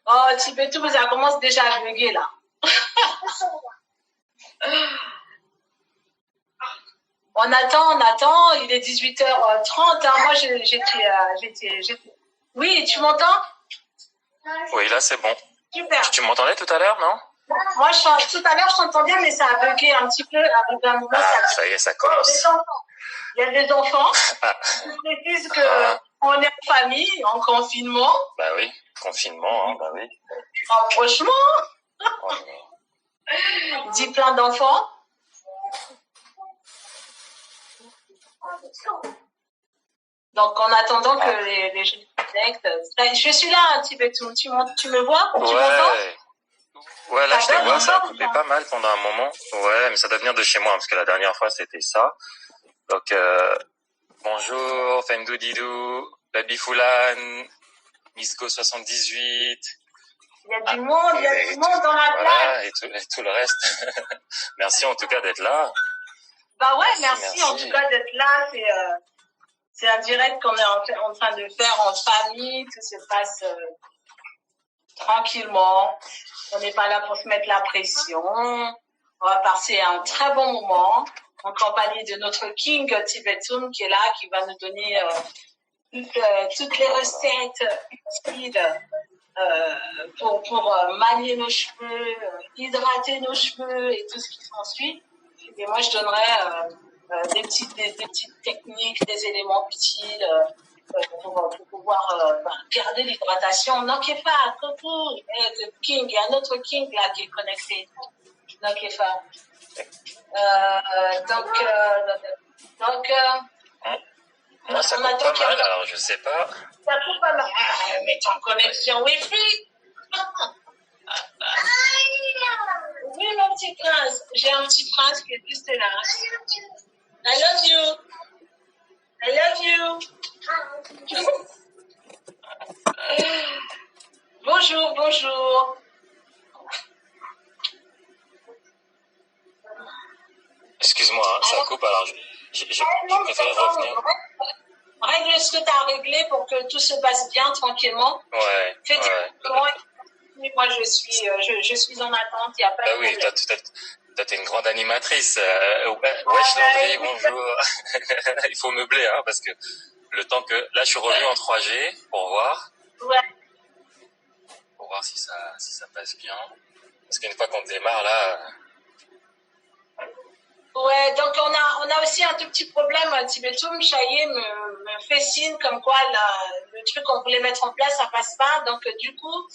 Oh, Tibetou, ça commence déjà à bugger là. On attend, il est 18h30. Hein. Moi, j'étais. Oui, tu m'entends? Oui, là, c'est bon. Super. Tu m'entendais tout à l'heure, non? Moi, tout à l'heure, je t'entendais, mais ça a bugué un petit peu. À un moment, ça y est, ça commence. Il y a des enfants. Je précise qu'on est en famille, en confinement. Bah oui, confinement, hein, bah oui. Rapprochement. Dis plein d'enfants. Donc, en attendant que les gens connectent, je suis là un petit peu. Tu me vois? Tu m'entends? Ouais, là, je te vois, ça a coupé pas mal pendant un moment. Ouais, mais ça doit venir de chez moi, parce que la dernière fois, c'était ça. Donc, bonjour, Fendou Didou, Baby Foulan, Misco 78. Il y a du monde, il y a du monde dans la place. Voilà, et tout le reste. Merci en tout cas d'être là. Bah ouais, merci en tout cas d'être là. C'est un direct qu'on est en train de faire en famille. Tout se passe tranquillement. On n'est pas là pour se mettre la pression. On va passer un très bon moment en compagnie de notre King Tibetum qui est là, qui va nous donner toutes les recettes utiles pour manier nos cheveux, hydrater nos cheveux et tout ce qui s'ensuit. Et moi, je donnerais des petites techniques, des éléments utiles pour pouvoir garder l'hydratation. N'inquiète pas, coucou, King, il y a un autre King là qui est connecté. N'inquiète pas. Moi, ça coupe pas mal, alors je sais pas. Ça coupe pas mal. Mais t'es en connexion Wi-Fi. Oui, mon petit prince. J'ai un petit prince qui est juste là. I love you. I love you. Bonjour, bonjour. Excuse-moi, ça coupe, alors je préfère revenir. Règle ce que tu as réglé pour que tout se passe bien, tranquillement. Ouais. Moi, je suis en attente, il n'y a pas de problème. Toi, t'es une grande animatrice. Wesh, Landry, bonjour. Il faut meubler, hein, parce que le temps que... Là, je suis revenu en 3G pour voir. Ouais. Pour voir si ça passe bien. Parce qu'une fois qu'on démarre, là... Ouais, donc on a aussi un tout petit problème. Tibetum Chaye me fait signe comme quoi le truc qu'on voulait mettre en place, ça passe pas. Donc, du coup,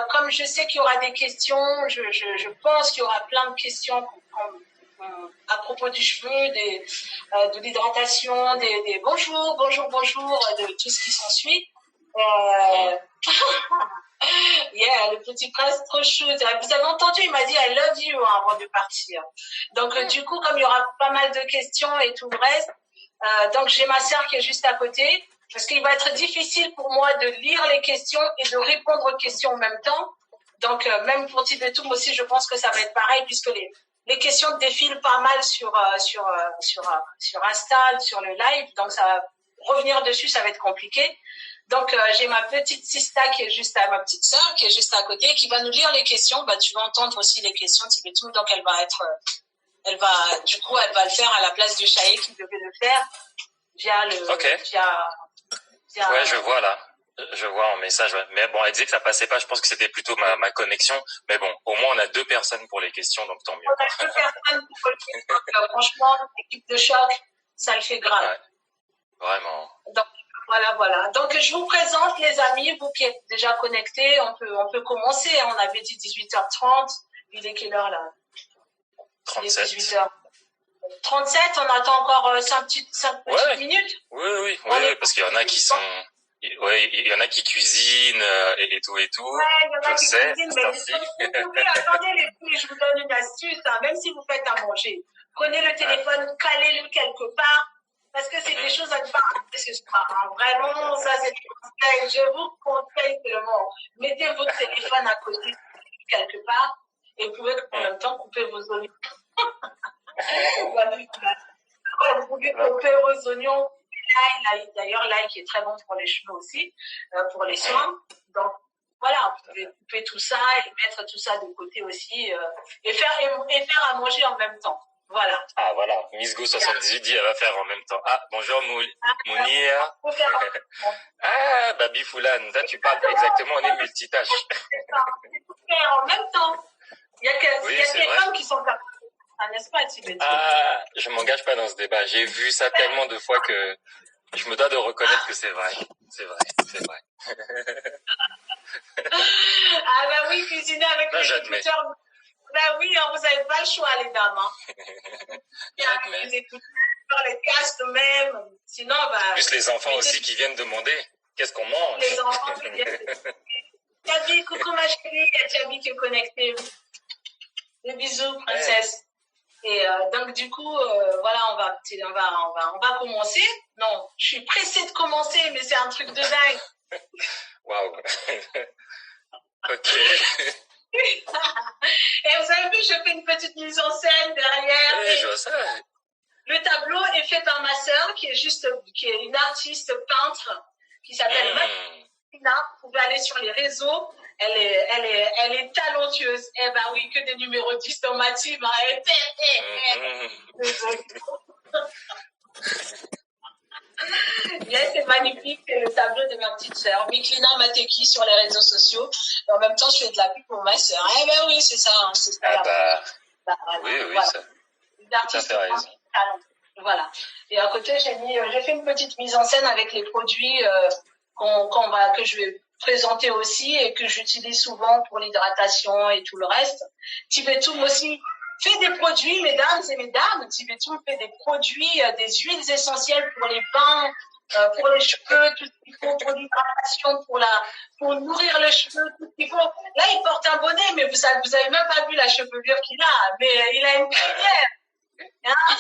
comme je sais qu'il y aura des questions, je pense qu'il y aura plein de questions à propos du cheveu, de l'hydratation, des bonjour, de tout ce qui s'ensuit. Yeah, le petit prince trop chou. Vous avez entendu, il m'a dit I love you avant de partir. Donc, du coup, comme il y aura pas mal de questions et tout le reste, donc j'ai ma sœur qui est juste à côté. Parce qu'il va être difficile pour moi de lire les questions et de répondre aux questions en même temps. Donc, même pour Tibetum aussi, je pense que ça va être pareil, puisque les questions défilent pas mal sur Insta, sur le live. Donc, ça va revenir dessus, ça va être compliqué. Donc, j'ai ma petite sista ma petite sœur qui est juste à côté, qui va nous lire les questions. Bah, tu vas entendre aussi les questions Tibetum. Donc, elle va le faire à la place du Chaye qui devait le faire Ouais, je vois là. Je vois en message. Ouais. Mais bon, elle disait que ça passait pas. Je pense que c'était plutôt ma connexion. Mais bon, au moins on a 2 personnes pour les questions, donc tant mieux. On a 2 personnes pour les questions. Franchement, l'équipe de choc, ça le fait grave. Ouais, vraiment. Donc, voilà. Donc, je vous présente, les amis, vous qui êtes déjà connectés, on peut commencer. On avait dit 18h30. Il est quelle heure là? 37. Il est 18h37. On attend encore 5 petites minutes. Oui, parce qu'il y en a qui sont... Ouais, il y en a qui cuisinent et tout. Ouais, il y en a qui cuisinent, mais attendez les filles, je vous donne une astuce. Hein, même si vous faites à manger, prenez le téléphone, calez-le quelque part, parce que c'est des choses à ne pas rater ce soir. Hein. Vraiment, ça c'est un conseil. Je vous conseille seulement. Mettez votre téléphone à côté quelque part et vous pouvez en même temps couper vos oignons. Vous pouvez couper vos oignons. D'ailleurs, l'ail qui est très bon pour les cheveux aussi, pour les soins. Donc, voilà, vous pouvez couper tout ça et mettre tout ça de côté aussi et faire à manger en même temps. Voilà. Ah, voilà. Miss Go 78 dit, elle va faire en même temps. Ah, bonjour Mounir. Ah, Babi Foulane, là tu parles exactement, on est multitâche. Il faut faire en même temps. Il y a des femmes qui sont capables, n'est-ce pas, Tibet? Ah, je m'engage pas dans ce débat. J'ai vu ça tellement de fois que je me dois de reconnaître que c'est vrai. C'est vrai, c'est vrai. Ah bah oui, cuisiner avec les écouteurs. Bah oui, hein, vous n'avez pas le choix, les dames. Hein. Les écouteurs, les casques même. Sinon, bah. Plus les enfants aussi qui viennent demander qu'est-ce qu'on mange. Les enfants qui viennent. Tiabi, coucou ma chérie, il y a Tiabi qui est connectée. Des bisous, princesse. Et donc du coup, voilà, on va commencer. Non, je suis pressée de commencer, mais c'est un truc de dingue. Waouh. Ok. Et vous avez vu, je fais une petite mise en scène derrière. Oui, je vois ça. Le tableau est fait par ma sœur, qui est une artiste peintre, qui s'appelle Martina. Vous pouvez aller sur les réseaux. Elle est talentueuse. Eh ben oui, que des numéros 10 dans ma team. Yes, c'est magnifique, c'est le tableau de ma petite sœur, Miklina Mateki, sur les réseaux sociaux. Et en même temps, je fais de la pub pour ma sœur. Eh ben oui, c'est ça. Hein, c'est ça. Ah bah, voilà, oui, voilà. ça. L'artiste Ça fait raison. Voilà. Et à côté, j'ai fait une petite mise en scène avec les produits que je vais présenter aussi et que j'utilise souvent pour l'hydratation et tout le reste. Tibetoum aussi fait des produits, mesdames et mesdames. Tibetoum fait des produits, des huiles essentielles pour les bains, pour les cheveux, tout ce qu'il faut pour l'hydratation, pour nourrir les cheveux, tout ce qu'il faut. Là, il porte un bonnet, mais vous avez même pas vu la chevelure qu'il a, mais il a une crinière.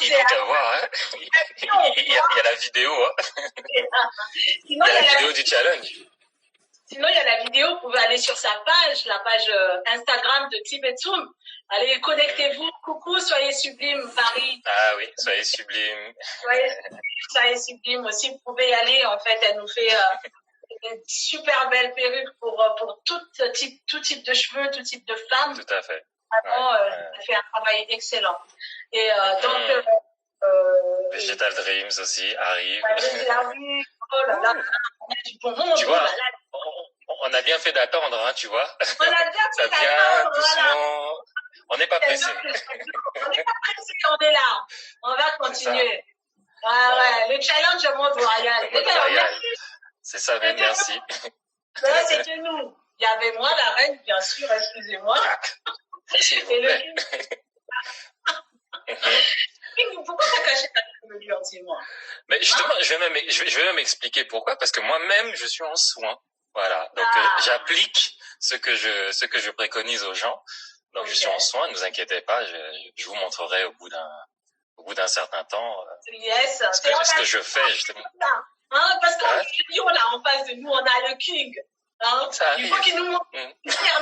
Il faut qu'à voir, hein. Il y a la vidéo, hein. Sinon, il y a la vidéo du challenge. Sinon, il y a la vidéo, vous pouvez aller sur sa page, la page Instagram de Tibetoum. Allez, connectez-vous. Coucou, soyez sublime, Paris. Ah oui, soyez sublime. Soyez sublime aussi. Vous pouvez y aller. En fait, elle nous fait une super belle perruque pour tout type de cheveux, tout type de femme. Tout à fait. Vraiment, elle fait un travail excellent. Et donc... Vegetal Dreams aussi arrive. Oh là là. Tu vois, on a bien fait d'attendre, hein, tu vois. On a bien fait d'attendre. Ça vient doucement. Voilà. On n'est pas pressé. On n'est pas pressé, on est là. On va continuer. Ah ouais, le challenge mode royal. C'est ça, mais merci. Là, c'était nous. Il y avait moi, la reine, bien sûr, excusez-moi. Et le pourquoi t'as caché ta chevelure, dis-moi? Mais justement, je vais même expliquer pourquoi, parce que moi-même, je suis en soins. Voilà. Donc, j'applique ce que je préconise aux gens. Donc, je suis en soins, ne vous inquiétez pas, je vous montrerai au bout d'un certain temps, yes. ce que je fais, justement. Hein, parce qu'en studio, là, en face de nous, on a le King. Hein? Il faut qu'il nous montre. N'est-ce pas,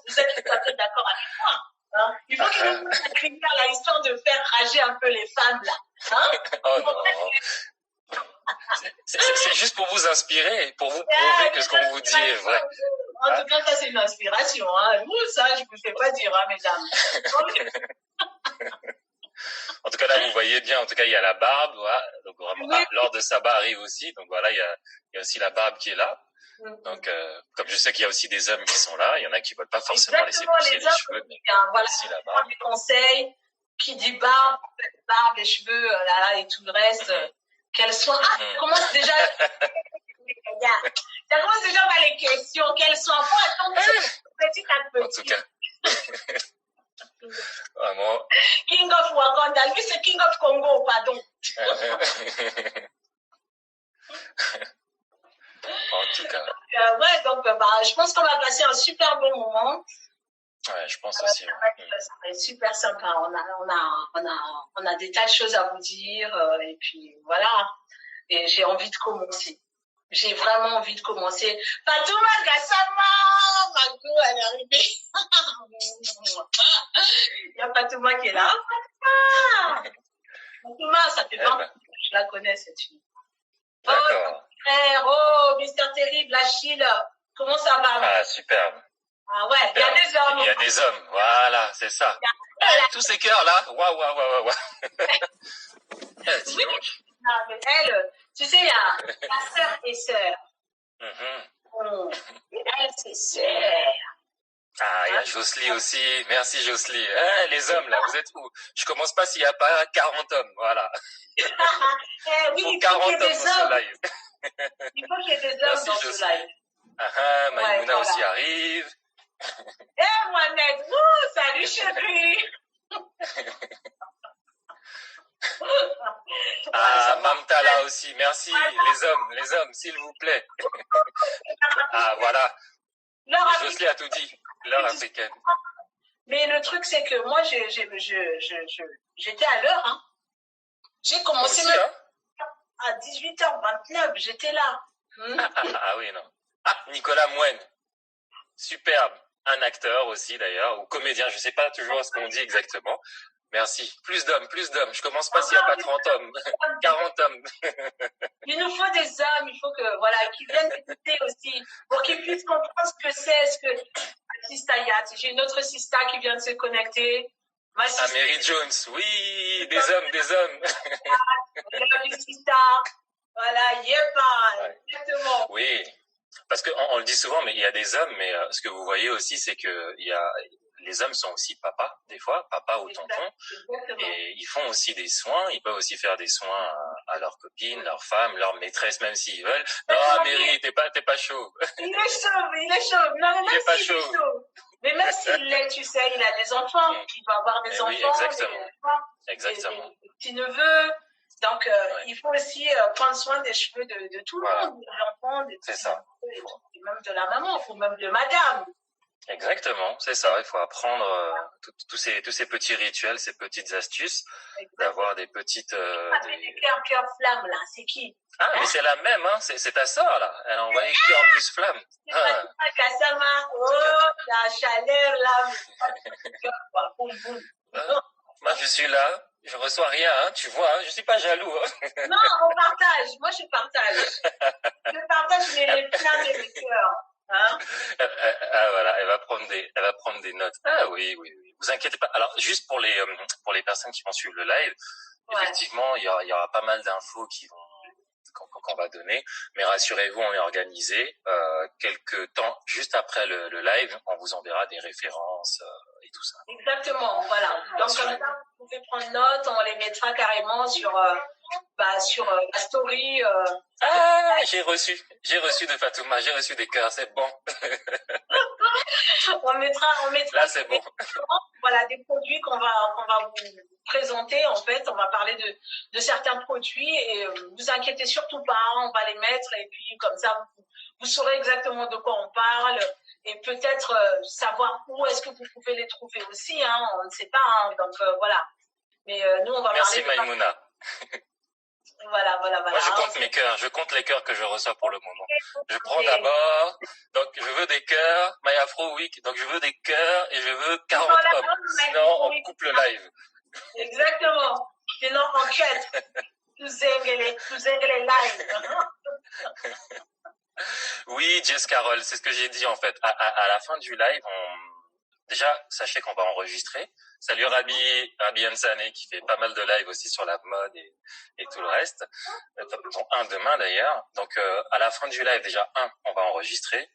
vous êtes tout à fait d'accord avec moi. Hein? Il faut qu'il nous montre la crinière, là, histoire de faire rager un peu les femmes, là. Hein? Oh non. C'est juste pour vous inspirer, pour vous prouver que ce qu'on vous dit est vrai. En tout cas, ça, c'est une inspiration. Hein. Vous, ça, je ne vous fais pas dire, hein, mesdames. En tout cas, là, vous voyez bien, en tout cas, il y a la barbe. Voilà. Donc, vraiment, Lord de Saba arrive aussi. Donc, voilà, il y a aussi la barbe qui est là. Donc, comme je sais qu'il y a aussi des hommes qui sont là, il y en a qui ne veulent pas forcément laisser pousser les cheveux. Mais voilà, aussi la barbe. Des conseils, qui dit barbe, les cheveux, là, et tout le reste, qu'elles soient... Ah, ça commence déjà... Ça commence déjà par les questions, qu'elles soient... Faut attendre petit à petit. En tout cas... Vraiment. King of Wakanda, lui c'est King of Congo, pardon. En tout cas. Ouais, donc je pense qu'on va passer un super bon moment. Ouais, je pense aussi. Ça va être super sympa. On a des tas de choses à vous dire et puis voilà. Et j'ai envie de commencer. J'ai vraiment envie de commencer. Fatouma Gassama, Margot, elle est arrivée. Il y a Fatouma qui est là. Fatouma, ça fait pas. Je la connais, cette fille. D'accord. Oh, frère, oh, Mister Terrible, Achille. Comment ça va? Ah, superbe. Ah ouais, il y a des hommes. Il y a des hommes, voilà, c'est ça. Tous ces cœurs-là, waouh. Dis donc. Non, mais elle, tu sais, il y a sœur et sœur. Et elle, c'est sœur. Ah, il y a Jocely aussi. Merci Jocely. Les hommes, là, vous êtes où? Je commence pas s'il n'y a pas 40 hommes, voilà. Oui, il faut qu'il y ait des hommes. Il faut qu'il y ait des hommes dans ce live. Maïmouna aussi arrive. Mohamed, salut chérie. Mamtala aussi, merci. Les hommes, s'il vous plaît. Voilà. Jocely a tout dit. L'heure africaine. Mais le truc, c'est que moi, j'étais à l'heure. Hein. J'ai commencé aussi, à 18h29. J'étais là. Oui, non. Nicolas Moine. Superbe. Un acteur aussi, d'ailleurs, ou comédien. Je sais pas toujours ce qu'on dit exactement. Merci. Plus d'hommes. Je commence pas s'il n'y a pas 30 hommes. 40 hommes. Il nous faut des hommes. Il faut qu'ils viennent écouter aussi, pour qu'ils puissent comprendre ce que c'est, Sista Yat. J'ai une autre Sista qui vient de se connecter. Mary Jones. Oui, des hommes. Sista. Voilà, Yepa. Exactement. Oui. Parce qu'on le dit souvent, mais il y a des hommes, mais ce que vous voyez aussi, c'est que les hommes sont aussi papa, des fois, papa ou tonton, et ils font aussi des soins, ils peuvent aussi faire des soins à leurs copines, leurs femmes, leurs maîtresses, même s'ils veulent. Non, Mary, t'es pas chaud. Il est chaud. Non, mais même s'il est chaud. Mais même s'il l'est, tu sais, il a des enfants, il va avoir des enfants. Oui, exactement. Des petits-neveux. Donc, il faut aussi prendre soin des cheveux de tout le monde, de l'enfant, c'est ça. Et même de la maman, ou même de madame. Exactement, c'est ça. Il faut apprendre tous ces petits rituels, ces petites astuces, d'avoir des petites... des cœurs flammes, là, c'est qui? Mais c'est la même, hein. C'est ta sœur, là. Elle a envoyé cœur plus flamme. C'est pas Kassama. La chaleur, là. Moi, je suis là. Je reçois rien, hein, tu vois, hein, je suis pas jaloux. Hein. Non, on partage. Moi, je partage. Je partage les flammes et les cœurs. Hein? Voilà, elle va prendre des notes. Oui. Vous inquiétez pas. Alors, juste pour les personnes qui vont suivre le live, effectivement, il y aura pas mal d'infos qu'on va donner, mais rassurez-vous, on est organisé. Quelques temps juste après le live, on vous enverra des références et tout ça. Exactement, voilà. Donc comme ça, vous pouvez prendre note, on les mettra carrément sur la story. J'ai reçu de Fatouma, j'ai reçu des cœurs, c'est bon. on mettra. Là, c'est bon. Voilà, des produits qu'on va vous présenter. En fait, on va parler de certains produits et vous inquiétez surtout pas, on va les mettre et puis comme ça, vous saurez exactement de quoi on parle et peut-être savoir où est-ce que vous pouvez les trouver aussi. Hein, on ne sait pas. Hein, donc voilà. Mais nous, on va parler. Merci Maïmouna. Voilà. Moi, je compte mes cœurs. Je compte les cœurs que je reçois pour le moment. Je prends d'abord. Donc, je veux des cœurs. My Afro Week. Donc, je veux des cœurs et je veux 40 hommes. Sinon, on coupe le live. Exactement. Sinon, on cut. Tous les lives. Oui, Jess Carol, c'est ce que j'ai dit en fait. À la fin du live, déjà, sachez qu'on va enregistrer. Salut Rabi Ansane qui fait pas mal de live aussi sur la mode et tout le reste. Dont un demain d'ailleurs. Donc à la fin du live, déjà on va enregistrer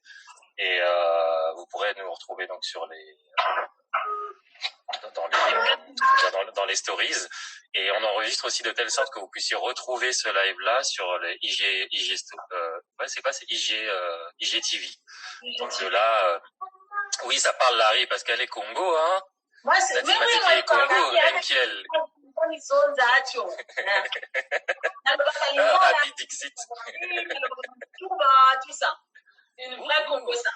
et vous pourrez nous retrouver donc sur dans les stories et on enregistre aussi de telle sorte que vous puissiez retrouver ce live là sur les IG TV. Donc de là oui, ça parle Larry parce qu'elle est Congo, hein. Moi, c'est Natimati Congo, MQL. Abby Dixit. Tout ça. Une vraie Congo, ça.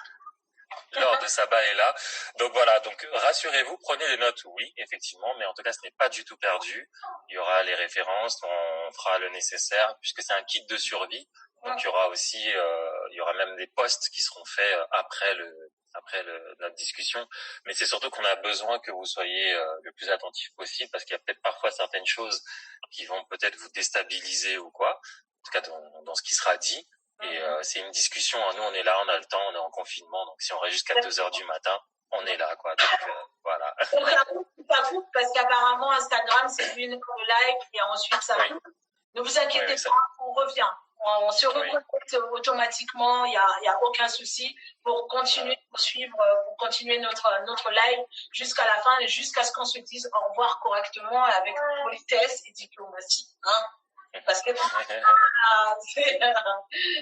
Lors de Saba est là. Donc voilà, donc rassurez-vous, prenez des notes, oui, effectivement, mais en tout cas, ce n'est pas du tout perdu. Il y aura les références, on fera le nécessaire, puisque c'est un kit de survie. Donc il y aura aussi, il y aura même des posts qui seront faits après notre discussion. Mais c'est surtout qu'on a besoin que vous soyez le plus attentif possible, parce qu'il y a peut-être parfois certaines choses qui vont peut-être vous déstabiliser ou quoi, en tout cas dans ce qui sera dit. Et c'est une discussion. Nous, on est là, on a le temps, on est en confinement. Donc, si on reste jusqu'à 2h du matin, on est là, quoi. Donc, voilà. Donc, ça coupe parce qu'apparemment, Instagram, c'est une heure de live et ensuite, ça coupe. Ne vous inquiétez pas, on revient. On se reconnecte automatiquement, il y a aucun souci pour continuer à suivre, pour continuer notre live jusqu'à la fin et jusqu'à ce qu'on se dise au revoir correctement avec politesse et diplomatie, hein. Parce que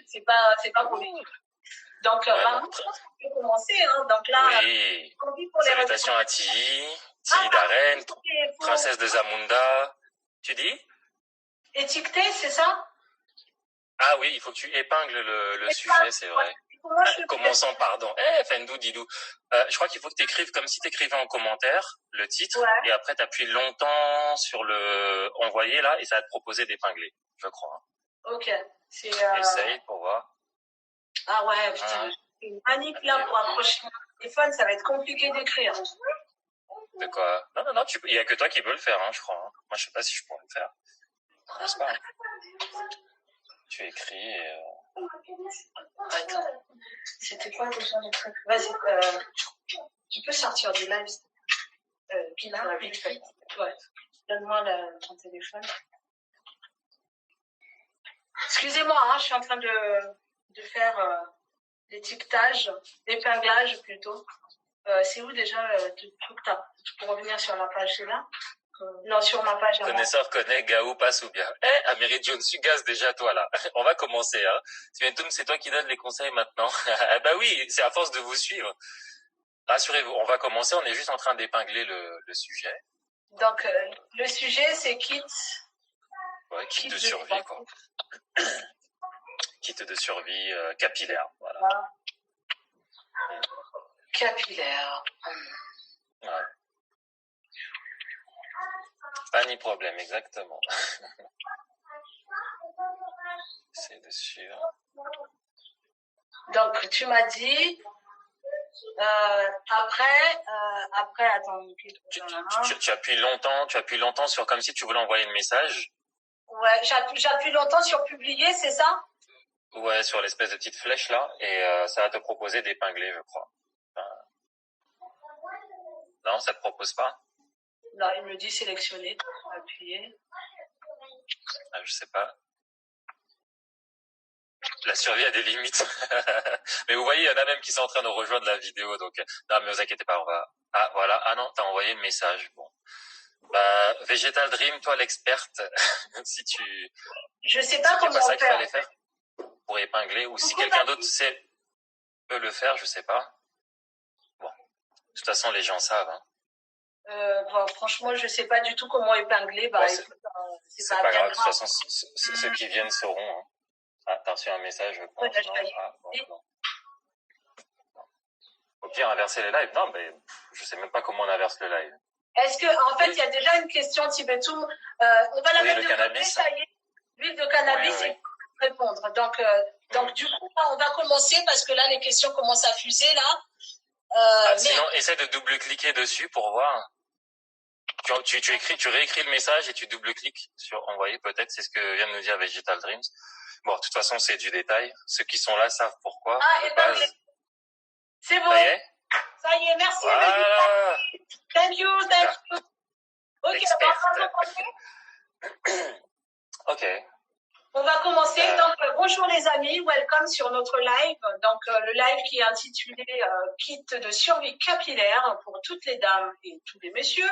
c'est pas politique. Donc, maintenant, on peut commencer, hein. Donc là, oui. Salutations à Tilly Darren, princesse de Zamunda. Tu dis? Étiqueté, c'est ça? Ah oui, il faut que tu épingles le sujet, c'est vrai. Commençons, pardon. Fendou Didou. Je crois qu'il faut que tu écrives comme si tu écrivais en commentaire le titre, et après tu appuies longtemps sur le envoyer là, et ça va te proposer d'épingler, je crois. Ok. Essaye pour voir. Ah ouais, putain. Une panique là pour accrocher mon téléphone, ça va être compliqué d'écrire. De quoi? Non, il y a que toi qui peux le faire, hein, je crois. Hein. Moi, je sais pas si je pourrais le faire. N'est-ce pas? Tu écris et... Attends. C'était quoi déjà le truc? Vas-y, tu peux sortir du live. Pilar, vite fait. Ouais. Donne-moi ton téléphone. Excusez-moi, hein, je suis en train de faire l'étiquetage, l'épinglage plutôt. C'est où déjà le truc pour revenir sur la page, c'est là? Non, sur ma page. Connaisseur connaît, Gaou passe ou bien. Améridion, tu gazes déjà toi là. On va commencer, hein. C'est toi qui donnes les conseils maintenant. Bah oui, c'est à force de vous suivre. Rassurez-vous, on va commencer, on est juste en train d'épingler le sujet. Donc, le sujet, c'est kit. Ouais, kit de survie, quoi. Kit de survie capillaire, voilà. Capillaire. Ouais. Pas ni problème, exactement. C'est dessus. Donc, tu m'as dit, après, attends. Tu appuies longtemps sur comme si tu voulais envoyer un message. Ouais, j'appuie longtemps sur publier, c'est ça? Ouais, sur l'espèce de petite flèche là, et ça va te proposer d'épingler, je crois. Non, ça te propose pas? Non, il me dit sélectionner, appuyer. Ah, je sais pas. La survie a des limites. Mais vous voyez, il y en a même qui sont en train de rejoindre la vidéo, donc non, mais vous inquiétez pas, on va... Ah, voilà. Ah non, t'as envoyé le message. Bon. Bah, Vegetal Dream, toi l'experte, si tu... Je sais pas comment c'est pas ça qu'il faire. fallait faire pour épingler, ou si quelqu'un d'autre peut le faire, je sais pas. Bon. De toute façon, les gens savent, hein. Bon, franchement, je sais pas du tout comment épingler. Bah, bon, c'est pas grave. De toute façon, ceux qui viennent sauront, hein. Ah, t'as reçu un message, je pense. Non. Au pire, inverser les lives. Non, mais je sais même pas comment on inverse le live. Est-ce que, en fait, il y a déjà une question Tibetoum. On va la mettre de côté, ça y est. L'huile de cannabis, il faut répondre. Donc, du coup, on va commencer parce que là, les questions commencent à fuser, là. Sinon, essaie de double-cliquer dessus pour voir. Tu réécris le message et tu double-cliques sur envoyer, peut-être, c'est ce que vient de nous dire Vegetal Dreams. Bon, de toute façon, c'est du détail. Ceux qui sont là savent pourquoi. C'est bon. Ça y est, merci. Voilà. Thank you. Ok, on va commencer. Ok. On va commencer. Donc, bonjour les amis, welcome sur notre live. Donc, le live qui est intitulé Kit de survie capillaire pour toutes les dames et tous les messieurs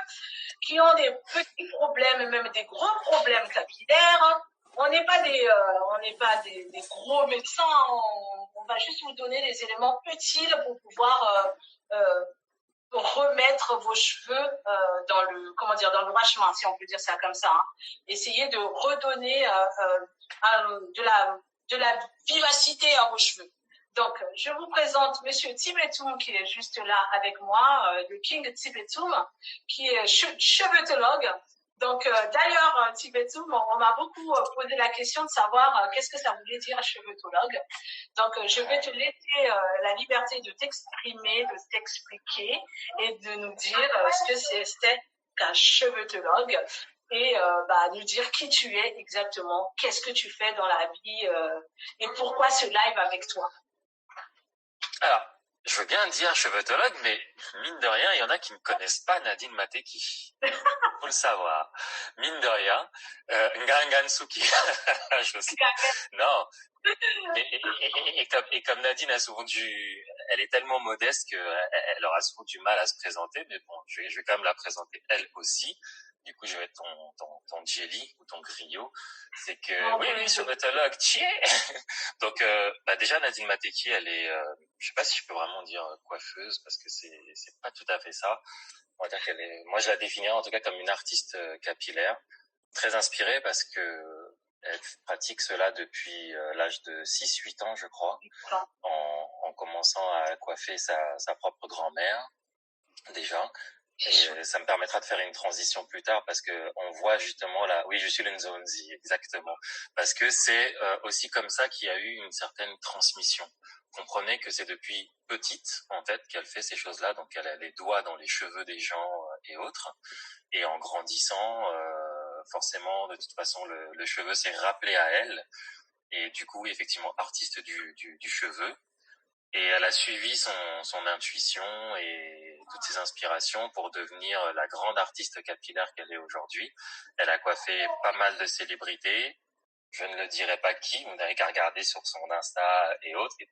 qui ont des petits problèmes, même des gros problèmes capillaires. On n'est pas des gros médecins. On va juste vous donner les éléments utiles pour pouvoir remettre vos cheveux dans le droit chemin, si on peut dire ça comme ça. Hein. Essayez de redonner de la vivacité à vos cheveux. Donc, je vous présente Monsieur Tibetoum qui est juste là avec moi, le King Tibetoum, qui est chevetologue. Donc, d'ailleurs, Tibetoum, on m'a beaucoup posé la question de savoir qu'est-ce que ça voulait dire chevetologue. Donc, je vais te laisser la liberté de t'exprimer, de t'expliquer et de nous dire ce que c'était qu'un chevetologue. et nous dire qui tu es exactement, qu'est-ce que tu fais dans la vie et pourquoi ce live avec toi. Alors, je veux bien dire chevetologue, mais mine de rien, il y en a qui ne connaissent pas Nadine Mateki. Faut le savoir. Mine de rien, Ngangansuki. Non. Et comme Nadine a souvent elle est tellement modeste qu'elle aura souvent du mal à se présenter, mais bon, je vais quand même la présenter elle aussi. Du coup, je vais être ton jelly ou ton griot. C'est que, oui, chevetologue, tiens. Donc, déjà, Nadine Mateki, elle est, je sais pas si je peux vraiment dire coiffeuse, parce que c'est pas tout à fait ça. On va dire qu'elle est, moi, je la définirais en tout cas comme une artiste capillaire, très inspirée parce que elle pratique cela depuis l'âge de 6-8 ans, je crois, en commençant à coiffer sa propre grand-mère, déjà. Et ça me permettra de faire une transition plus tard parce que on voit justement là, oui, je suis l'Nzonzi, exactement, parce que c'est aussi comme ça qu'il y a eu une certaine transmission. Comprenez que c'est depuis petite en fait qu'elle fait ces choses-là, donc elle a les doigts dans les cheveux des gens et autres, et en grandissant, forcément, de toute façon, le cheveu s'est rappelé à elle, et du coup, effectivement, artiste du cheveu. Et elle a suivi son intuition et toutes ses inspirations pour devenir la grande artiste capillaire qu'elle est aujourd'hui. Elle a coiffé pas mal de célébrités. Je ne le dirai pas qui, vous n'avez qu'à regarder sur son Insta et autres. Et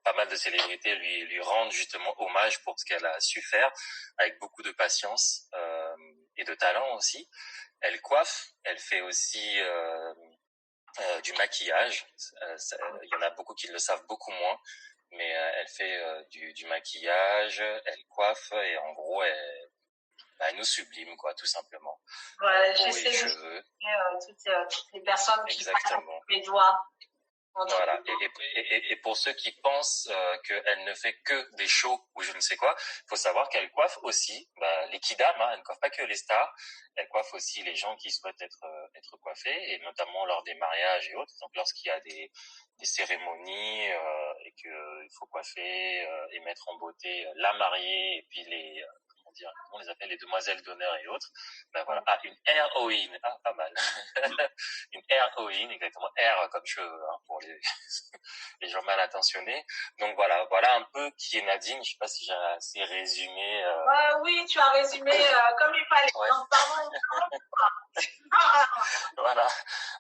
pas mal de célébrités lui rendent justement hommage pour ce qu'elle a su faire avec beaucoup de patience et de talent aussi. Elle coiffe, elle fait aussi du maquillage. Il y en a beaucoup qui le savent beaucoup moins. Mais elle fait du maquillage, elle coiffe et en gros elle nous sublime quoi, tout simplement. Voilà, j'essaie de cheveux. Toutes les personnes qui parlent les doigts. Voilà. Et pour ceux qui pensent qu'elle ne fait que des shows ou je ne sais quoi, il faut savoir qu'elle coiffe aussi les kidam, elle ne coiffe pas que les stars, elle coiffe aussi les gens qui souhaitent être coiffés, et notamment lors des mariages et autres. Donc lorsqu'il y a des cérémonies et qu'il faut coiffer et mettre en beauté la mariée et puis comment on les appelle, les demoiselles d'honneur et autres. Voilà. Ah, une héroïne. Ah, pas mal. Une héroïne, exactement. Air comme cheveux, hein, pour les gens mal intentionnés. Donc voilà un peu qui est Nadine. Je sais pas si j'ai assez résumé. Oui, tu as résumé comme il fallait. Ouais. Voilà.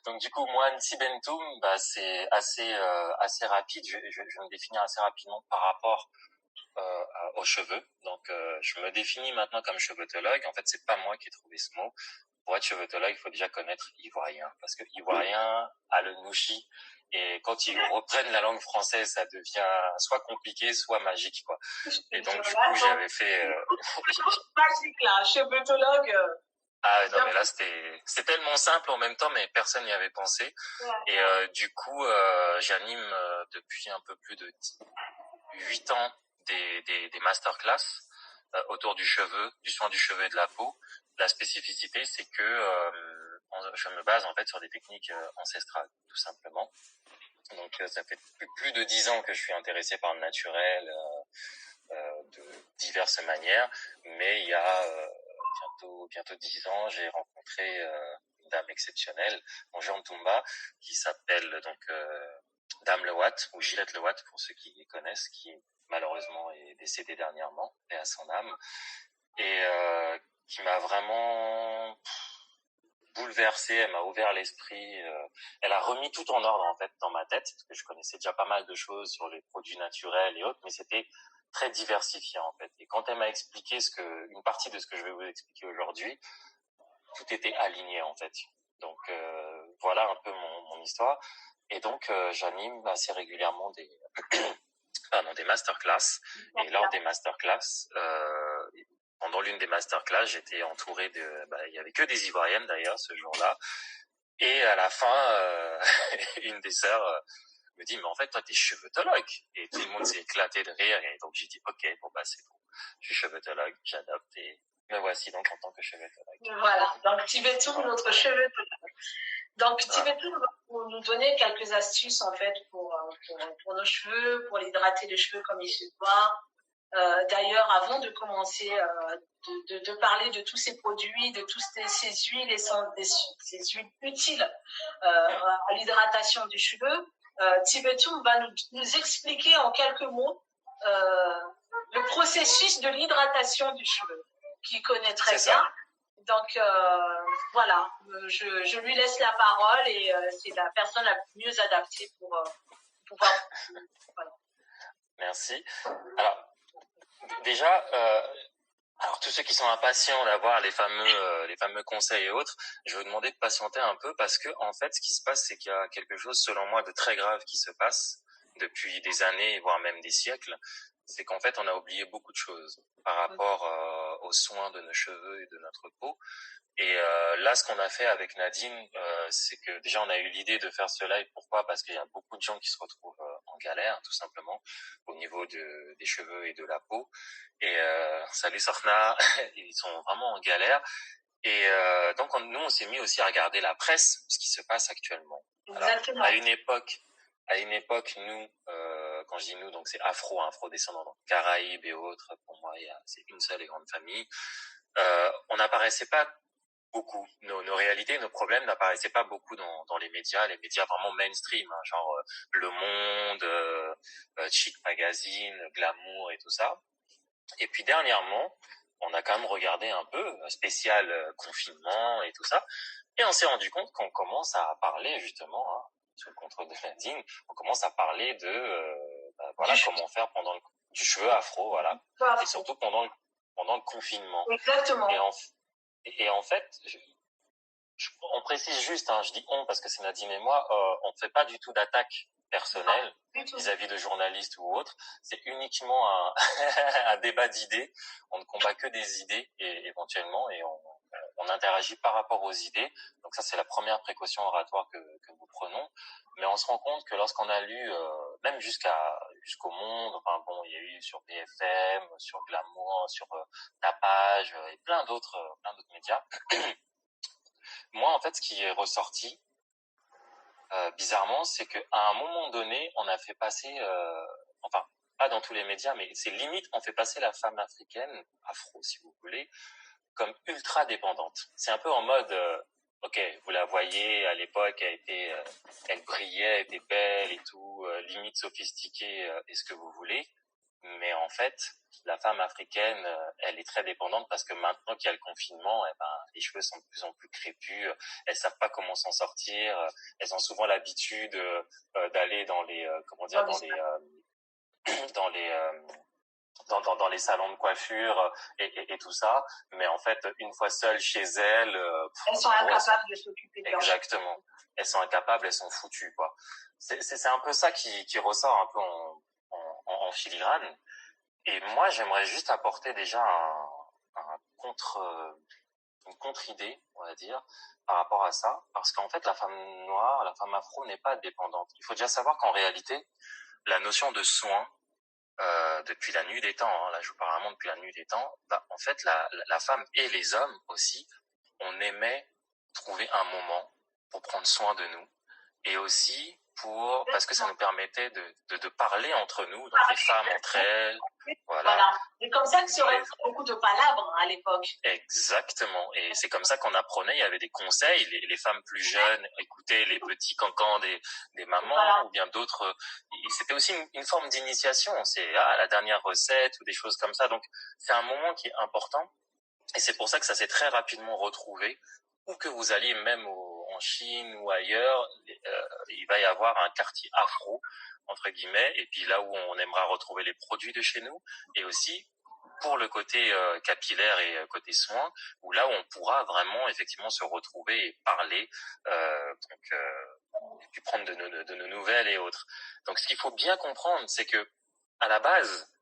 Donc du coup, moi, Nsibentoum, c'est assez rapide. Je vais me définir assez rapidement par rapport aux cheveux. Donc, je me définis maintenant comme chevetologue. En fait, c'est pas moi qui ai trouvé ce mot. Pour être chevetologue, il faut déjà connaître ivoirien, parce que ivoirien a le nouchi, et quand ils reprennent la langue française, ça devient soit compliqué, soit magique, quoi. Et donc, du coup, j'avais fait... Magique, là, chevetologue... Ah non, mais là, c'est tellement simple en même temps, mais personne n'y avait pensé. Ouais. Et du coup, j'anime depuis un peu plus de 8 ans des masterclass autour du cheveu, du soin du cheveu et de la peau. La spécificité, c'est que je me base en fait sur des techniques ancestrales, tout simplement. Donc, ça fait plus de 10 ans que je suis intéressé par le naturel de diverses manières, mais il y a bientôt 10 ans, j'ai rencontré une dame exceptionnelle, Jean Toumba, qui s'appelle donc Dame Lewatt, ou Gillette Lewatt pour ceux qui les connaissent, qui malheureusement est décédée dernièrement, paix à son âme, et qui m'a vraiment bouleversé, elle m'a ouvert l'esprit, elle a remis tout en ordre en fait dans ma tête, parce que je connaissais déjà pas mal de choses sur les produits naturels et autres, mais c'était très diversifié en fait. Et quand elle m'a expliqué une partie de ce que je vais vous expliquer aujourd'hui, tout était aligné en fait. Donc voilà un peu mon histoire. Et donc j'anime assez régulièrement des masterclass. Et lors des masterclass, pendant l'une des masterclass, j'étais entouré il y avait que des Ivoiriennes d'ailleurs ce jour-là. Et à la fin, une des sœurs me dit, mais en fait, toi, t'es chevetologue. Et tout le monde s'est éclaté de rire. Et donc, j'ai dit, ok, c'est bon. Je suis chevetologue, j'adopte et me voici donc en tant que chevetologue. Voilà. Donc, Tibetoum, notre chevetologue. Donc, Tibetoum va nous donner quelques astuces, en fait, pour nos cheveux, pour l'hydrater les cheveux comme il se doit. D'ailleurs, avant de commencer de parler de tous ces produits, de toutes ces huiles et ces huiles utiles à l'hydratation du cheveu, Tibetum va nous expliquer en quelques mots le processus de l'hydratation du cheveu, qu'il connaît très bien. Donc voilà, je lui laisse la parole et c'est la personne la mieux adaptée pour pouvoir. Voilà. Merci. Alors déjà, alors tous ceux qui sont impatients d'avoir les fameux conseils et autres, je vais vous demander de patienter un peu parce que en fait, ce qui se passe, c'est qu'il y a quelque chose, selon moi, de très grave qui se passe depuis des années, voire même des siècles. C'est qu'en fait, on a oublié beaucoup de choses par rapport aux soins de nos cheveux et de notre peau. Et là, ce qu'on a fait avec Nadine, c'est que déjà, on a eu l'idée de faire ce live. Pourquoi ? Parce qu'il y a beaucoup de gens qui se retrouvent en galère, tout simplement, au niveau des cheveux et de la peau. Et salut Sorna, ils sont vraiment en galère. Et donc, nous, on s'est mis aussi à regarder la presse, ce qui se passe actuellement. Exactement. Alors, à une époque, nous, quand je dis nous, donc c'est afro-descendants, donc Caraïbes et autres. Pour moi, c'est une seule et grande famille. On n'apparaissait pas beaucoup. Nos réalités, nos problèmes n'apparaissaient pas beaucoup dans les médias vraiment mainstream, hein, genre Le Monde, Chic Magazine, Glamour et tout ça. Et puis dernièrement, on a quand même regardé un peu spécial confinement et tout ça, et on s'est rendu compte qu'on commence à parler justement, hein, sous le contrôle de Nadine, on commence à parler de voilà comment faire pendant du cheveu afro, voilà, et surtout pendant le confinement. Exactement. Et en fait, on précise juste, hein, je dis on parce que c'est Nadine et moi, on ne fait pas du tout d'attaque personnelle vis-à-vis de journalistes ou autres. C'est uniquement un débat d'idées. On ne combat que des idées et éventuellement, et on interagit par rapport aux idées. Donc ça, c'est la première précaution oratoire que nous prenons. Mais on se rend compte que lorsqu'on a lu, même jusqu'au Monde, enfin bon, il y a eu sur BFM, sur Glamour, sur Tapage et plein d'autres médias. Moi, en fait, ce qui est ressorti, bizarrement, c'est qu'à un moment donné, on a fait passer, enfin, pas dans tous les médias, mais c'est limite, on fait passer la femme africaine, afro si vous voulez, comme ultra dépendante. C'est un peu en mode, ok, vous la voyez, à l'époque, elle brillait, elle était belle et tout, limite sophistiquée, et ce que vous voulez. Mais en fait, la femme africaine, elle est très dépendante parce que maintenant qu'il y a le confinement, les cheveux sont de plus en plus crépus, elles savent pas comment s'en sortir, elles ont souvent l'habitude d'aller dans les dans les salons de coiffure et tout ça, mais en fait, une fois seules chez elles, elles sont incapables de s'occuper de leur cheveux. Exactement. Elles sont incapables, elles sont foutues, quoi. C'est un peu ça qui ressort un peu en filigrane. Et moi, j'aimerais juste apporter déjà une contre-idée, on va dire, par rapport à ça, parce qu'en fait, la femme noire, la femme afro n'est pas dépendante. Il faut déjà savoir qu'en réalité, la notion de soin, depuis la nuit des temps, hein, là je vous parle vraiment depuis la nuit des temps, en fait, la femme et les hommes aussi, on aimait trouver un moment pour prendre soin de nous, et aussi parce que ça nous permettait de parler entre nous, donc les femmes entre elles, voilà. C'est comme ça que ça beaucoup de palabres à l'époque. Exactement, et c'est comme ça qu'on apprenait, il y avait des conseils, les femmes plus jeunes écoutaient les petits cancans des mamans, ou bien d'autres, c'était aussi une forme d'initiation, c'est la dernière recette, ou des choses comme ça, donc c'est un moment qui est important, et c'est pour ça que ça s'est très rapidement retrouvé, où que vous alliez même en Chine ou ailleurs, il va y avoir un quartier afro, entre guillemets, et puis là où on aimera retrouver les produits de chez nous, et aussi pour le côté capillaire et côté soins, où là où on pourra vraiment effectivement se retrouver et parler, et puis prendre de nos nouvelles et autres. Donc ce qu'il faut bien comprendre, c'est que à la base,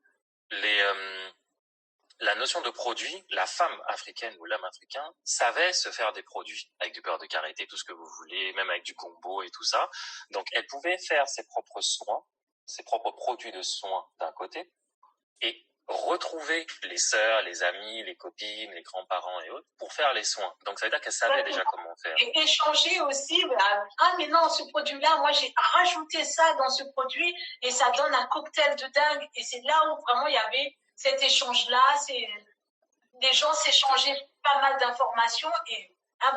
la notion de produit, la femme africaine ou l'homme africain savait se faire des produits avec du beurre de karité, tout ce que vous voulez, même avec du gombo et tout ça. Donc, elle pouvait faire ses propres soins, ses propres produits de soins d'un côté, et retrouver les sœurs, les amis, les copines, les grands-parents et autres pour faire les soins. Donc, ça veut dire qu'elle savait déjà comment faire. Et échanger aussi, mais non, ce produit-là, moi, j'ai rajouté ça dans ce produit et ça donne un cocktail de dingue. Et c'est là où vraiment il y avait cet échange-là, les gens s'échangeaient pas mal d'informations et un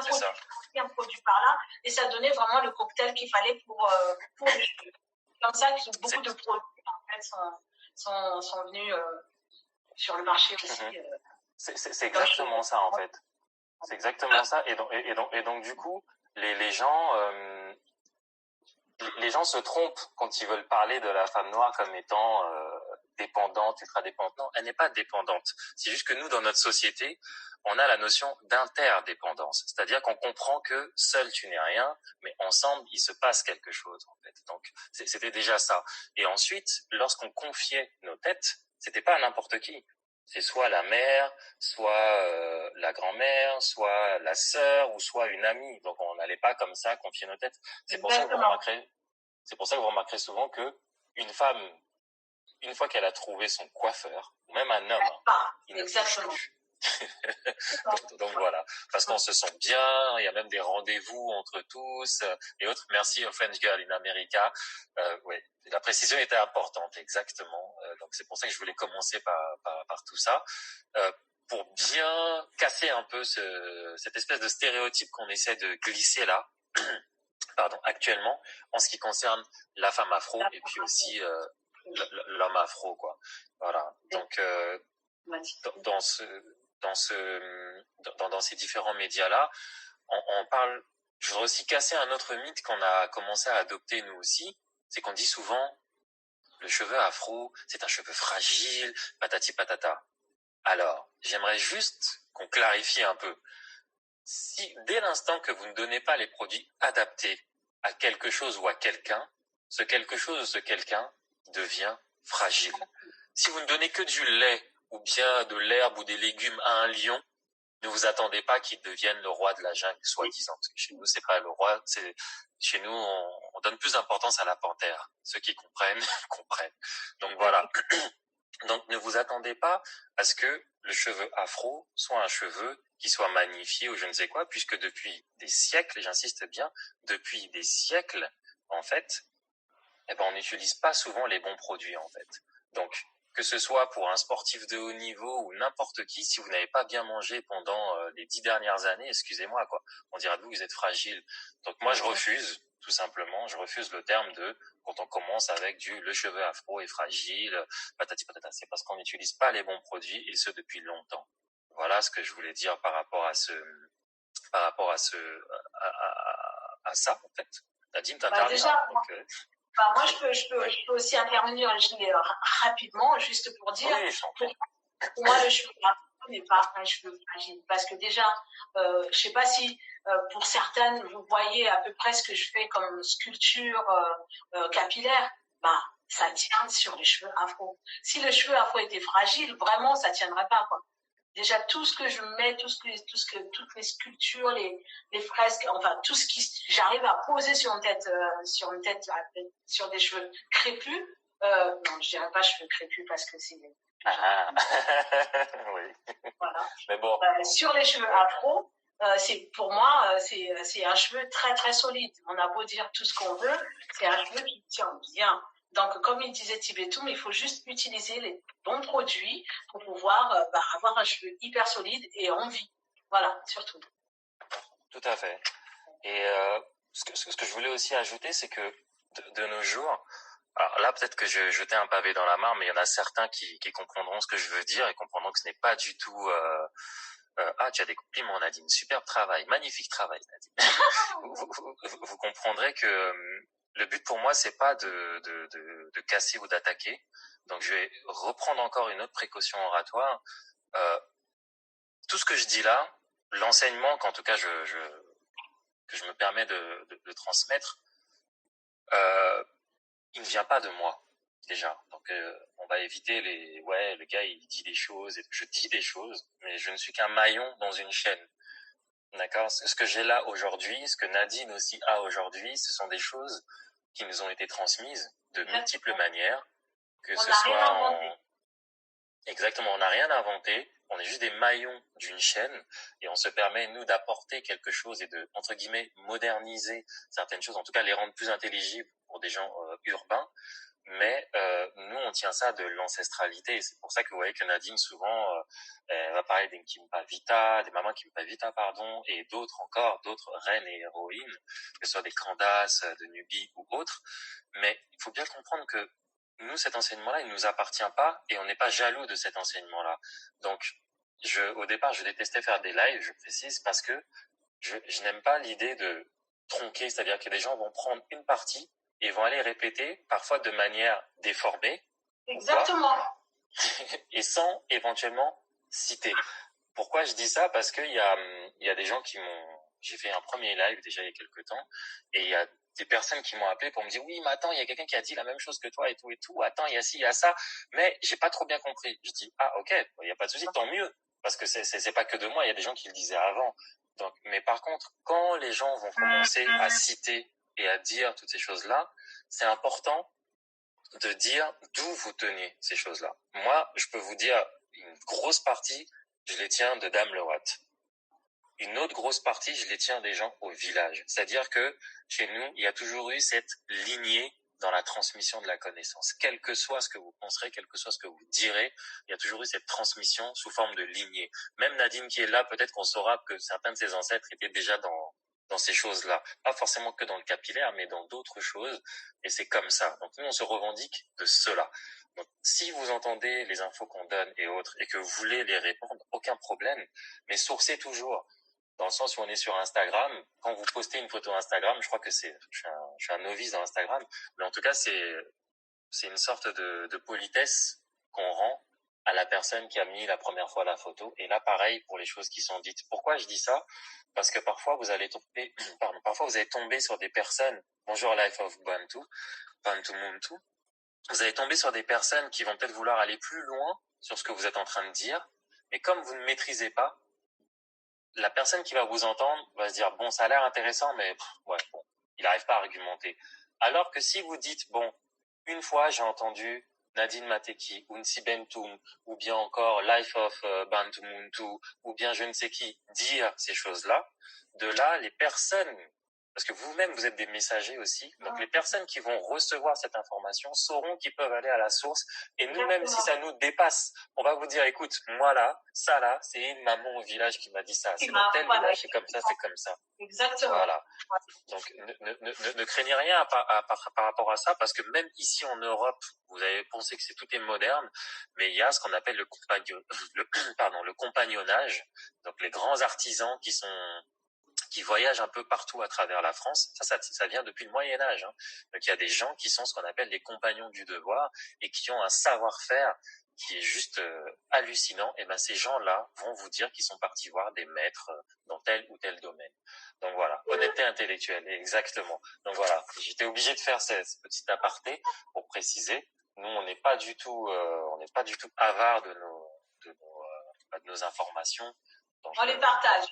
produit par là, et ça donnait vraiment le cocktail qu'il fallait pour les cheveux. Comme ça que beaucoup de produits en fait sont venus sur le marché aussi. C'est exactement ça en fait. C'est exactement ça. Et donc du coup, les gens se trompent quand ils veulent parler de la femme noire comme étant dépendante, ultra dépendante. Non, elle n'est pas dépendante. C'est juste que nous, dans notre société, on a la notion d'interdépendance. C'est-à-dire qu'on comprend que seul tu n'es rien, mais ensemble, il se passe quelque chose, en fait. Donc, c'était déjà ça. Et ensuite, lorsqu'on confiait nos têtes, c'était pas à n'importe qui. C'est soit la mère, soit la grand-mère, soit la sœur, ou soit une amie. Donc, on n'allait pas comme ça confier nos têtes. C'est pour ça que vous remarquerez souvent que une femme, une fois qu'elle a trouvé son coiffeur, ou même un homme, il ne bouge plus. donc voilà, parce qu'on se sent bien, il y a même des rendez-vous entre tous et autres. Merci au French Girl in America. Oui, la précision était importante, exactement. Donc c'est pour ça que je voulais commencer par tout ça, pour bien casser un peu cette espèce de stéréotype qu'on essaie de glisser là. Actuellement, en ce qui concerne la femme afro et puis aussi l'homme afro, quoi. Voilà. Donc dans ces différents médias-là, on parle. Je voudrais aussi casser un autre mythe qu'on a commencé à adopter nous aussi, c'est qu'on dit souvent le cheveu afro, c'est un cheveu fragile, patati patata. Alors, j'aimerais juste qu'on clarifie un peu. Si dès l'instant que vous ne donnez pas les produits adaptés à quelque chose ou à quelqu'un, ce quelque chose ou ce quelqu'un devient fragile. Si vous ne donnez que du lait ou bien de l'herbe ou des légumes à un lion, ne vous attendez pas qu'il devienne le roi de la jungle, soi-disant. Parce que chez nous, c'est pas le roi, chez nous, on donne plus d'importance à la panthère. Ceux qui comprennent, comprennent. Donc voilà. Donc ne vous attendez pas à ce que le cheveu afro soit un cheveu qui soit magnifié ou je ne sais quoi, puisque depuis des siècles, et j'insiste bien, depuis des siècles, en fait, on n'utilise pas souvent les bons produits, en fait. Donc, que ce soit pour un sportif de haut niveau ou n'importe qui, si vous n'avez pas bien mangé pendant les 10 dernières années, excusez-moi, quoi, on dira de vous, vous êtes fragile. Donc moi, je refuse, tout simplement, je refuse le terme de quand on commence avec le cheveu afro est fragile, patati patata. C'est parce qu'on n'utilise pas les bons produits et ce depuis longtemps. Voilà ce que je voulais dire par rapport à ça, en fait. Nadine, t'interviens. Moi, je peux aussi intervenir rapidement, juste pour dire, pour moi, le cheveu afro n'est pas un cheveu fragile. Parce que déjà, je sais pas si pour certaines, vous voyez à peu près ce que je fais comme sculpture capillaire, ça tient sur les cheveux afro. Si le cheveu afro était fragile, vraiment, ça tiendrait pas, quoi. Déjà, tout ce que je mets, toutes les sculptures, les fresques, enfin, tout ce qui, j'arrive à poser sur une tête, sur des cheveux crépus, non, je dirais pas cheveux crépus parce que c'est, oui. Voilà. Mais bon. Sur les cheveux afro, pour moi, c'est un cheveu très, très solide. On a beau dire tout ce qu'on veut, c'est un cheveu qui tient bien. Donc, comme il disait Tibetoum, il faut juste utiliser les bons produits pour pouvoir avoir un cheveu hyper solide et en vie. Voilà, surtout. Tout à fait. Et ce que je voulais aussi ajouter, c'est que de nos jours, alors là, peut-être que je jetais un pavé dans la mare, mais il y en a certains qui comprendront ce que je veux dire et comprendront que ce n'est pas du tout... tu as des compliments, Nadine. Superbe travail. Magnifique travail, Nadine. vous comprendrez que... le but pour moi, c'est pas de casser ou d'attaquer. Donc, je vais reprendre encore une autre précaution oratoire. Tout ce que je dis là, l'enseignement qu'en tout cas que je me permets de transmettre, il ne vient pas de moi déjà. Donc, on va éviter le gars il dit des choses. Et je dis des choses, mais je ne suis qu'un maillon dans une chaîne. D'accord. Ce que j'ai là aujourd'hui, ce que Nadine aussi a aujourd'hui, ce sont des choses qui nous ont été transmises de multiples manières, que ce soit exactement, on n'a rien inventé, on est juste des maillons d'une chaîne et on se permet nous d'apporter quelque chose et de entre guillemets moderniser certaines choses, en tout cas les rendre plus intelligibles pour des gens urbains. Mais nous, on tient ça de l'ancestralité. C'est pour ça que vous voyez que Nadine, souvent, elle va parler des Kimpa Vita, des mamans Kimpa Vita, pardon, et d'autres encore, d'autres reines et héroïnes, que ce soit des Candace, de Nubie ou autres. Mais il faut bien comprendre que nous, cet enseignement-là, il ne nous appartient pas et on n'est pas jaloux de cet enseignement-là. Donc, au départ, je détestais faire des lives, je précise, parce que je n'aime pas l'idée de tronquer, c'est-à-dire que des gens vont prendre une partie et vont aller répéter, parfois de manière déformée. Exactement. Et sans éventuellement citer. Pourquoi je dis ça? Parce qu'il y a des gens qui j'ai fait un premier live déjà il y a quelques temps, et il y a des personnes qui m'ont appelé pour me dire, oui, mais attends, il y a quelqu'un qui a dit la même chose que toi et tout, attends, il y a ci, il y a ça, mais j'ai pas trop bien compris. Je dis, ah, ok, il y a pas de souci, tant mieux. Parce que c'est pas que de moi, il y a des gens qui le disaient avant. Donc, mais par contre, quand les gens vont commencer à citer et à dire toutes ces choses-là, c'est important de dire d'où vous tenez ces choses-là. Moi, je peux vous dire, une grosse partie, je les tiens de Dame Lerotte. Une autre grosse partie, je les tiens des gens au village. C'est-à-dire que chez nous, il y a toujours eu cette lignée dans la transmission de la connaissance. Quel que soit ce que vous penserez, quel que soit ce que vous direz, il y a toujours eu cette transmission sous forme de lignée. Même Nadine qui est là, peut-être qu'on saura que certains de ses ancêtres étaient déjà dans ces choses-là. Pas forcément que dans le capillaire, mais dans d'autres choses. Et c'est comme ça. Donc nous, on se revendique de cela. Donc, si vous entendez les infos qu'on donne et autres, et que vous voulez les répondre, aucun problème. Mais sourcez toujours. Dans le sens où on est sur Instagram, quand vous postez une photo Instagram, je crois que je suis un novice dans Instagram, mais en tout cas, c'est une sorte de politesse qu'on rend à la personne qui a mis la première fois la photo. Et là, pareil pour les choses qui sont dites. Pourquoi je dis ça? Parce que parfois, vous allez tomber sur des personnes, bonjour Life of Bantu Muntu, vous allez tomber sur des personnes qui vont peut-être vouloir aller plus loin sur ce que vous êtes en train de dire, mais comme vous ne maîtrisez pas, la personne qui va vous entendre va se dire, bon, ça a l'air intéressant, mais il n'arrive pas à argumenter. Alors que si vous dites, bon, une fois j'ai entendu Nadine Mateki, ou Nsi Bentoum, ou bien encore Life of Bantu Muntu, ou bien je ne sais qui, dire ces choses-là, de là, les personnes, parce que vous-même vous êtes des messagers aussi, donc les personnes qui vont recevoir cette information sauront qu'ils peuvent aller à la source, et nous, même si ça nous dépasse, on va vous dire, écoute, moi là, ça là, c'est une maman au village qui m'a dit ça, c'est dans tel village, c'est comme ça, c'est comme ça. Exactement. Voilà. Donc, ne craignez rien par rapport à ça, parce que même ici en Europe, vous avez pensé que tout est moderne, mais il y a ce qu'on appelle le compagnonnage. Donc, les grands artisans qui voyagent un peu partout à travers la France. Ça vient depuis le Moyen-Âge. Hein. Donc, il y a des gens qui sont ce qu'on appelle les compagnons du devoir et qui ont un savoir-faire qui est juste hallucinant. Et ben, ces gens-là vont vous dire qu'ils sont partis voir des maîtres dans tel ou tel domaine. Donc voilà, honnêteté intellectuelle, exactement. Donc voilà, j'étais obligé de faire ce petit aparté pour préciser. Nous, on n'est pas du tout avare de nos informations. Donc, on les partage.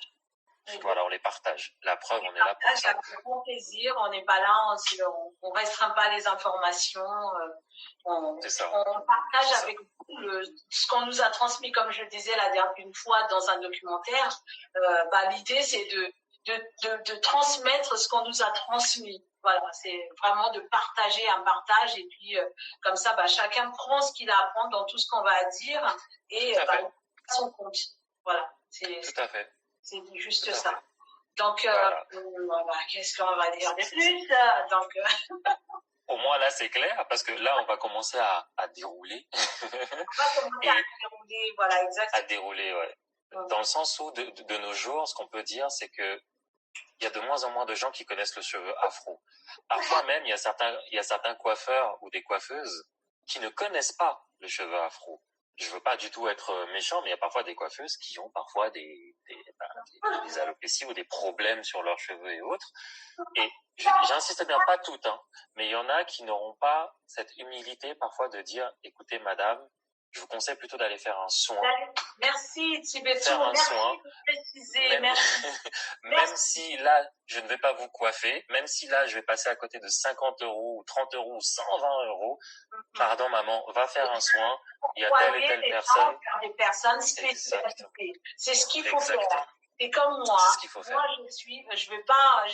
Voilà, on les partage. La preuve, on est là pour ça. Avec grand plaisir. On n'est pas là, on restreint pas les informations. On partage avec vous ce qu'on nous a transmis, comme je le disais la dernière fois dans un documentaire. L'idée, c'est de transmettre ce qu'on nous a transmis. Voilà, c'est vraiment de partager un partage et puis comme ça, chacun prend ce qu'il a à prendre dans tout ce qu'on va dire et son compte. Voilà, tout à fait. C'est juste ça. Donc, voilà. Qu'est-ce qu'on va dire de plus? Donc, au moins, là, c'est clair, parce que là, on va commencer à dérouler. On va commencer à dérouler, voilà, exactement. À dérouler, ouais. Dans le sens où, de nos jours, ce qu'on peut dire, c'est que il y a de moins en moins de gens qui connaissent le cheveu afro. Parfois même, il y a certains coiffeurs ou des coiffeuses qui ne connaissent pas le cheveu afro. Je veux pas du tout être méchant, mais il y a parfois des coiffeuses qui ont parfois des alopécies ou des problèmes sur leurs cheveux et autres. Et j'insiste bien, pas toutes, hein, mais il y en a qui n'auront pas cette humilité parfois de dire, écoutez, madame, je vous conseille plutôt d'aller faire un soin. Merci, Tibetou. Merci de préciser. Même si là, je ne vais pas vous coiffer, même si là, je vais passer à côté de 50 euros ou 30 euros ou 120 euros, pardon, maman, va faire un soin. Il y a telle et telle personne. Des personnes spécialisées. C'est ce qu'il faut faire. Et comme moi, c'est ce qu'il faut faire. moi je vais pas,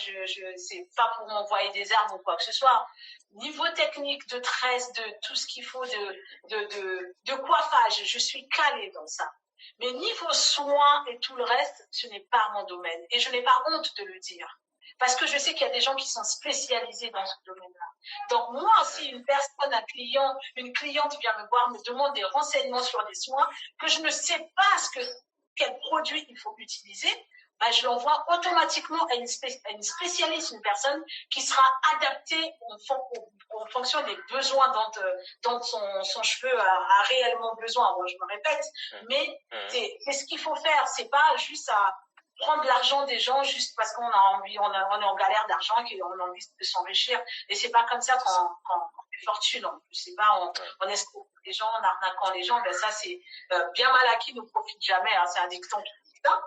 c'est pas pour m'envoyer des armes ou quoi que ce soit. Niveau technique de tresse, de tout ce qu'il faut de coiffage, je suis calée dans ça. Mais niveau soins et tout le reste, ce n'est pas mon domaine. Et je n'ai pas honte de le dire. Parce que je sais qu'il y a des gens qui sont spécialisés dans ce domaine-là. Donc moi, si une personne, un client, une cliente vient me voir, me demande des renseignements sur des soins, que je ne sais pas quel produit il faut utiliser, ben je l'envoie automatiquement à une spécialiste, une personne qui sera adaptée en fonction des besoins dont son cheveu a réellement besoin. Bon, je me répète, mais c'est ce qu'il faut faire. C'est pas juste à prendre l'argent des gens juste parce qu'on a envie, on est en galère d'argent, qu'on a envie de s'enrichir. Et c'est pas comme ça qu'on fait fortune. En plus, c'est pas on escroque les gens, en arnaquant les gens. Ben ça, c'est bien mal acquis, ne profite jamais. Hein, c'est un dicton qui dit ça.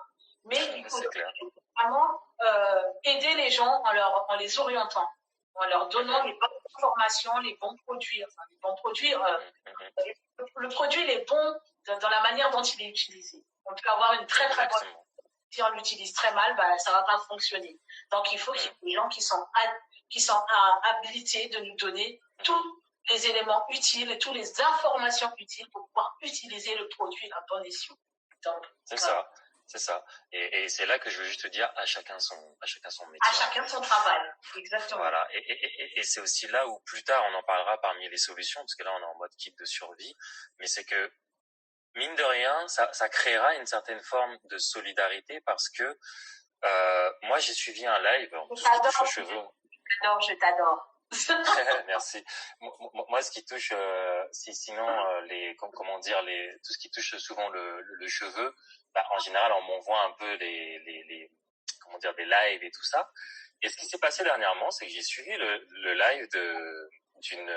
Mais il faut vraiment aider les gens en les orientant, en leur donnant les bonnes informations, les bons produits. Enfin, les bons produits, le produit, il est bon dans la manière dont il est utilisé. On peut avoir une très très bonne. Si on l'utilise très mal, bah, ça va pas fonctionner. Donc, il faut qu'il y ait des gens qui sont habilités de nous donner tous les éléments utiles et toutes les informations utiles pour pouvoir utiliser le produit à bon escient. Donc, c'est ça. C'est ça. Et c'est là que je veux juste te dire, à chacun son métier. À chacun son travail. Exactement. Voilà. Et c'est aussi là où plus tard, on en parlera parmi les solutions, parce que là, on est en mode kit de survie. Mais c'est que, mine de rien, ça créera une certaine forme de solidarité parce que moi, j'ai suivi un live en tout ce qui touche aux cheveux. Je t'adore. Merci. Moi, ce qui touche, sinon comment dire, tout ce qui touche souvent le cheveu, bah, en général, on m'envoie un peu comment dire, des lives et tout ça. Et ce qui s'est passé dernièrement, c'est que j'ai suivi le live d'une.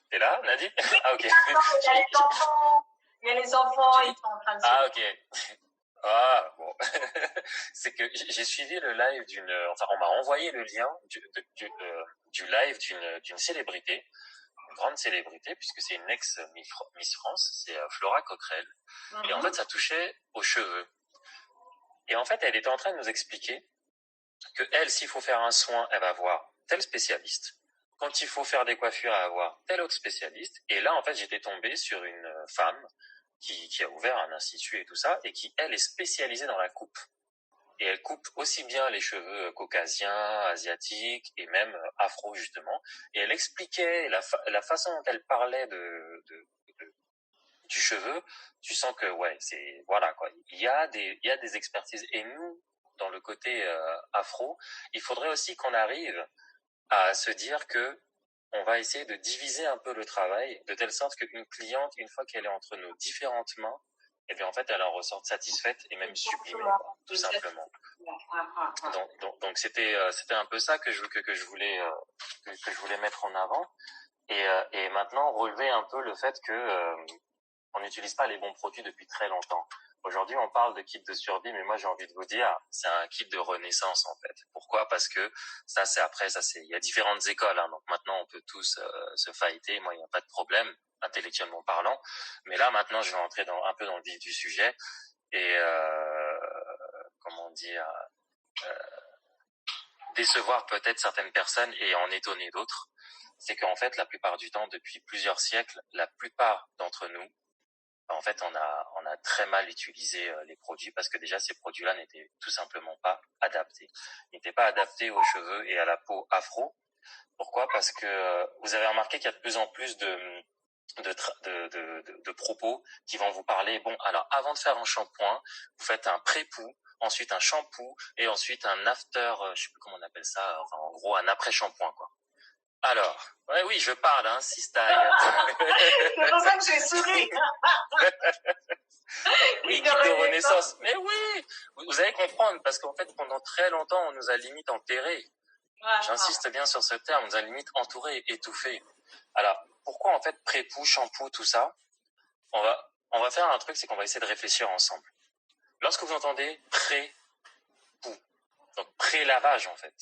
T'es là, Nadine? Ah, ok. Il y a les enfants, ils sont en train de se... Ah, ok. Ah, bon. C'est que j'ai suivi le live enfin, on m'a envoyé le lien du live d'une célébrité, une grande célébrité, puisque c'est une ex-Miss France, c'est Flora Coquerel. Et en fait, ça touchait aux cheveux. Et en fait, elle était en train de nous expliquer que elle, s'il faut faire un soin, elle va voir tel spécialiste. Quand il faut faire des coiffures, elle va voir tel autre spécialiste. Et là, en fait, j'étais tombé sur une femme qui a ouvert un institut et tout ça, et qui, elle, est spécialisée dans la coupe. Et elle coupe aussi bien les cheveux caucasiens, asiatiques, et même afro, justement. Et elle expliquait la façon dont elle parlait du cheveu. Tu sens que, ouais, voilà, quoi. Il y a des expertises. Et nous, dans le côté afro, il faudrait aussi qu'on arrive à se dire que on va essayer de diviser un peu le travail, de telle sorte qu'une cliente, une fois qu'elle est entre nos différentes mains, et bien en fait, elle en ressort satisfaite et même sublimée, quoi, tout simplement. Donc c'était un peu ça que je voulais mettre en avant. Et maintenant relever un peu le fait que on n'utilise pas les bons produits depuis très longtemps. Aujourd'hui, on parle de kit de survie, mais moi, j'ai envie de vous dire, c'est un kit de renaissance, en fait. Pourquoi? Parce que il y a différentes écoles, hein, donc maintenant, on peut tous se fighter. Moi, il n'y a pas de problème, intellectuellement parlant. Mais là, maintenant, je vais entrer un peu dans le vif du sujet et, comment dire, décevoir peut-être certaines personnes et en étonner d'autres. C'est qu'en fait, la plupart du temps, depuis plusieurs siècles, la plupart d'entre nous, en fait, on a très mal utilisé les produits parce que déjà ces produits-là n'étaient tout simplement pas adaptés. Ils n'étaient pas adaptés aux cheveux et à la peau afro. Pourquoi? Parce que vous avez remarqué qu'il y a de plus en plus de propos qui vont vous parler. Bon, alors avant de faire un shampoing, vous faites un pré-poux, ensuite un shampoo et ensuite un after, je sais plus comment on appelle ça. Enfin, en gros, un après shampoing, quoi. Alors, ouais, oui, je parle, hein, si style. C'est pour ça que j'ai souri. Oui, kit de renaissance. Mais oui, vous allez comprendre, parce qu'en fait, pendant très longtemps, on nous a limite enterrés. J'insiste bien sur ce terme, on nous a limite entourés, étouffés. Alors, pourquoi en fait pré-poux, shampoo, tout ça? On va faire un truc, c'est qu'on va essayer de réfléchir ensemble. Lorsque vous entendez pré-poux, donc pré-lavage en fait,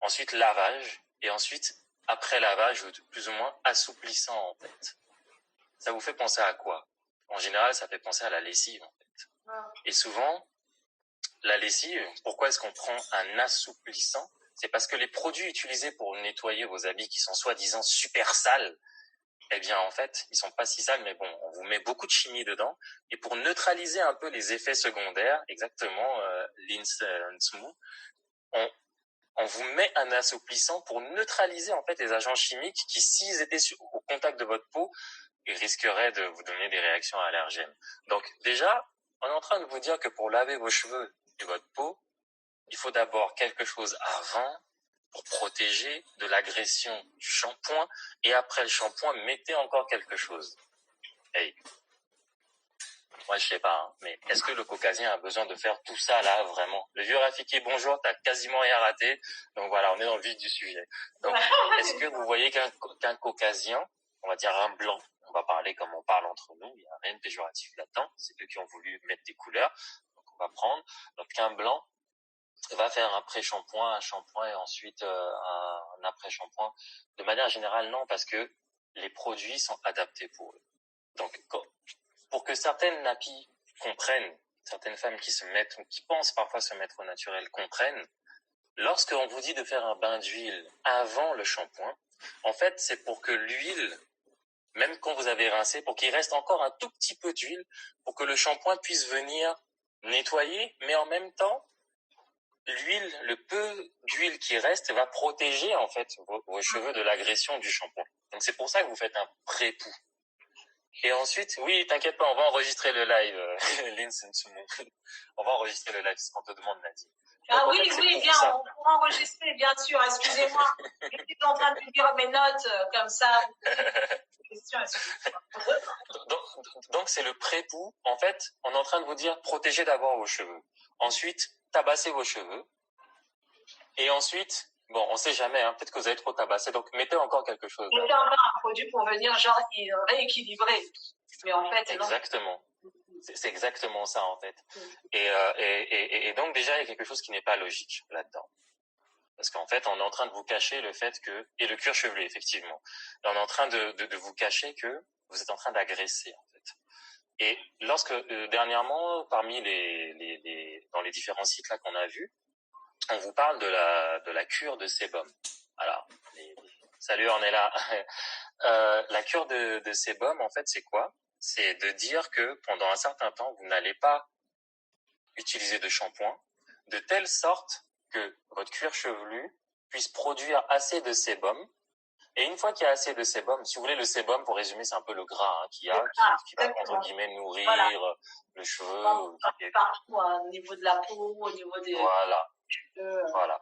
ensuite lavage, et ensuite après lavage, plus ou moins assouplissant en fait. Ça vous fait penser à quoi? En général, ça fait penser à la lessive en fait. Et souvent, la lessive, pourquoi est-ce qu'on prend un assouplissant? C'est parce que les produits utilisés pour nettoyer vos habits qui sont soi-disant super sales, eh bien, en fait, ils sont pas si sales, mais bon, on vous met beaucoup de chimie dedans. Et pour neutraliser un peu les effets secondaires, exactement, l'insmou, on vous met un assouplissant pour neutraliser, en fait, les agents chimiques qui, s'ils étaient au contact de votre peau, ils risqueraient de vous donner des réactions allergènes. Donc, déjà, on est en train de vous dire que pour laver vos cheveux et votre peau, il faut d'abord quelque chose avant pour protéger de l'agression du shampoing, et après le shampoing, mettez encore quelque chose. Hey, moi je sais pas, hein, mais est-ce que le caucasien a besoin de faire tout ça là, vraiment? Le vieux Rafiki, bonjour, t'as quasiment rien raté. Donc voilà, on est dans le vif du sujet. Donc, est-ce que vous voyez qu'un caucasien, on va dire un blanc, on va parler comme on parle entre nous, il n'y a rien de péjoratif là-dedans, c'est eux qui ont voulu mettre des couleurs, donc on va prendre. Donc qu'un blanc va faire un pré-shampoing, un shampoing et ensuite un après-shampoing. De manière générale, non, parce que les produits sont adaptés pour eux. Donc, pour que certaines nappies comprennent, certaines femmes qui se mettent ou qui pensent parfois se mettre au naturel comprennent, lorsqu'on vous dit de faire un bain d'huile avant le shampoing, en fait, c'est pour que l'huile, même quand vous avez rincé, pour qu'il reste encore un tout petit peu d'huile, pour que le shampoing puisse venir nettoyer, mais en même temps, l'huile, le peu d'huile qui reste va protéger en fait vos cheveux de l'agression du shampoing. Donc c'est pour ça que vous faites un pré-poux. Et ensuite, oui, t'inquiète pas, on va enregistrer le live, on va enregistrer le live, c'est ce qu'on te demande, Nadine. Ah oui, oui, bien, on pourra enregistrer, bien sûr, excusez-moi. J'étais en train de dire mes notes, comme ça. Donc c'est le pré-poux. En fait, on est en train de vous dire, protégez d'abord vos cheveux. Ensuite, tabassez vos cheveux. Et ensuite, bon, on sait jamais, hein, peut-être que vous avez trop tabassé, donc mettez encore quelque chose. Mettez encore un produit pour venir genre rééquilibrer. Mais en fait, exactement. C'est exactement ça en fait. Et donc déjà, il y a quelque chose qui n'est pas logique là-dedans. Parce qu'en fait, on est en train de vous cacher le fait que, et le cuir chevelu effectivement, on est en train de vous cacher que vous êtes en train d'agresser en fait. Et lorsque dernièrement, parmi dans les différents sites là qu'on a vus, on vous parle de la cure de sébum. Alors, salut, on est là. La cure de sébum, en fait, c'est quoi? C'est de dire que pendant un certain temps, vous n'allez pas utiliser de shampoing, de telle sorte que votre cuir chevelu puisse produire assez de sébum. Et une fois qu'il y a assez de sébum, si vous voulez, le sébum, pour résumer, c'est un peu le gras qui va, entre guillemets, nourrir le cheveu. Partout, au niveau de la peau, au niveau des... Voilà. Voilà.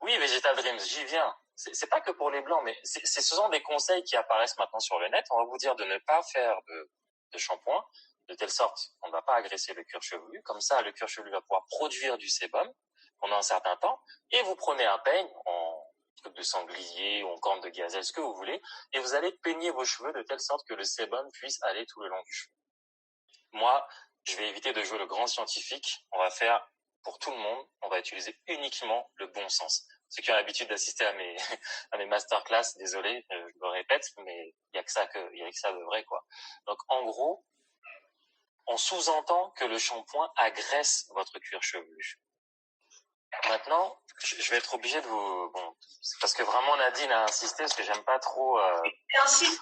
Oui, Vegetal Dreams, j'y viens. C'est pas que pour les blancs, mais ce sont des conseils qui apparaissent maintenant sur le net. On va vous dire de ne pas faire de shampoing, de telle sorte qu'on ne va pas agresser le cuir chevelu. Comme ça, le cuir chevelu va pouvoir produire du sébum pendant un certain temps. Et vous prenez un peigne en truc de sanglier ou en corne de gazelle, ce que vous voulez, et vous allez peigner vos cheveux de telle sorte que le sébum puisse aller tout le long du cheveu. Moi, je vais éviter de jouer le grand scientifique. On va faire pour tout le monde, on va utiliser uniquement le bon sens. Ceux qui ont l'habitude d'assister à mes masterclass, désolé, je le répète, mais il y a que ça de vrai, quoi. Donc, en gros, on sous-entend que le shampoing agresse votre cuir chevelu. Maintenant, je vais être obligé de vous, bon, c'est parce que vraiment Nadine a insisté, parce que j'aime pas trop, J'insiste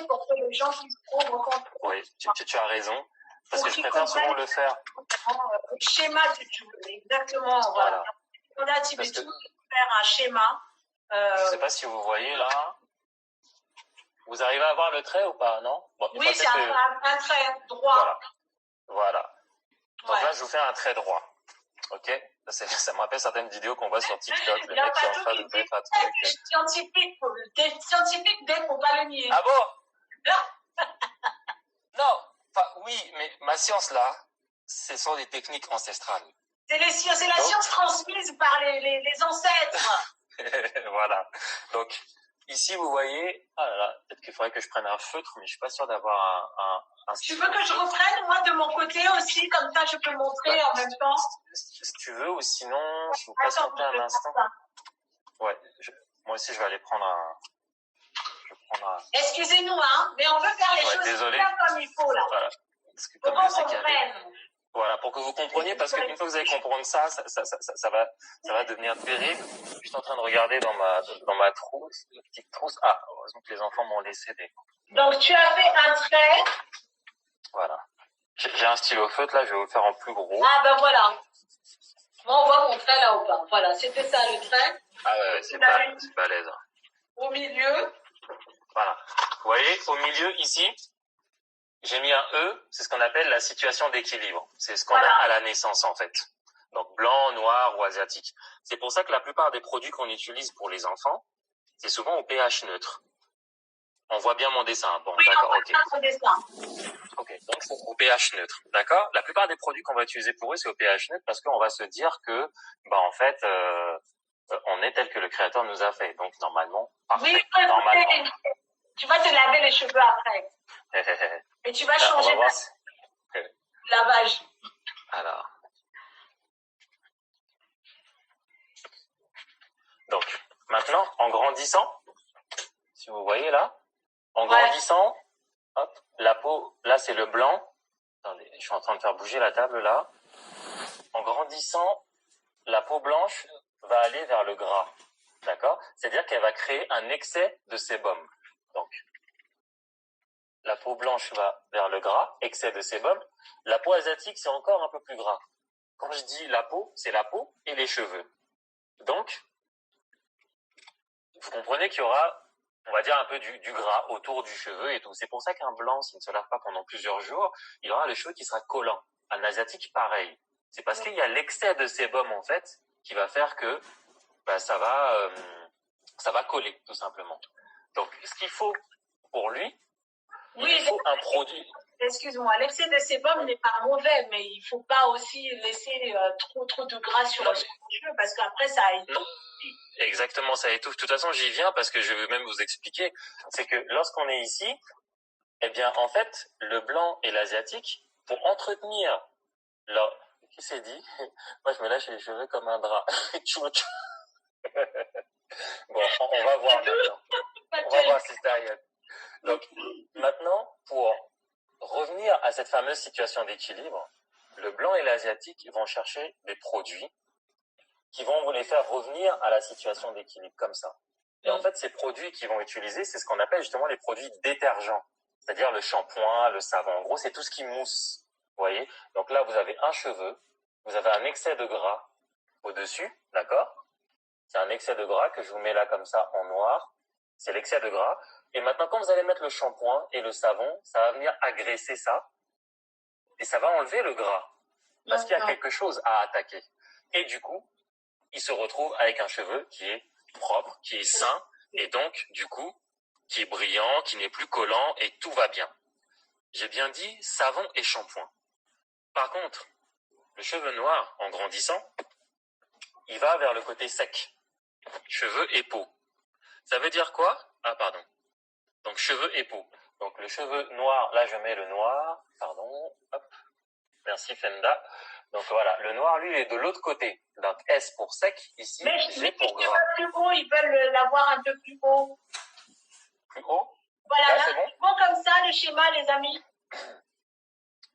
pour que les gens puissent prendre en compte. Oui, tu as raison. Parce que je préfère souvent le faire. Le schéma du cheveu, exactement. Voilà. On a Tibet de faire un schéma. Je sais pas si vous voyez là. Vous arrivez à voir le trait ou pas, non? Bon, oui, c'est un trait droit. Voilà. Donc là, je vous fais un trait droit. Ok? Ça me rappelle certaines vidéos qu'on voit sur TikTok. Le mec qui est en train de mettre un truc. Des scientifiques, dès qu'on va le nier. Ah bon? Non. Enfin, oui, mais ma science là, ce sont des techniques ancestrales. C'est la science transmise par les ancêtres. Voilà. Donc, ici, vous voyez, ah là là, peut-être qu'il faudrait que je prenne un feutre, mais je suis pas sûr d'avoir un Tu veux que je reprenne, moi, de mon côté aussi, comme ça, je peux montrer en même temps? Si tu veux, ou sinon, je vous patiente un instant. Ouais, moi aussi, je vais aller prendre un... Excusez-nous, hein, mais on veut faire les choses bien comme il faut, là. Voilà. peu mieux c'est calé. Voilà, pour que vous compreniez, parce qu'une fois que vous allez comprendre ça va devenir terrible. Je suis en train de regarder dans ma trousse, une petite trousse. Ah, heureusement que les enfants m'ont laissé des... Donc, tu as fait un trait. Voilà. J'ai un stylo feutre, là, je vais vous le faire en plus gros. Ah, ben voilà. Moi, on voit mon trait là ou pas. Voilà, c'était ça le trait. Ah ouais, c'est balèze. Au milieu. Voilà. Vous voyez, au milieu, ici, j'ai mis un E, c'est ce qu'on appelle la situation d'équilibre. C'est ce qu'on a à la naissance, en fait. Donc, blanc, noir ou asiatique. C'est pour ça que la plupart des produits qu'on utilise pour les enfants, c'est souvent au pH neutre. On voit bien mon dessin. Bon, oui, d'accord, ok. Ok, donc c'est au pH neutre, d'accord. La plupart des produits qu'on va utiliser pour eux, c'est au pH neutre parce qu'on va se dire que, en fait, on est tel que le créateur nous a fait. Donc, normalement, parfait. Oui, normalement. Tu vas te laver les cheveux après. Et tu vas changer de lavage. Alors. Donc, maintenant, en grandissant, si vous voyez là, en grandissant, hop, la peau, là c'est le blanc. Attendez, je suis en train de faire bouger la table là. En grandissant, la peau blanche va aller vers le gras. D'accord? C'est-à-dire qu'elle va créer un excès de sébum. Donc, la peau blanche va vers le gras, excès de sébum. La peau asiatique, c'est encore un peu plus gras. Quand je dis la peau, c'est la peau et les cheveux. Donc, vous comprenez qu'il y aura, on va dire, un peu du gras autour du cheveu et tout. C'est pour ça qu'un blanc, s'il ne se lave pas pendant plusieurs jours, il aura le cheveu qui sera collant. Un asiatique, pareil. C'est parce qu'il y a l'excès de sébum, en fait, qui va faire que ça va coller, tout simplement. Donc, ce qu'il faut pour lui, il faut un produit. Excuse-moi, l'excès de sébum n'est pas mauvais, mais il faut pas aussi laisser trop de gras sur le cheveu parce qu'après ça étouffe. Exactement, ça étouffe. De toute façon, j'y viens parce que je veux même vous expliquer. C'est que lorsqu'on est ici, eh bien, en fait, le blanc et l'asiatique, pour entretenir leur... Qui s'est dit? Moi, je me lâche les cheveux comme un drap. Bon, on va voir maintenant. On va voir si c'est Ariel. Donc, maintenant, pour revenir à cette fameuse situation d'équilibre, le blanc et l'asiatique vont chercher des produits qui vont vous les faire revenir à la situation d'équilibre comme ça. Et en fait, ces produits qu'ils vont utiliser, c'est ce qu'on appelle justement les produits détergents, c'est-à-dire le shampoing, le savon. En gros, c'est tout ce qui mousse. Vous voyez? Donc là, vous avez un cheveu, vous avez un excès de gras au-dessus, d'accord? C'est un excès de gras que je vous mets là comme ça en noir. C'est l'excès de gras. Et maintenant, quand vous allez mettre le shampoing et le savon, ça va venir agresser ça. Et ça va enlever le gras. Parce qu'il y a quelque chose à attaquer. Et du coup, il se retrouve avec un cheveu qui est propre, qui est sain. Et donc, du coup, qui est brillant, qui n'est plus collant et tout va bien. J'ai bien dit savon et shampoing. Par contre, le cheveu noir, en grandissant, il va vers le côté sec. Cheveux et peau. Ça veut dire quoi? Ah, pardon. Donc, cheveux et peau. Donc, le cheveu noir, là, je mets le noir. Pardon. Hop. Merci, Fenda. Donc, voilà. Le noir, lui, il est de l'autre côté. Donc, S pour sec. Ici, G pour gras. Plus haut, ils veulent l'avoir un peu plus haut. Plus haut? Voilà, là, c'est bon comme ça, le schéma, les amis.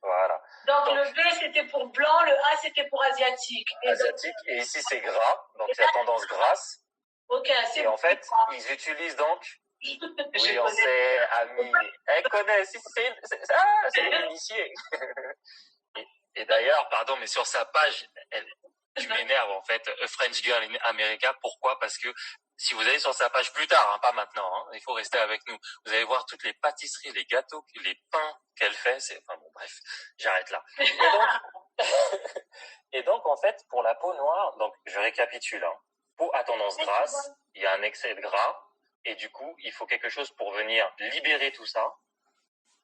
Voilà. Donc, le B, c'était pour blanc, le A, c'était pour asiatique. Asiatique. Et ici, c'est gras. Donc, c'est la tendance grasse. Ok, c'est Et en fait, ils utilisent donc... Oui, on sait, Ami. Elle connaît. C'est une initiée. Et d'ailleurs, pardon, mais sur sa page, tu m'énerves en fait, A French Girl in America. Pourquoi? Parce que si vous allez sur sa page plus tard, hein, pas maintenant, hein, il faut rester avec nous. Vous allez voir toutes les pâtisseries, les gâteaux, les pains qu'elle fait. Enfin bon, bref, j'arrête là. Et donc, en fait, pour la peau noire, donc je récapitule. Hein, peau à tendance grasse, il y a un excès de gras. Et du coup, il faut quelque chose pour venir libérer tout ça,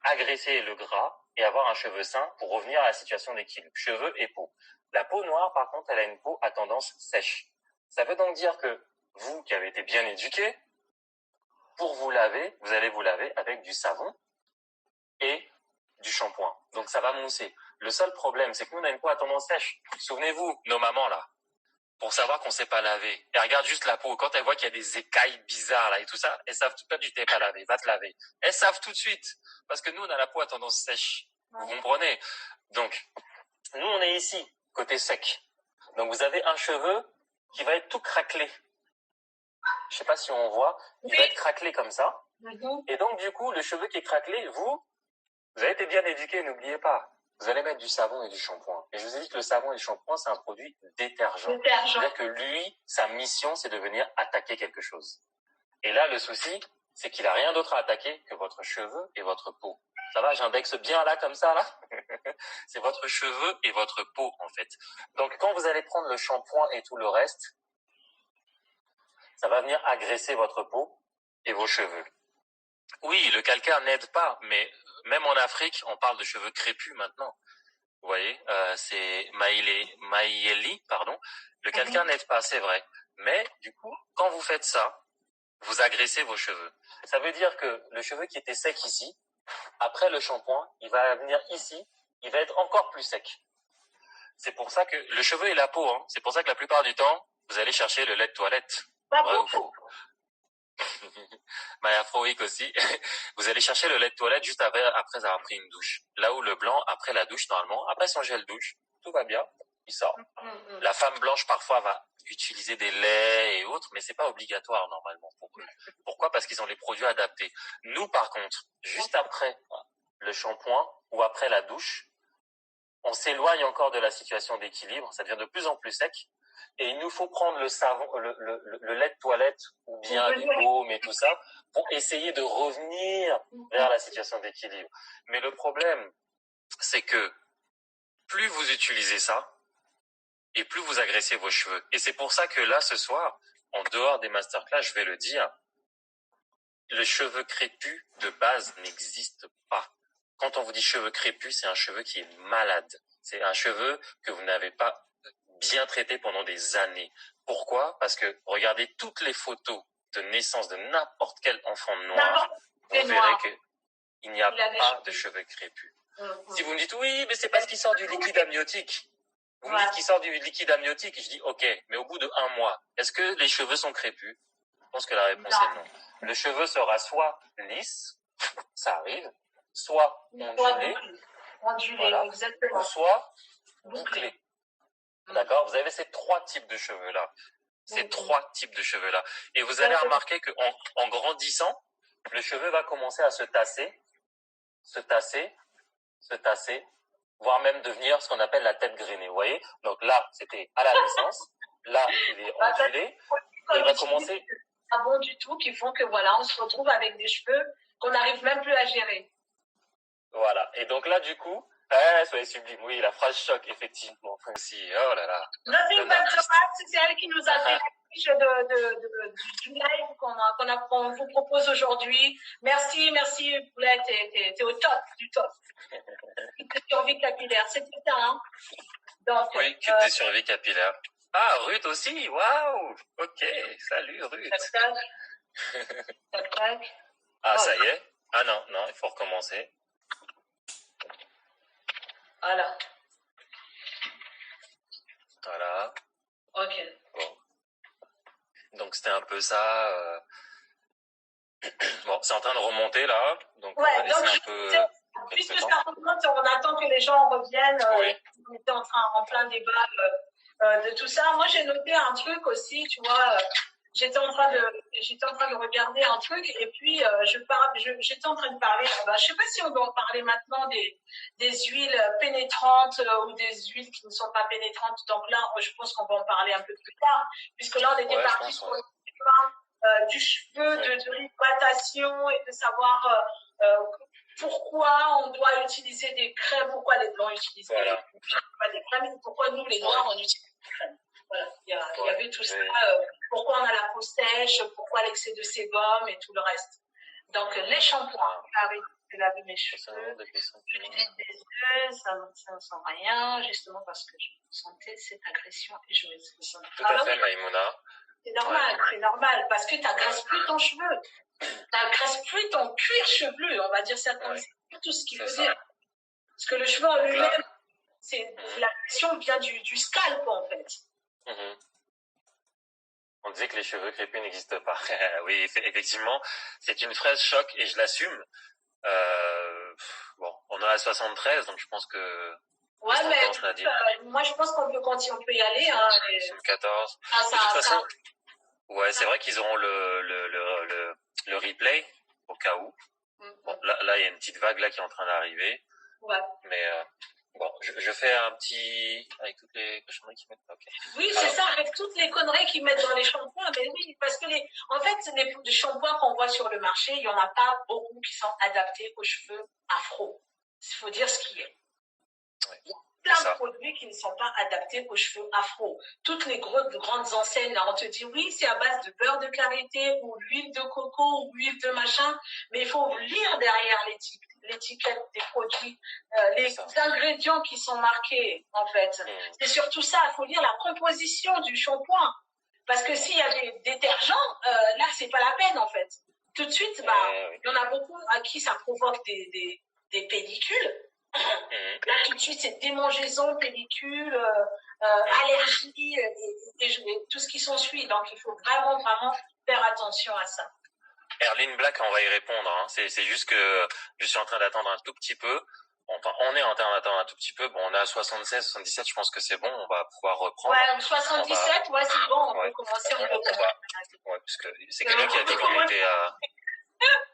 agresser le gras et avoir un cheveu sain pour revenir à la situation d'équilibre. Cheveux et peau. La peau noire, par contre, elle a une peau à tendance sèche. Ça veut donc dire que vous, qui avez été bien éduqué, pour vous laver, vous allez vous laver avec du savon et du shampoing. Donc ça va mousser. Le seul problème, c'est que nous, on a une peau à tendance sèche. Souvenez-vous, nos mamans, là, pour savoir qu'on s'est pas lavé. Et regarde juste la peau. Quand elles voient qu'il y a des écailles bizarres là et tout ça, elles savent tout de suite, tu t'es pas lavé, va te laver. Elles savent tout de suite. Parce que nous, on a la peau à tendance sèche. Vous comprenez? Donc, nous, on est ici, côté sec. Donc, vous avez un cheveu qui va être tout craquelé. Je sais pas si on voit, il va être craquelé comme ça. Et donc, du coup, le cheveu qui est craquelé, vous avez été bien éduqué, n'oubliez pas. Vous allez mettre du savon et du shampoing. Et je vous ai dit que le savon et le shampoing, c'est un produit détergent. C'est-à-dire que lui, sa mission, c'est de venir attaquer quelque chose. Et là, le souci, c'est qu'il a rien d'autre à attaquer que votre cheveu et votre peau. Ça va, j'indexe bien là, comme ça, là? C'est votre cheveu et votre peau, en fait. Donc, quand vous allez prendre le shampoing et tout le reste, ça va venir agresser votre peau et vos cheveux. Oui, le calcaire n'aide pas, mais même en Afrique, on parle de cheveux crépus maintenant. Vous voyez, c'est Maïeli, pardon. Le calcaire n'aide pas, c'est vrai. Mais du coup, quand vous faites ça, vous agressez vos cheveux. Ça veut dire que le cheveu qui était sec ici, après le shampoing, il va venir ici, il va être encore plus sec. C'est pour ça que le cheveu et la peau, hein, c'est pour ça que la plupart du temps, vous allez chercher le lait de toilette. Vrai ou faux? Maya Froic aussi. Vous allez chercher le lait de toilette juste après avoir pris une douche. Là où le blanc, après la douche, normalement, après son gel douche, tout va bien, il sort. La femme blanche, parfois, va utiliser des laits et autres, mais c'est pas obligatoire, normalement, pour eux. Pourquoi? Parce qu'ils ont les produits adaptés. Nous, par contre, juste après le shampoing ou après la douche, on s'éloigne encore de la situation d'équilibre, ça devient de plus en plus sec. Et il nous faut prendre le savon, le lait de toilette ou bien les baumes et tout ça pour essayer de revenir vers la situation d'équilibre. Mais le problème, c'est que plus vous utilisez ça et plus vous agressez vos cheveux. Et c'est pour ça que là, ce soir, en dehors des masterclass, je vais le dire, le cheveu crépus de base n'existe pas. Quand on vous dit cheveu crépus, c'est un cheveu qui est malade. C'est un cheveu que vous n'avez pas bien traité pendant des années. Pourquoi? Parce que regardez toutes les photos de naissance de n'importe quel enfant noir, vous verrez qu'il n'y a pas de cheveux crépus. Si vous me dites oui, mais c'est parce qu'il sort du liquide amniotique. Vous me dites qu'il sort du liquide amniotique, et je dis ok, mais au bout de 1 mois, est-ce que les cheveux sont crépus? Je pense que la réponse est non. Le cheveu sera soit lisse, ça arrive, soit ondulé, voilà, exactement, ou soit bouclé. D'accord? Vous avez ces 3 types de cheveux-là. Ces 3 types de cheveux-là. Et vous allez remarquer qu'en grandissant, le cheveu va commencer à se tasser, voire même devenir ce qu'on appelle la tête grainée. Vous voyez? Donc là, c'était à la naissance. Là, il est ondulé. Et il va commencer... Pas bon du tout, qui font que voilà, on se retrouve avec des cheveux qu'on n'arrive même plus à gérer. Voilà. Et donc là, du coup, soyez sublime. Oui, la phrase choc, effectivement. Aussi, oh là là. Nothing but the facts, c'est elle qui nous a fait la fiche du live qu'on vous propose aujourd'hui. Merci, Poulette, t'es au top du top. Kit de survie capillaire, c'était ça, hein? Donc, oui, kit de survie capillaire. Ah, Ruth aussi, waouh. Ok, salut Ruth. Tac. Ah, ça y est. Ah non, il faut recommencer. Voilà. Ok. Bon. Donc c'était un peu ça. Bon, c'est en train de remonter là. Donc on va laisser un peu. Puisque ça remonte, on attend que les gens reviennent. Oui. On était en plein débat de tout ça. Moi, j'ai noté un truc aussi, tu vois. J'étais en train de regarder un truc et puis j'étais en train de parler. Je sais pas si on doit en parler maintenant des huiles pénétrantes ou des huiles qui ne sont pas pénétrantes. Donc là, je pense qu'on va en parler un peu plus tard, puisque là on était parti sur le thème du cheveu, de l'hydratation et de savoir pourquoi on doit utiliser des crèmes, pourquoi les blancs utilisent des crèmes, et pourquoi nous les noirs on utilise des crèmes. Voilà, il y avait tout ça. Pourquoi on a la peau sèche, pourquoi l'excès de sébum et tout le reste. Donc, les shampoings, je laver mes cheveux, j'utilise des yeux, ça ne sent rien, justement parce que je sentais cette agression et je me suis tout à fait, Maïmouna. C'est normal, parce que tu n'agresses plus ton cheveu. Tu n'agresses plus ton cuir chevelu, on va dire ça comme ça. C'est tout ce qu'il faut dire. Parce que le cheveu en lui-même, l'agression vient du scalp, en fait. On disait que les cheveux crépus n'existent pas. Oui, effectivement, c'est une phrase choc et je l'assume. Bon, on est à 73, donc je pense que... Ouais, mais moi, je pense qu'on peut, quand on peut y aller. Hein, 74. De toute façon, ouais, c'est vrai qu'ils auront le replay, au cas où. Bon, là, il y a une petite vague là qui est en train d'arriver. Ouais. Mais bon, je fais un petit... Avec toutes les cochonneries qu'ils mettent. Okay. Oui, c'est ça, avec toutes les conneries qu'ils mettent dans les shampoings. Mais oui, parce que en fait, les shampoings qu'on voit sur le marché, il n'y en a pas beaucoup qui sont adaptés aux cheveux afro. Il faut dire ce qu'il y a. Ouais. Il y a plein de produits qui ne sont pas adaptés aux cheveux afro. Toutes les grandes enseignes, là, on te dit oui, c'est à base de beurre de karité ou l'huile de coco ou l'huile de machin, mais il faut lire derrière l'étiquette des produits, les ingrédients qui sont marqués, en fait. C'est surtout ça, il faut lire la composition du shampoing. Parce que s'il y a des détergents, là, c'est pas la peine, en fait. Tout de suite, il y en a beaucoup à qui ça provoque des pellicules. Là, tout de suite, c'est démangeaison, pellicule, allergie et tout ce qui s'ensuit. Donc, il faut vraiment faire attention à ça. Erline Black, on va y répondre. Hein. C'est juste que je suis en train d'attendre un tout petit peu. Enfin, on est en train d'attendre un tout petit peu. Bon, on est à 76, 77, je pense que c'est bon. On va pouvoir reprendre. Ouais, 77, ouais, c'est bon. On peut commencer. Ouais, parce que c'est quelqu'un qui a dit qu'on était à...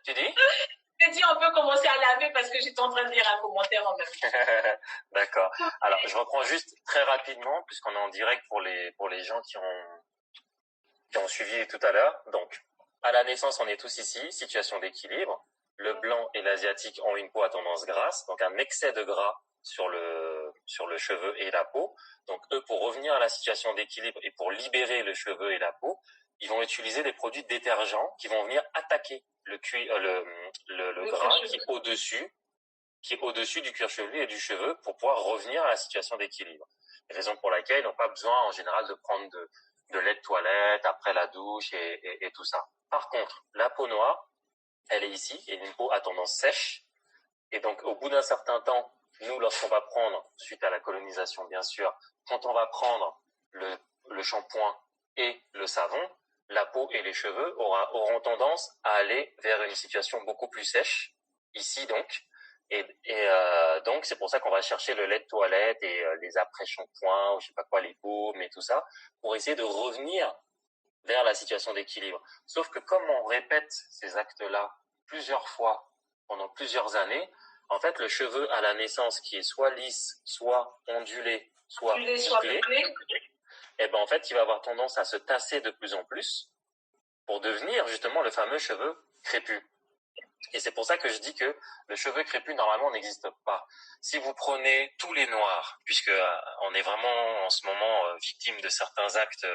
Tu dis? J'ai dit on peut commencer à laver parce que j'étais en train de lire un commentaire en même temps. D'accord. Alors, je reprends juste très rapidement, puisqu'on est en direct pour les gens qui ont suivi tout à l'heure. Donc, à la naissance, on est tous ici, situation d'équilibre. Le blanc et l'asiatique ont une peau à tendance grasse, donc un excès de gras sur le cheveu et la peau. Donc, eux, pour revenir à la situation d'équilibre et pour libérer le cheveu et la peau, ils vont utiliser des produits détergents qui vont venir attaquer le gras qui est au-dessus du cuir chevelu et du cheveu pour pouvoir revenir à la situation d'équilibre. Raison pour laquelle ils n'ont pas besoin en général de prendre de lait de toilette après la douche et tout ça. Par contre, la peau noire, elle est ici, et une peau à tendance sèche. Et donc, au bout d'un certain temps, nous, lorsqu'on va prendre, suite à la colonisation bien sûr, quand on va prendre le shampoing et le savon, la peau et les cheveux auront tendance à aller vers une situation beaucoup plus sèche, ici donc. Et donc, c'est pour ça qu'on va chercher le lait de toilette et les après-shampoings, ou je sais pas quoi, les baumes et tout ça, pour essayer de revenir vers la situation d'équilibre. Sauf que comme on répète ces actes-là plusieurs fois pendant plusieurs années, en fait, le cheveu à la naissance qui est soit lisse, soit ondulé, soit bouclé, et ben en fait, il va avoir tendance à se tasser de plus en plus pour devenir justement le fameux cheveu crépus. Et c'est pour ça que je dis que le cheveu crépus normalement n'existe pas. Si vous prenez tous les noirs, puisque on est vraiment en ce moment victime de certains actes,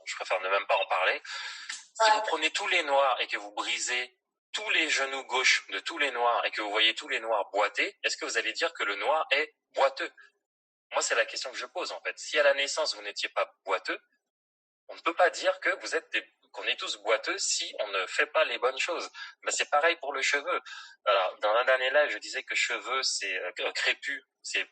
je préfère ne même pas en parler. Si vous prenez tous les noirs et que vous brisez tous les genoux gauche de tous les noirs et que vous voyez tous les noirs boiter, est-ce que vous allez dire que le noir est boiteux? Moi, c'est la question que je pose en fait. Si à la naissance vous n'étiez pas boiteux, on ne peut pas dire que qu'on est tous boiteux si on ne fait pas les bonnes choses. Ben, c'est pareil pour le cheveu. Alors, dans un dernier live, je disais que cheveux, c'est crépus.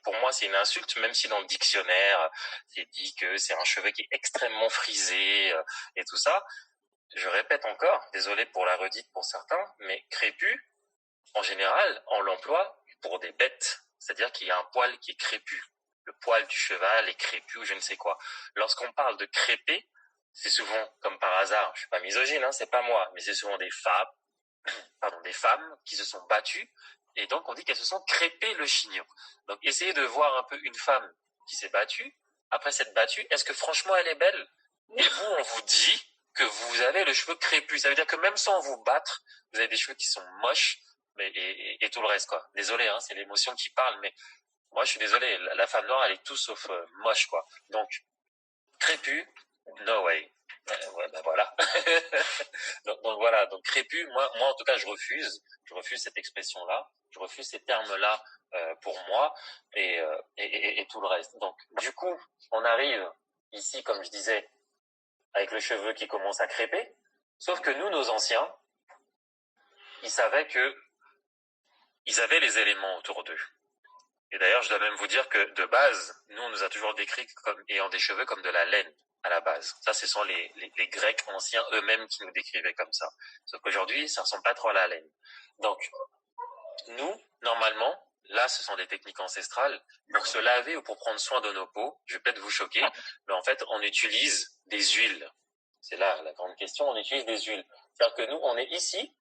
Pour moi, c'est une insulte, même si dans le dictionnaire, c'est dit que c'est un cheveu qui est extrêmement frisé et tout ça. Je répète encore, désolé pour la redite pour certains, mais crépus, en général, on l'emploie pour des bêtes. C'est-à-dire qu'il y a un poil qui est crépus. Le poil du cheval est crépus ou je ne sais quoi. Lorsqu'on parle de crépé, c'est souvent, comme par hasard, je suis pas misogyne, hein, c'est pas moi, mais c'est souvent des femmes qui se sont battues, et donc on dit qu'elles se sont crépées le chignon. Donc essayez de voir un peu une femme qui s'est battue, après s'être battue, est-ce que franchement elle est belle? Et vous, on vous dit que vous avez le cheveu crépus. Ça veut dire que même sans vous battre, vous avez des cheveux qui sont moches, et tout le reste, quoi. Désolé, hein, c'est l'émotion qui parle, mais moi je suis désolé, la femme noire, elle est tout sauf moche, quoi. Donc, crépus, no way. Ouais, ben voilà. donc voilà, donc crépus, moi en tout cas je refuse cette expression-là, je refuse ces termes-là pour moi et tout le reste. Donc du coup, on arrive ici, comme je disais, avec le cheveu qui commence à crêper, sauf que nous, nos anciens, ils savaient que ils avaient les éléments autour d'eux. Et d'ailleurs, je dois même vous dire que de base, nous, on nous a toujours décrit comme ayant des cheveux comme de la laine à la base. Ça, ce sont les Grecs anciens eux-mêmes qui nous décrivaient comme ça. Sauf qu'aujourd'hui, ça ressemble pas trop à la laine. Donc, nous, normalement, là, ce sont des techniques ancestrales. Pour se laver ou pour prendre soin de nos peaux, je vais peut-être vous choquer, mais en fait, on utilise des huiles. C'est là la grande question, on utilise des huiles. C'est-à-dire que nous, on est ici.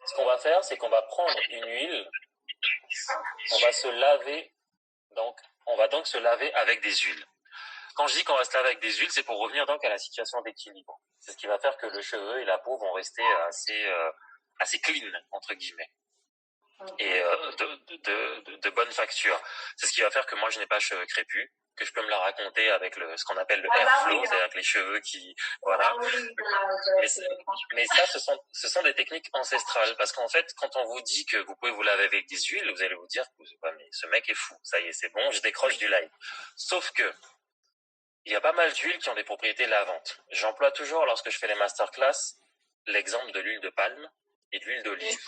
Ce qu'on va faire, c'est qu'on va prendre une huile, on va se laver, donc on va donc se laver avec des huiles. Quand je dis qu'on va se laver avec des huiles, c'est pour revenir donc à la situation d'équilibre. C'est ce qui va faire que le cheveu et la peau vont rester assez clean, entre guillemets, et de bonne facture. C'est ce qui va faire que moi, je n'ai pas cheveux crépus, que je peux me la raconter avec ce qu'on appelle le airflow, c'est-à-dire avec les cheveux qui, voilà. Mais ça, ce sont des techniques ancestrales, parce qu'en fait, quand on vous dit que vous pouvez vous laver avec des huiles, vous allez vous dire, mais ce mec est fou, ça y est, c'est bon, je décroche du live. Sauf que, il y a pas mal d'huiles qui ont des propriétés lavantes. J'emploie toujours, lorsque je fais les masterclass, l'exemple de l'huile de palme et de l'huile d'olive.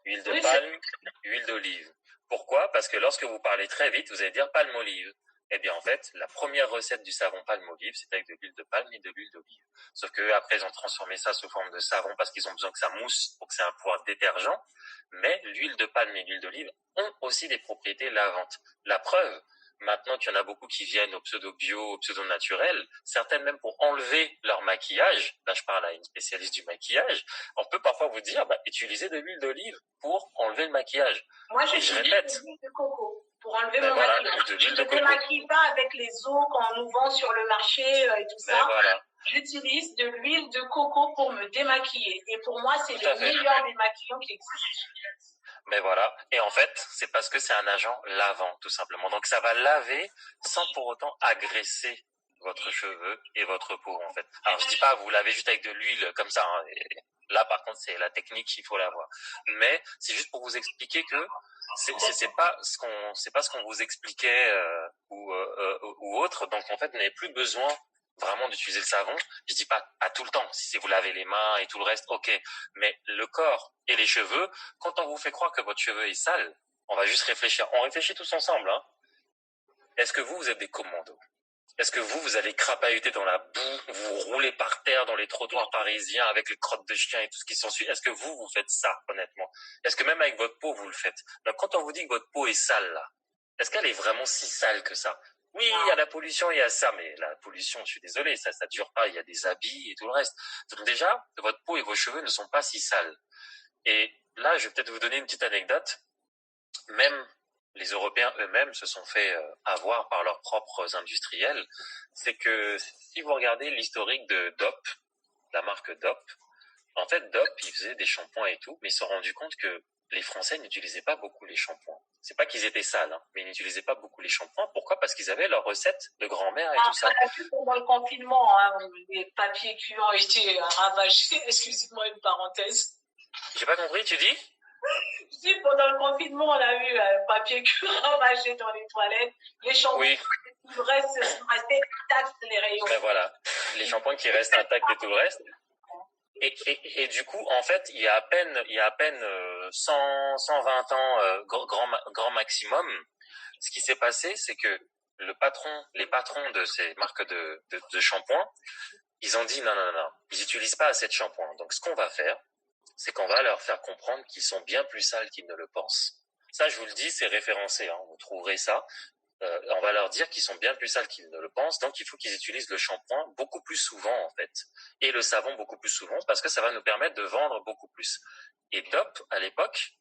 Huile de palme, huile d'olive. Pourquoi? Parce que lorsque vous parlez très vite, vous allez dire palme olive. Eh bien, en fait, la première recette du savon palme olive, c'est avec de l'huile de palme et de l'huile d'olive. Sauf que après, ils ont transformé ça sous forme de savon parce qu'ils ont besoin que ça mousse pour que c'est un pouvoir détergent. Mais l'huile de palme et l'huile d'olive ont aussi des propriétés lavantes. La preuve, maintenant qu'il y en a beaucoup qui viennent au pseudo-bio, au pseudo-naturel, certaines même pour enlever leur maquillage, là je parle à une spécialiste du maquillage, on peut parfois vous dire, utilisez de l'huile d'olive pour enlever le maquillage. Moi, j'utilise de l'huile de coco pour enlever mon maquillage. Je ne me maquille pas avec les eaux qu'on nous vend sur le marché et tout ça. Voilà. J'utilise de l'huile de coco pour me démaquiller. Et pour moi, c'est le meilleur démaquillant qui existe. Mais voilà. Et en fait, c'est parce que c'est un agent lavant, tout simplement. Donc, ça va laver sans pour autant agresser votre cheveu et votre peau, en fait. Alors, je dis pas, vous lavez juste avec de l'huile comme ça, hein. Et là, par contre, c'est la technique qu'il faut l'avoir. Mais c'est juste pour vous expliquer que c'est pas ce qu'on vous expliquait ou autre. Donc, en fait, vous n'avez plus besoin vraiment d'utiliser le savon. Je dis pas à tout le temps. Si c'est vous lavez les mains et tout le reste, ok. Mais le corps et les cheveux, quand on vous fait croire que votre cheveu est sale, on va juste réfléchir. On réfléchit tous ensemble, hein. Est-ce que vous êtes des commandos? Est-ce que vous allez crapahuter dans la boue, vous roulez par terre dans les trottoirs parisiens avec les crottes de chiens et tout ce qui s'ensuit? Est-ce que vous faites ça, honnêtement? Est-ce que même avec votre peau, vous le faites? Donc, quand on vous dit que votre peau est sale, là, est-ce qu'elle est vraiment si sale que ça? Oui, il y a la pollution, il y a ça, mais la pollution, je suis désolé, ça dure pas, il y a des habits et tout le reste. Donc déjà, votre peau et vos cheveux ne sont pas si sales. Et là, je vais peut-être vous donner une petite anecdote. Même les Européens eux-mêmes se sont fait avoir par leurs propres industriels. C'est que si vous regardez l'historique de DOP, la marque DOP, en fait, DOP, ils faisaient des shampoings et tout, mais ils se sont rendus compte que les Français n'utilisaient pas beaucoup les shampoings. C'est pas qu'ils étaient sales, hein, mais ils n'utilisaient pas beaucoup les shampoings. Pourquoi? Parce qu'ils avaient leurs recettes de grand-mère et tout ça. Pendant le confinement, hein, les papiers cuits ont été ravagés. Excusez-moi une parenthèse. J'ai pas compris, tu dis? Je dis, pendant le confinement, on a eu un papier cuit ravagé dans les toilettes. Les shampoings, oui. Tout le reste, sont restés intacts, les rayons. Ben voilà, les shampoings qui restent intacts et tout le reste. Et du coup, en fait, il y a à peine 120 ans, grand maximum, ce qui s'est passé, c'est que les patrons de ces marques de shampoing, ils ont dit non, ils utilisent pas assez de shampoing. Donc, ce qu'on va faire, c'est qu'on va leur faire comprendre qu'ils sont bien plus sales qu'ils ne le pensent. Ça, je vous le dis, c'est référencé, hein, vous trouverez ça. On va leur dire qu'ils sont bien plus sales qu'ils ne le pensent, donc il faut qu'ils utilisent le shampoing beaucoup plus souvent en fait, et le savon beaucoup plus souvent, parce que ça va nous permettre de vendre beaucoup plus. Et DOP, à l'époque,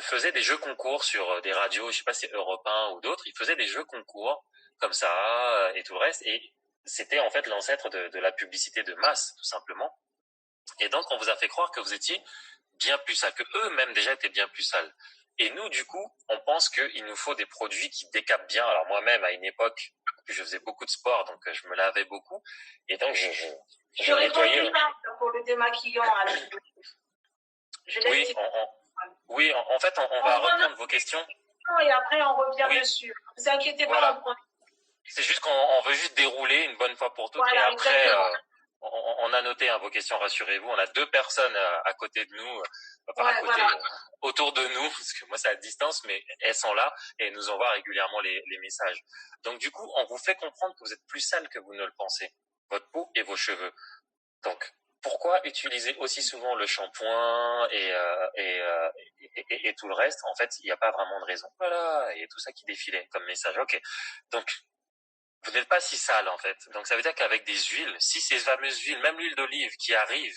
faisait des jeux concours sur des radios, je sais pas si c'est Europe 1 ou d'autres, ils faisaient des jeux concours comme ça et tout le reste, et c'était en fait l'ancêtre de la publicité de masse, tout simplement. Et donc on vous a fait croire que vous étiez bien plus sales, que eux-mêmes déjà étaient bien plus sales. Et nous, du coup, on pense qu'il nous faut des produits qui décapent bien. Alors moi-même, à une époque, je faisais beaucoup de sport, donc je me lavais beaucoup. Et donc, je nettoyais. Pour le démaquillant. Oui, en fait, on va reprendre vos questions. Et après, on revient dessus. Ne vous inquiétez pas. C'est juste qu'on veut juste dérouler une bonne fois pour toutes. Voilà, et après, on a noté vos questions, rassurez-vous. On a 2 personnes à côté de nous, autour de nous, parce que moi c'est à distance, mais elles sont là et nous envoient régulièrement les messages. Donc du coup, on vous fait comprendre que vous êtes plus sale que vous ne le pensez, votre peau et vos cheveux. Donc pourquoi utiliser aussi souvent le shampoing et tout le reste? En fait, il n'y a pas vraiment de raison. Voilà, il y a tout ça qui défilait comme message. Ok, donc vous n'êtes pas si sale en fait. Donc ça veut dire qu'avec des huiles, si ces fameuses huiles, même l'huile d'olive qui arrive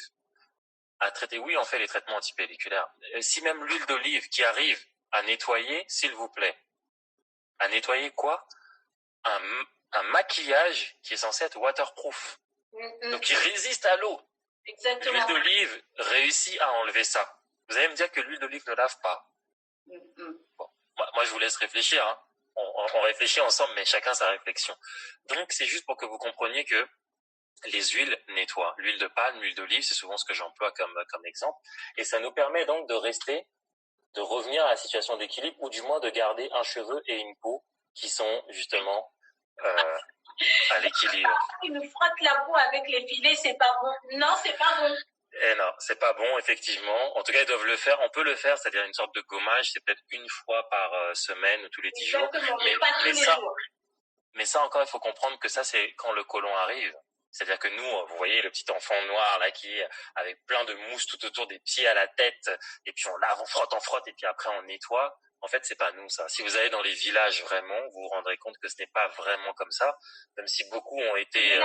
à traiter, oui, on fait les traitements antipelliculaires. Si même l'huile d'olive qui arrive à nettoyer, s'il vous plaît, à nettoyer quoi? Un maquillage qui est censé être waterproof. Donc qui résiste à l'eau. Exactement. L'huile d'olive réussit à enlever ça. Vous allez me dire que l'huile d'olive ne lave pas. Bon, moi, je vous laisse réfléchir. Hein. On réfléchit ensemble, mais chacun sa réflexion. Donc, c'est juste pour que vous compreniez que les huiles nettoient. L'huile de palme, l'huile d'olive, c'est souvent ce que j'emploie comme exemple. Et ça nous permet donc de revenir à la situation d'équilibre, ou du moins de garder un cheveu et une peau qui sont justement à l'équilibre. Ils nous frottent la peau avec les filets, c'est pas bon. Non, c'est pas bon. Eh non, c'est pas bon, effectivement. En tout cas, ils doivent le faire. On peut le faire, c'est-à-dire une sorte de gommage. C'est peut-être une fois par semaine ou tous les 10 jours. Mais ça encore, il faut comprendre que ça, c'est quand le côlon arrive. C'est-à-dire que nous, vous voyez le petit enfant noir là qui est avec plein de mousse tout autour des pieds à la tête, et puis on lave, on frotte, et puis après on nettoie. En fait, c'est pas nous ça. Si vous allez dans les villages vraiment, vous vous rendrez compte que ce n'est pas vraiment comme ça, même si beaucoup ont été...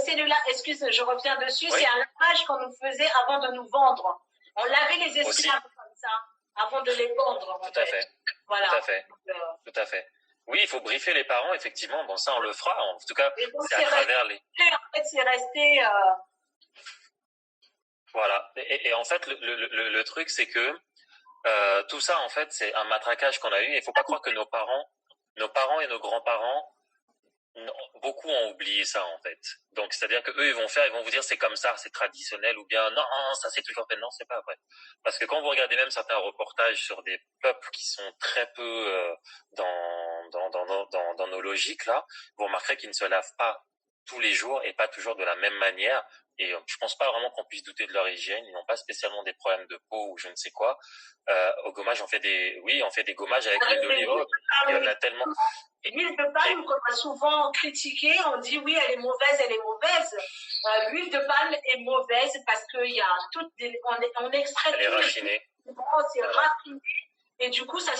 Cellulaire, excuse, je reviens dessus, oui. C'est un lavage qu'on nous faisait avant de nous vendre. On lavait les esclaves comme ça, avant de les vendre. Tout à fait. Voilà. Tout à fait. Tout à fait. Oui, il faut briefer les parents, effectivement. Bon, ça, on le fera. En tout cas, c'est à travers les... En fait, c'est resté... Voilà. Et en fait, le truc, c'est que tout ça, en fait, c'est un matraquage qu'on a eu. Il ne faut pas croire que nos parents et nos grands-parents, beaucoup ont oublié ça, en fait. Donc, c'est-à-dire que eux, ils vont vous dire c'est comme ça, c'est traditionnel, ou bien non, ça c'est toujours fait. Non, c'est pas vrai. Parce que quand vous regardez même certains reportages sur des peuples qui sont très peu dans nos logiques là, vous remarquerez qu'ils ne se lavent pas tous les jours et pas toujours de la même manière. Et je pense pas vraiment qu'on puisse douter de leur hygiène. Ils n'ont pas spécialement des problèmes de peau ou je ne sais quoi. Au gommage, on fait des gommages avec l'huile d'olive. Il y en a tellement. L'huile de palme qu'on a souvent critiquée, on dit oui, elle est mauvaise. L'huile de palme est mauvaise parce qu'il y a on extrait. Elle est raffinée. C'est raffiné. Et du coup, ça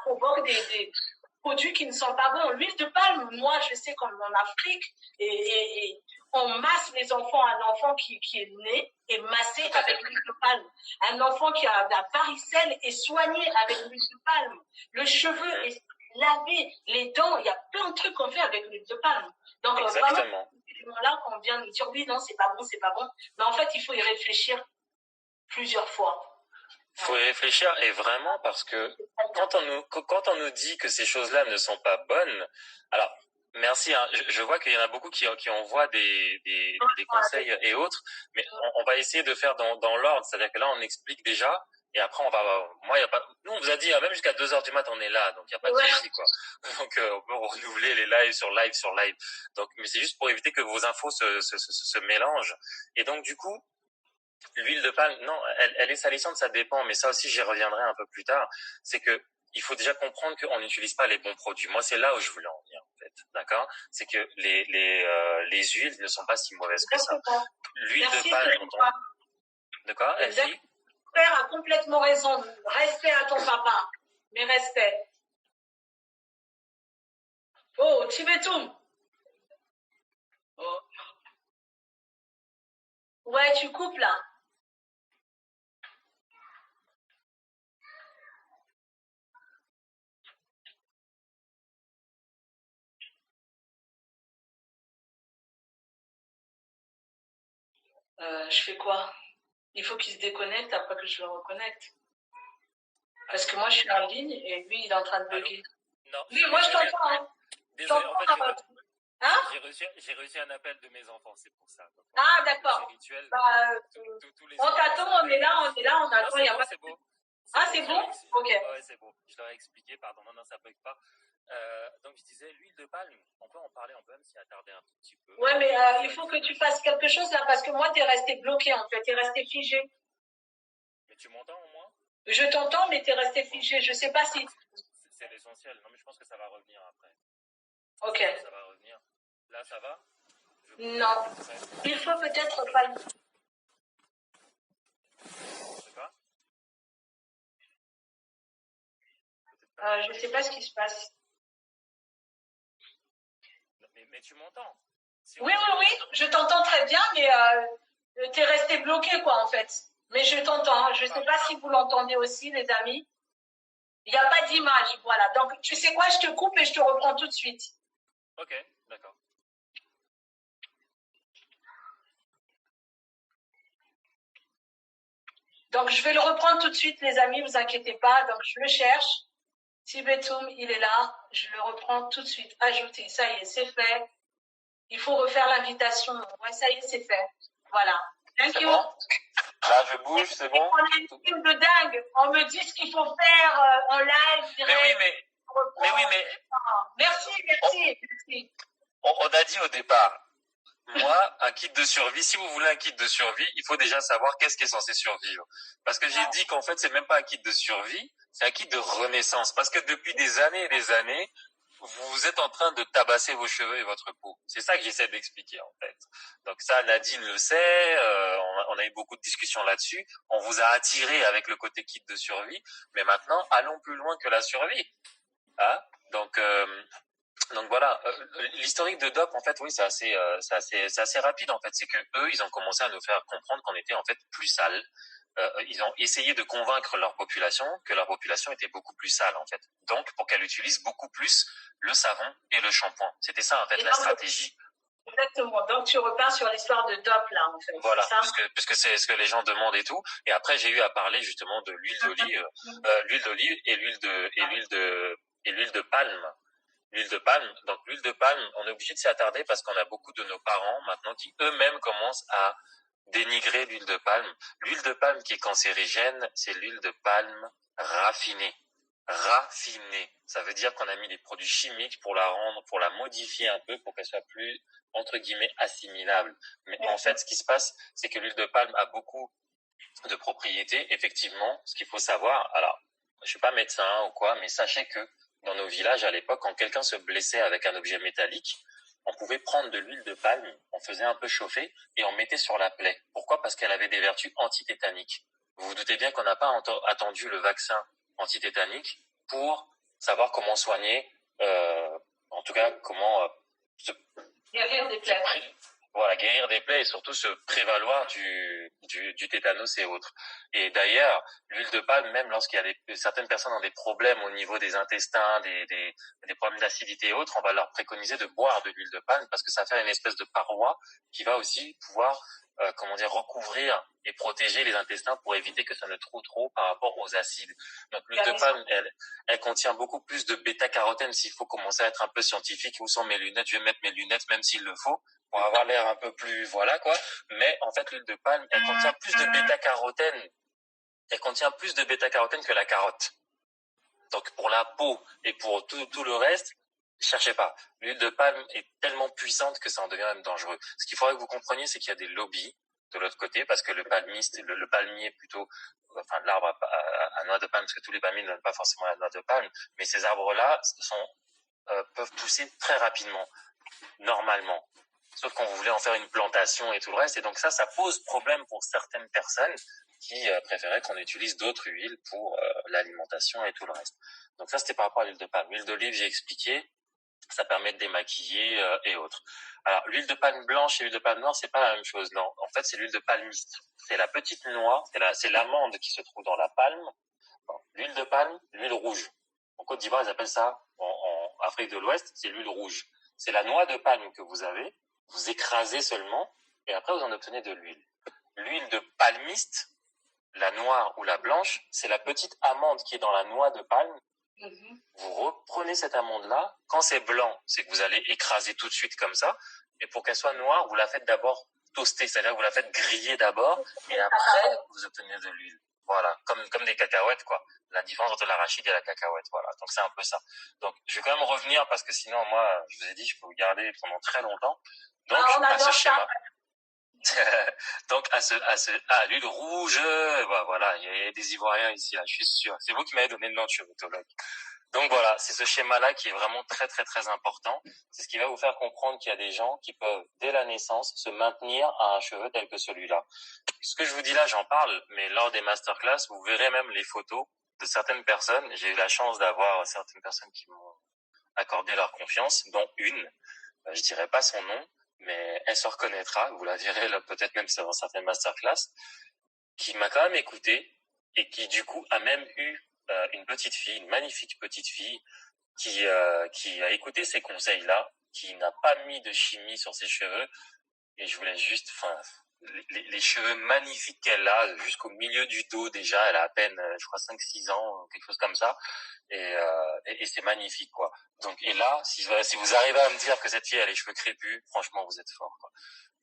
provoque des produits qui ne sont pas bons. L'huile de palme, moi, je sais qu'en Afrique, et on masse les enfants. Un enfant qui est né est massé avec l'huile de palme. Un enfant qui a la varicelle est soigné avec l'huile de palme. Le cheveu est lavé, les dents, il y a plein de trucs qu'on fait avec l'huile de palme. Donc, exactement. Vraiment, là, on vient nous dire, oui, non, c'est pas bon. Mais en fait, il faut y réfléchir plusieurs fois. Il faut y réfléchir, et vraiment, parce que quand on nous dit que ces choses-là ne sont pas bonnes, alors, merci, hein, je vois qu'il y en a beaucoup qui envoient des conseils et autres, mais on va essayer de faire dans l'ordre, c'est-à-dire que là, on explique déjà, et après, nous, on vous a dit, même jusqu'à 2h du matin, on est là, donc il n'y a pas de souci, quoi. Donc, on peut renouveler les lives sur live. Donc, mais c'est juste pour éviter que vos infos se mélangent. Et donc, du coup, l'huile de palme, non, elle est salissante, ça dépend, mais ça aussi, j'y reviendrai un peu plus tard. C'est que il faut déjà comprendre qu'on n'utilise pas les bons produits. Moi, c'est là où je voulais en venir, en fait. D'accord? C'est que les huiles ne sont pas si mauvaises que ça. L'huile de palme, de quoi? Elle dit? Ton père a complètement raison. Respect à ton papa. Mais respect. Oh, Tibetum. Oh. Ouais, tu coupes là. Je fais quoi? Il faut qu'il se déconnecte après que je le reconnecte. Parce que moi, je suis en ligne et lui, il est en train de bugger. Non. Oui, moi, je t'entends. Hein. Désolé, en fait, j'ai reçu un appel de mes enfants, c'est pour ça. Donc, d'accord. Rituel, on t'attend, on est là, on attend. Non, c'est bon. C'est bon? Ok. Ouais, c'est bon. Je leur ai expliqué, pardon, non, ça bug pas. Donc, je disais, l'huile de palme, on peut en parler, on peut même s'y attarder un tout petit peu. Ouais, mais il faut que tu fasses quelque chose là, parce que moi, t'es resté bloqué, en fait, t'es resté figé. Mais tu m'entends au moins? Je t'entends, mais t'es resté figé, je sais pas si... C'est l'essentiel, non, mais je pense que ça va revenir après. Ok. Ça va revenir. Là, ça va? Non. Il faut peut-être pas... C'est quoi? Je ne sais pas ce qui se passe. Mais tu m'entends? Oui, je t'entends très bien, mais tu es resté bloqué, quoi, en fait. Mais je t'entends. Je ne sais pas si vous l'entendez aussi, les amis. Il n'y a pas d'image, voilà. Donc, tu sais quoi, je te coupe et je te reprends tout de suite. Ok, d'accord. Donc, je vais le reprendre tout de suite, les amis, vous inquiétez pas. Donc, je le cherche. Tibetum, il est là. Je le reprends tout de suite. Ajouter, ça y est, c'est fait. Il faut refaire l'invitation. Ouais, ça y est, c'est fait. Voilà. Thank you. Bon. Là, je bouge, c'est bon. On a une team de dingue. On me dit ce qu'il faut faire en live. Direct. Mais oui, mais. Merci. On a dit au départ, moi, un kit de survie, si vous voulez un kit de survie, il faut déjà savoir qu'est-ce qui est censé survivre. Parce que j'ai dit qu'en fait, c'est même pas un kit de survie, c'est un kit de renaissance. Parce que depuis des années et des années, vous êtes en train de tabasser vos cheveux et votre peau. C'est ça que j'essaie d'expliquer, en fait. Donc ça, Nadine le sait, on a eu beaucoup de discussions là-dessus. On vous a attiré avec le côté kit de survie, mais maintenant, allons plus loin que la survie. Hein? Donc voilà, l'historique de DOP, en fait, oui, c'est assez rapide, en fait. C'est que eux, ils ont commencé à nous faire comprendre qu'on était, en fait, plus sales. Ils ont essayé de convaincre leur population que leur population était beaucoup plus sale, en fait. Donc, pour qu'elle utilise beaucoup plus le savon et le shampoing. C'était ça, en fait, la stratégie. Exactement. Donc, tu repars sur l'histoire de DOP, là, en fait. Voilà, puisque c'est ce que les gens demandent et tout. Et après, j'ai eu à parler, justement, de l'huile d'olive, et l'huile de palme. L'huile de palme. Donc, l'huile de palme, on est obligé de s'y attarder parce qu'on a beaucoup de nos parents maintenant qui eux-mêmes commencent à dénigrer l'huile de palme. L'huile de palme qui est cancérigène, c'est l'huile de palme raffinée. Raffinée. Ça veut dire qu'on a mis des produits chimiques pour la rendre, pour la modifier un peu, pour qu'elle soit plus, entre guillemets, assimilable. Mais en fait, ce qui se passe, c'est que l'huile de palme a beaucoup de propriétés. Effectivement, ce qu'il faut savoir, alors, je suis pas médecin ou quoi, mais sachez que dans nos villages à l'époque, quand quelqu'un se blessait avec un objet métallique, on pouvait prendre de l'huile de palme, on faisait un peu chauffer et on mettait sur la plaie. Pourquoi? Parce qu'elle avait des vertus antitétaniques. Vous vous doutez bien qu'on n'a pas attendu le vaccin antitétanique pour savoir comment soigner, en tout cas comment guérir des plaies. Voilà, guérir des plaies et surtout se prévaloir du tétanos et autres. Et d'ailleurs, l'huile de palme, même lorsqu'il y a certaines personnes ont des problèmes au niveau des intestins, des problèmes d'acidité et autres, on va leur préconiser de boire de l'huile de palme parce que ça fait une espèce de paroi qui va aussi pouvoir, recouvrir et protéger les intestins pour éviter que ça ne troue trop par rapport aux acides. Donc l'huile de palme, elle contient beaucoup plus de bêta-carotène. S'il faut commencer à être un peu scientifique, où sont mes lunettes? Je vais mettre mes lunettes même s'il le faut, pour avoir l'air un peu plus, voilà quoi. Mais en fait, l'huile de palme, elle contient plus de bêta-carotène. Elle contient plus de bêta-carotène que la carotte. Donc pour la peau et pour tout le reste, cherchez pas. L'huile de palme est tellement puissante que ça en devient même dangereux. Ce qu'il faudrait que vous compreniez, c'est qu'il y a des lobbies de l'autre côté, parce que le palmier plutôt, enfin l'arbre à noix de palme, parce que tous les palmiers ne donnent pas forcément la noix de palme, mais ces arbres-là peuvent pousser très rapidement, normalement. Sauf qu'on voulait en faire une plantation et tout le reste. Et donc ça pose problème pour certaines personnes qui préféraient qu'on utilise d'autres huiles pour l'alimentation et tout le reste. Donc ça, c'était par rapport à l'huile de palme. L'huile d'olive, j'ai expliqué, ça permet de démaquiller et autres. Alors, l'huile de palme blanche et l'huile de palme noire, c'est pas la même chose. Non, en fait, c'est l'huile de palmiste. C'est la petite noix, c'est l'amande qui se trouve dans la palme. Bon, l'huile de palme, l'huile rouge. En Côte d'Ivoire, ils appellent ça, en Afrique de l'Ouest, c'est l'huile rouge. C'est la noix de palme que vous avez, vous écrasez seulement, et après vous en obtenez de l'huile. L'huile de palmiste, la noire ou la blanche, c'est la petite amande qui est dans la noix de palme. Vous reprenez cette amande-là. Quand c'est blanc, c'est que vous allez écraser tout de suite comme ça. Et pour qu'elle soit noire, vous la faites d'abord toaster, c'est-à-dire que vous la faites griller d'abord, et après vous obtenez de l'huile. Voilà, comme des cacahuètes, quoi. La différence entre l'arachide et la cacahuète, voilà. Donc c'est un peu ça. Donc je vais quand même revenir parce que sinon moi, je vous ai dit, je peux vous garder pendant très longtemps. Donc à ce schéma. Donc l'huile rouge, voilà, il y a des Ivoiriens ici, là, je suis sûr. C'est vous qui m'avez donné le nom de cheveux. Donc voilà, c'est ce schéma-là qui est vraiment très très très important. C'est ce qui va vous faire comprendre qu'il y a des gens qui peuvent, dès la naissance, se maintenir à un cheveu tel que celui-là. Ce que je vous dis là, j'en parle, mais lors des masterclass, vous verrez même les photos de certaines personnes. J'ai eu la chance d'avoir certaines personnes qui m'ont accordé leur confiance, dont une, je dirais pas son nom, mais elle se reconnaîtra, vous la verrez peut-être même dans certaines masterclass, qui m'a quand même écouté et qui du coup a même eu une petite fille, une magnifique petite fille, qui a écouté ces conseils-là, qui n'a pas mis de chimie sur ses cheveux, et je voulais juste, les cheveux magnifiques qu'elle a, jusqu'au milieu du dos déjà, elle a à peine, je crois 5-6 ans, quelque chose comme ça, et c'est magnifique, quoi. Donc, et là, si vous arrivez à me dire que cette fille a les cheveux crépus, franchement, vous êtes fort, quoi.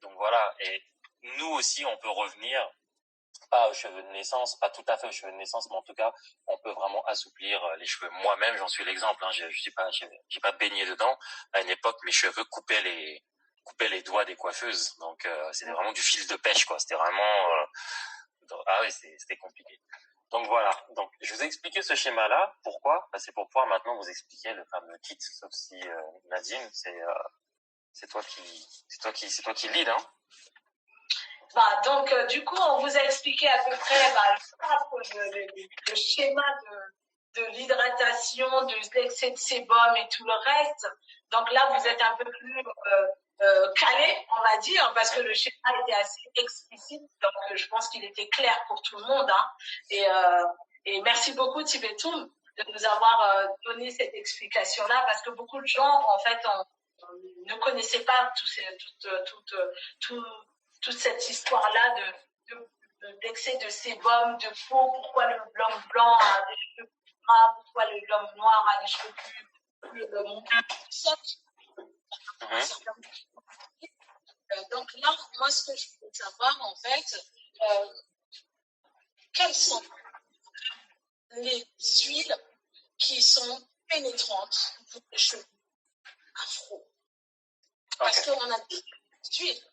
Donc voilà, et nous aussi, on peut revenir, pas aux cheveux de naissance, pas tout à fait aux cheveux de naissance, mais en tout cas, on peut vraiment assouplir les cheveux. Moi-même, j'en suis l'exemple, hein, j'ai pas baigné dedans. À une époque, mes cheveux coupaient les doigts des coiffeuses, donc c'était vraiment du fil de pêche, quoi. C'était vraiment ah oui, c'était compliqué. Donc voilà, donc je vous ai expliqué ce schéma-là. Pourquoi? C'est pour pouvoir maintenant vous expliquer le fameux kit, sauf si Nadine, c'est toi qui lead, hein. Donc du coup, on vous a expliqué à peu près le schéma de l'hydratation, de l'excès de sébum et tout le reste. Donc là, vous êtes un peu plus calé, on va dire, parce que le schéma était assez explicite. Donc je pense qu'il était clair pour tout le monde. Hein. Et merci beaucoup, Tibetoum, de nous avoir donné cette explication-là, parce que beaucoup de gens, en fait, ne connaissaient pas toute cette histoire-là d'excès de sébum, de peau, pourquoi l'homme blanc a des cheveux plus gras, pourquoi l'homme noir a des cheveux plus secs. Donc là, moi, ce que je veux savoir, en fait, quelles sont les huiles qui sont pénétrantes pour les cheveux afro. Parce qu'on a des huiles,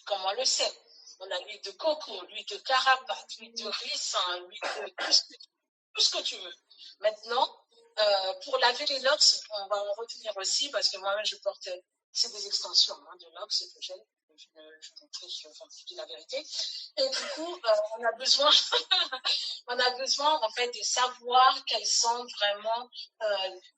comme on le sait. On a l'huile de coco, l'huile de carapate, l'huile de ricin, l'huile de tout ce que tu veux. Vous laver les locks, on va en retenir aussi, parce que moi-même, je porte, c'est des extensions de locks que j'ai. Je dis la vérité. Et du coup, on a besoin, en fait de savoir quelles sont vraiment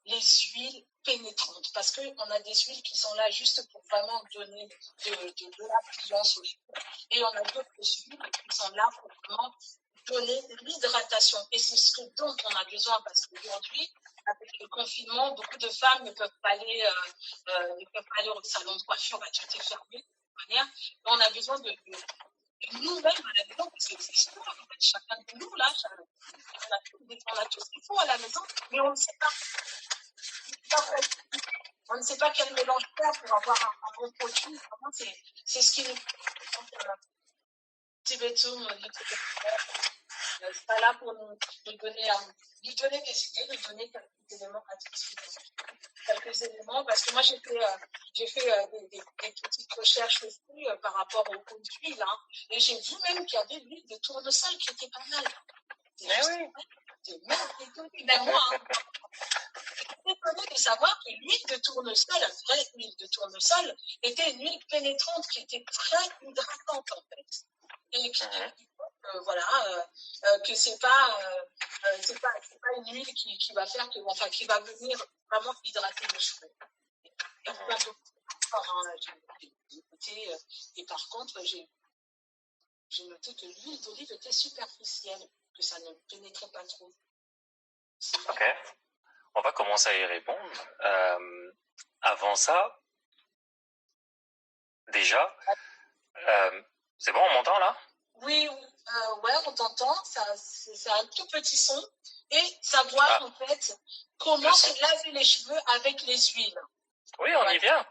les huiles pénétrantes, parce que on a des huiles qui sont là juste pour vraiment donner de la puissance aux cheveux, et on a d'autres huiles qui sont là pour vraiment donner l'hydratation. Et c'est ce dont on a besoin, parce qu'aujourd'hui, avec le confinement, beaucoup de femmes ne peuvent pas aller au salon de coiffure, tout est fermé. On a besoin de nous-mêmes à la maison, parce que c'est sûr, en fait, chacun de nous, là, on a tout ce qu'il faut à la maison, mais on ne sait pas. On ne sait pas quel mélange faire pour avoir un bon produit. Vraiment, c'est ce qui nous Tibetoum, notre c'est pas là pour nous donner des idées, nous donner quelques éléments à discuter. Quelques éléments, parce que moi j'ai fait des petites recherches aussi par rapport aux d'huile, hein, et j'ai vu même qu'il y avait l'huile de tournesol qui était pas mal. Mais oui. J'ai même étonné, même moi. J'étais étonnée de savoir que l'huile de tournesol, la vraie huile de tournesol, était une huile pénétrante qui était très hydratante en fait. Et qui, que c'est pas une huile qui va faire qui va venir vraiment hydrater les cheveux. J'ai noté, et par contre, j'ai noté que l'huile d'olive était superficielle, que ça ne pénétrait pas trop. Ok, on va commencer à y répondre. Avant ça, déjà, c'est bon, on m'entend là? Oui, ouais, on t'entend. C'est un tout petit son. Et savoir en fait comment se laver les cheveux avec les huiles. Oui, on y vient.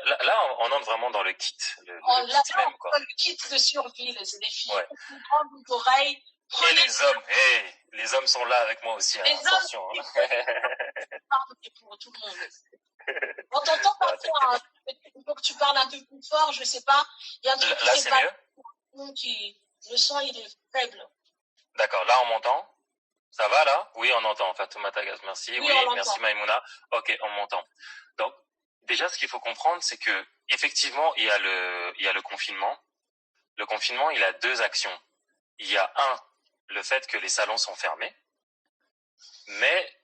Là, on entre vraiment dans le kit. Le kit même, quoi. Le kit de survie, les filles. Ouais. Grandes oreilles. Et les hommes, les hommes sont là avec moi aussi. Hein, attention. Pour tout le monde. On t'entend parfois. Il faut que tu parles un peu plus fort, je sais pas. Il y a un truc là, c'est mieux. Le son, il est faible. D'accord, là on m'entend? Ça va là? Oui, on entend. Fatouma Tagas, merci. Oui, merci Maïmouna. Ok, on m'entend. Donc, déjà, ce qu'il faut comprendre, c'est que effectivement, il y a le confinement. Le confinement, il a deux actions. Il y a le fait que les salons sont fermés, mais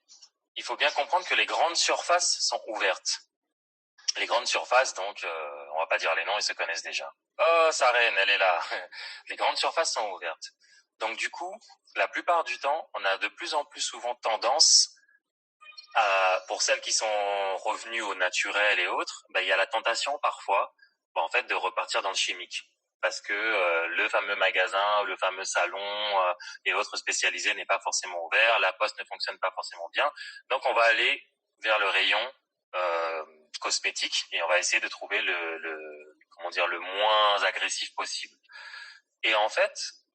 il faut bien comprendre que les grandes surfaces sont ouvertes. Les grandes surfaces, donc, on va pas dire les noms, ils se connaissent déjà. Oh, Sarène, elle est là. Les grandes surfaces sont ouvertes. Donc, du coup, la plupart du temps, on a de plus en plus souvent tendance pour celles qui sont revenues au naturel et autres, il y a la tentation parfois, en fait, de repartir dans le chimique. Parce que le fameux magasin, le fameux salon et autres spécialisés n'est pas forcément ouvert, la poste ne fonctionne pas forcément bien. Donc, on va aller vers le rayon cosmétique et on va essayer de trouver le moins agressif possible. Et en fait,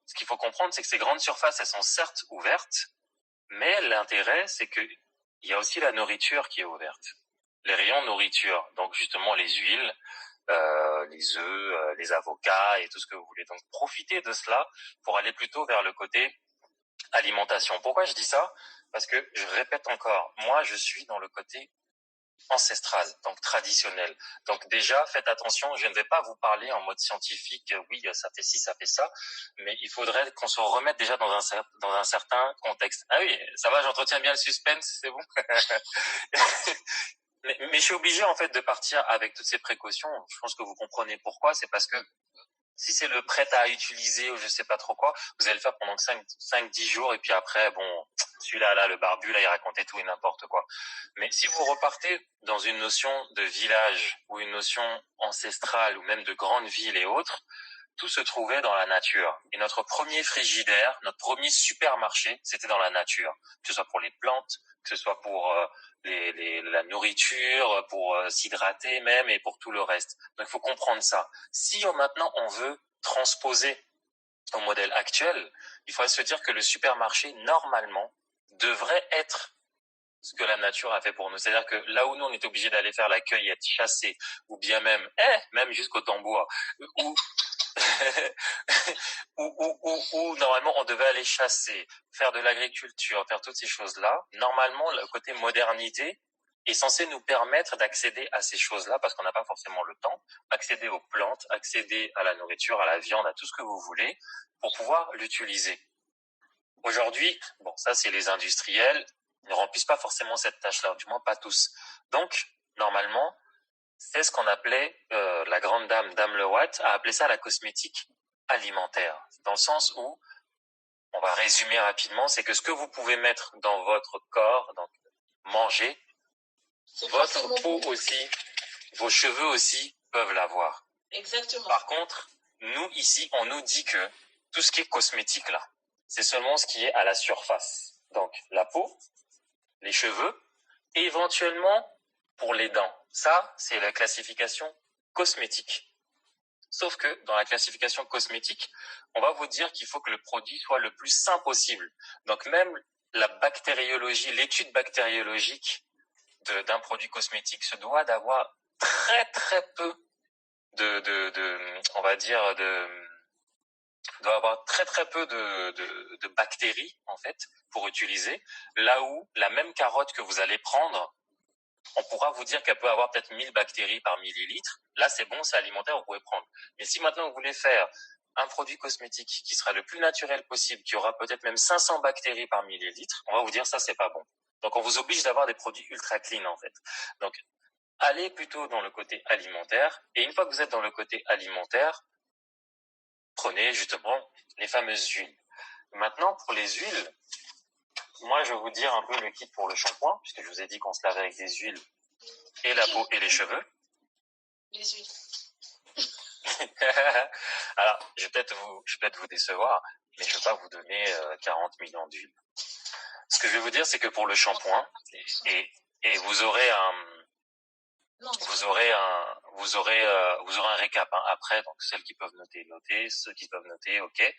ce qu'il faut comprendre, c'est que ces grandes surfaces, elles sont certes ouvertes, mais l'intérêt, c'est que il y a aussi la nourriture qui est ouverte. Les rayons nourriture, donc justement les huiles, les œufs, les avocats et tout ce que vous voulez. Donc profitez de cela pour aller plutôt vers le côté alimentation. Pourquoi je dis ça? Parce que je répète encore, moi je suis dans le côté ancestral, donc traditionnel. Donc déjà, faites attention, je ne vais pas vous parler en mode scientifique, oui, ça fait ci, ça fait ça, mais il faudrait qu'on se remette déjà dans un certain contexte. Ah oui, ça va, j'entretiens bien le suspense, c'est bon. mais je suis obligé en fait de partir avec toutes ces précautions. Je pense que vous comprenez pourquoi, c'est parce que si c'est le prêt à utiliser ou je sais pas trop quoi, vous allez le faire pendant 5-10 jours et puis après, bon, celui-là, là, le barbu, là, il racontait tout et n'importe quoi. Mais si vous repartez dans une notion de village ou une notion ancestrale ou même de grande ville et autres, tout se trouvait dans la nature. Et notre premier frigidaire, notre premier supermarché, c'était dans la nature. Que ce soit pour les plantes, que ce soit pour la nourriture, pour s'hydrater même et pour tout le reste. Donc il faut comprendre ça. Si maintenant on veut transposer au modèle actuel, il faudrait se dire que le supermarché, normalement, devrait être ce que la nature a fait pour nous. C'est-à-dire que là où nous, on est obligé d'aller faire la cueillette, chasser, ou bien même jusqu'au tambour, où normalement on devait aller chasser, faire de l'agriculture, faire toutes ces choses-là. Normalement, le côté modernité est censé nous permettre d'accéder à ces choses-là parce qu'on n'a pas forcément le temps, accéder aux plantes, accéder à la nourriture, à la viande, à tout ce que vous voulez pour pouvoir l'utiliser. Aujourd'hui, bon, ça c'est les industriels, ils ne remplissent pas forcément cette tâche-là, du moins pas tous. Donc, normalement, c'est ce qu'on appelait, la grande dame Lewatt a appelé ça la cosmétique alimentaire. Dans le sens où, on va résumer rapidement, c'est que ce que vous pouvez mettre dans votre corps, donc manger, votre peau aussi, vos cheveux aussi peuvent l'avoir. Exactement. Par contre, nous ici, on nous dit que tout ce qui est cosmétique là, c'est seulement ce qui est à la surface. Donc la peau, les cheveux, et éventuellement pour les dents. Ça, c'est la classification cosmétique. Sauf que dans la classification cosmétique, on va vous dire qu'il faut que le produit soit le plus sain possible. Donc même la bactériologie, l'étude bactériologique d'un produit cosmétique se doit d'avoir très très peu doit avoir très très peu de bactéries en fait pour utiliser. Là où la même carotte que vous allez prendre, on pourra vous dire qu'elle peut avoir peut-être 1000 bactéries par millilitre. Là, c'est bon, c'est alimentaire, vous pouvez prendre. Mais si maintenant vous voulez faire un produit cosmétique qui sera le plus naturel possible, qui aura peut-être même 500 bactéries par millilitre, on va vous dire ça, c'est pas bon. Donc, on vous oblige d'avoir des produits ultra clean, en fait. Donc, allez plutôt dans le côté alimentaire. Et une fois que vous êtes dans le côté alimentaire, prenez justement les fameuses huiles. Maintenant, pour les huiles, moi, je vais vous dire un peu le kit pour le shampoing, puisque je vous ai dit qu'on se lavait avec des huiles et la peau et les cheveux. Les huiles. Alors, je vais peut-être vous décevoir, mais je ne vais pas vous donner 40 millions d'huiles. Ce que je vais vous dire, c'est que pour le shampoing, et vous aurez un récap après, donc celles qui peuvent noter, ceux qui peuvent noter, ok.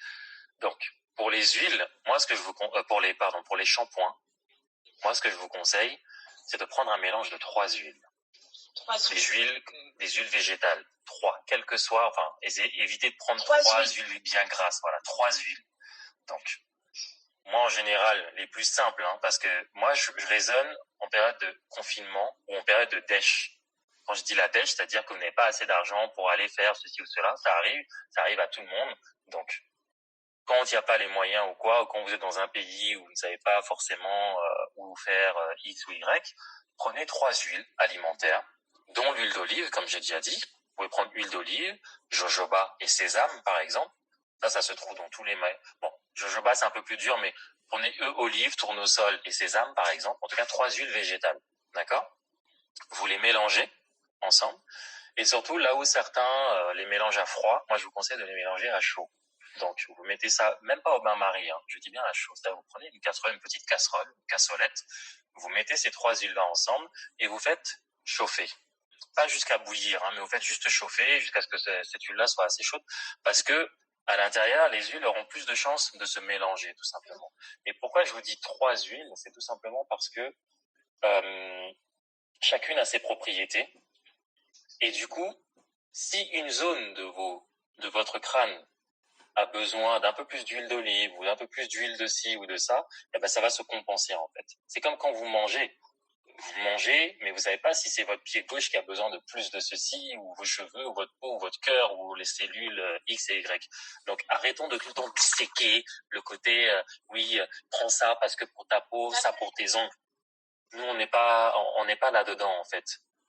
Donc, pour les huiles, moi, ce que je vous pour les shampoings, moi, ce que je vous conseille, c'est de prendre un mélange de 3 huiles. Des huiles végétales. 3, quel que soit, enfin, évitez de prendre 3 huiles bien grasses, voilà, 3 huiles. Donc, moi, en général, les plus simples, hein, parce que moi, je raisonne en période de confinement ou en période de dèche. Quand je dis la dèche, c'est-à-dire que vous n'avez pas assez d'argent pour aller faire ceci ou cela, ça arrive à tout le monde. Donc, quand il n'y a pas les moyens ou quoi, ou quand vous êtes dans un pays où vous ne savez pas forcément où faire X ou Y, prenez 3 huiles alimentaires, dont l'huile d'olive, comme j'ai déjà dit. Vous pouvez prendre huile d'olive, jojoba et sésame, par exemple. Ça se trouve dans tous les mails. Bon, jojoba, c'est un peu plus dur, mais prenez olive, tournesol et sésame, par exemple. En tout cas, 3 huiles végétales. D'accord? Vous les mélangez ensemble. Et surtout, là où certains les mélangent à froid, moi, je vous conseille de les mélanger à chaud. Donc, vous mettez ça, même pas au bain-marie, hein, je dis bien à chaud. C'est-à-dire, vous prenez une casserole, une petite casserole, une cassolette, vous mettez ces 3 huiles-là ensemble et vous faites chauffer. Pas jusqu'à bouillir, hein, mais vous faites juste chauffer jusqu'à ce que cette huile-là soit assez chaude, parce que à l'intérieur, les huiles auront plus de chances de se mélanger, tout simplement. Et pourquoi je vous dis 3 huiles? C'est tout simplement parce que chacune a ses propriétés. Et du coup, si une zone de votre crâne a besoin d'un peu plus d'huile d'olive ou d'un peu plus d'huile de ci ou de ça, eh ben ça va se compenser en fait. C'est comme quand vous mangez. Vous mangez, mais vous savez pas si c'est votre pied gauche qui a besoin de plus de ceci, ou vos cheveux, ou votre peau, ou votre cœur, ou les cellules X et Y. Donc arrêtons de tout le temps disséquer le côté prends ça parce que pour ta peau, ça pour tes ongles. Nous on n'est pas là-dedans en fait.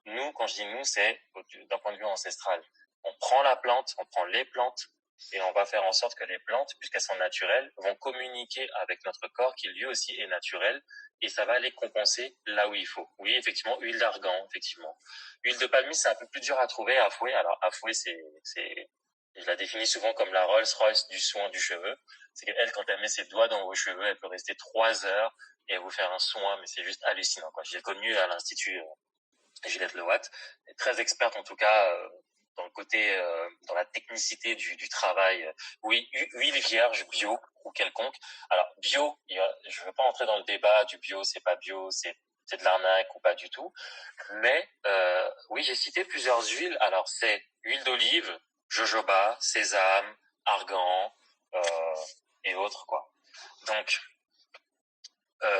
Nous, quand je dis nous, c'est d'un point de vue ancestral. On prend la plante, on prend les plantes, et on va faire en sorte que les plantes, puisqu'elles sont naturelles, vont communiquer avec notre corps qui lui aussi est naturel, et ça va les compenser là où il faut. Oui, effectivement, huile d'argan, effectivement. Huile de palmiste, c'est un peu plus dur à trouver à fouet. Alors, à fouet, je la définis souvent comme la Rolls-Royce du soin du cheveu. C'est qu'elle, quand elle met ses doigts dans vos cheveux, elle peut rester 3 heures et vous faire un soin, mais c'est juste hallucinant, quoi. J'ai connu à l'Institut Gillette Lewatt, très experte en tout cas, dans le côté, dans la technicité du travail. Oui, huile vierge, bio ou quelconque. Alors bio, je ne veux pas entrer dans le débat du bio, c'est pas bio, c'est de l'arnaque ou pas du tout. Mais oui, j'ai cité plusieurs huiles. Alors c'est huile d'olive, jojoba, sésame, argan et autres quoi. Donc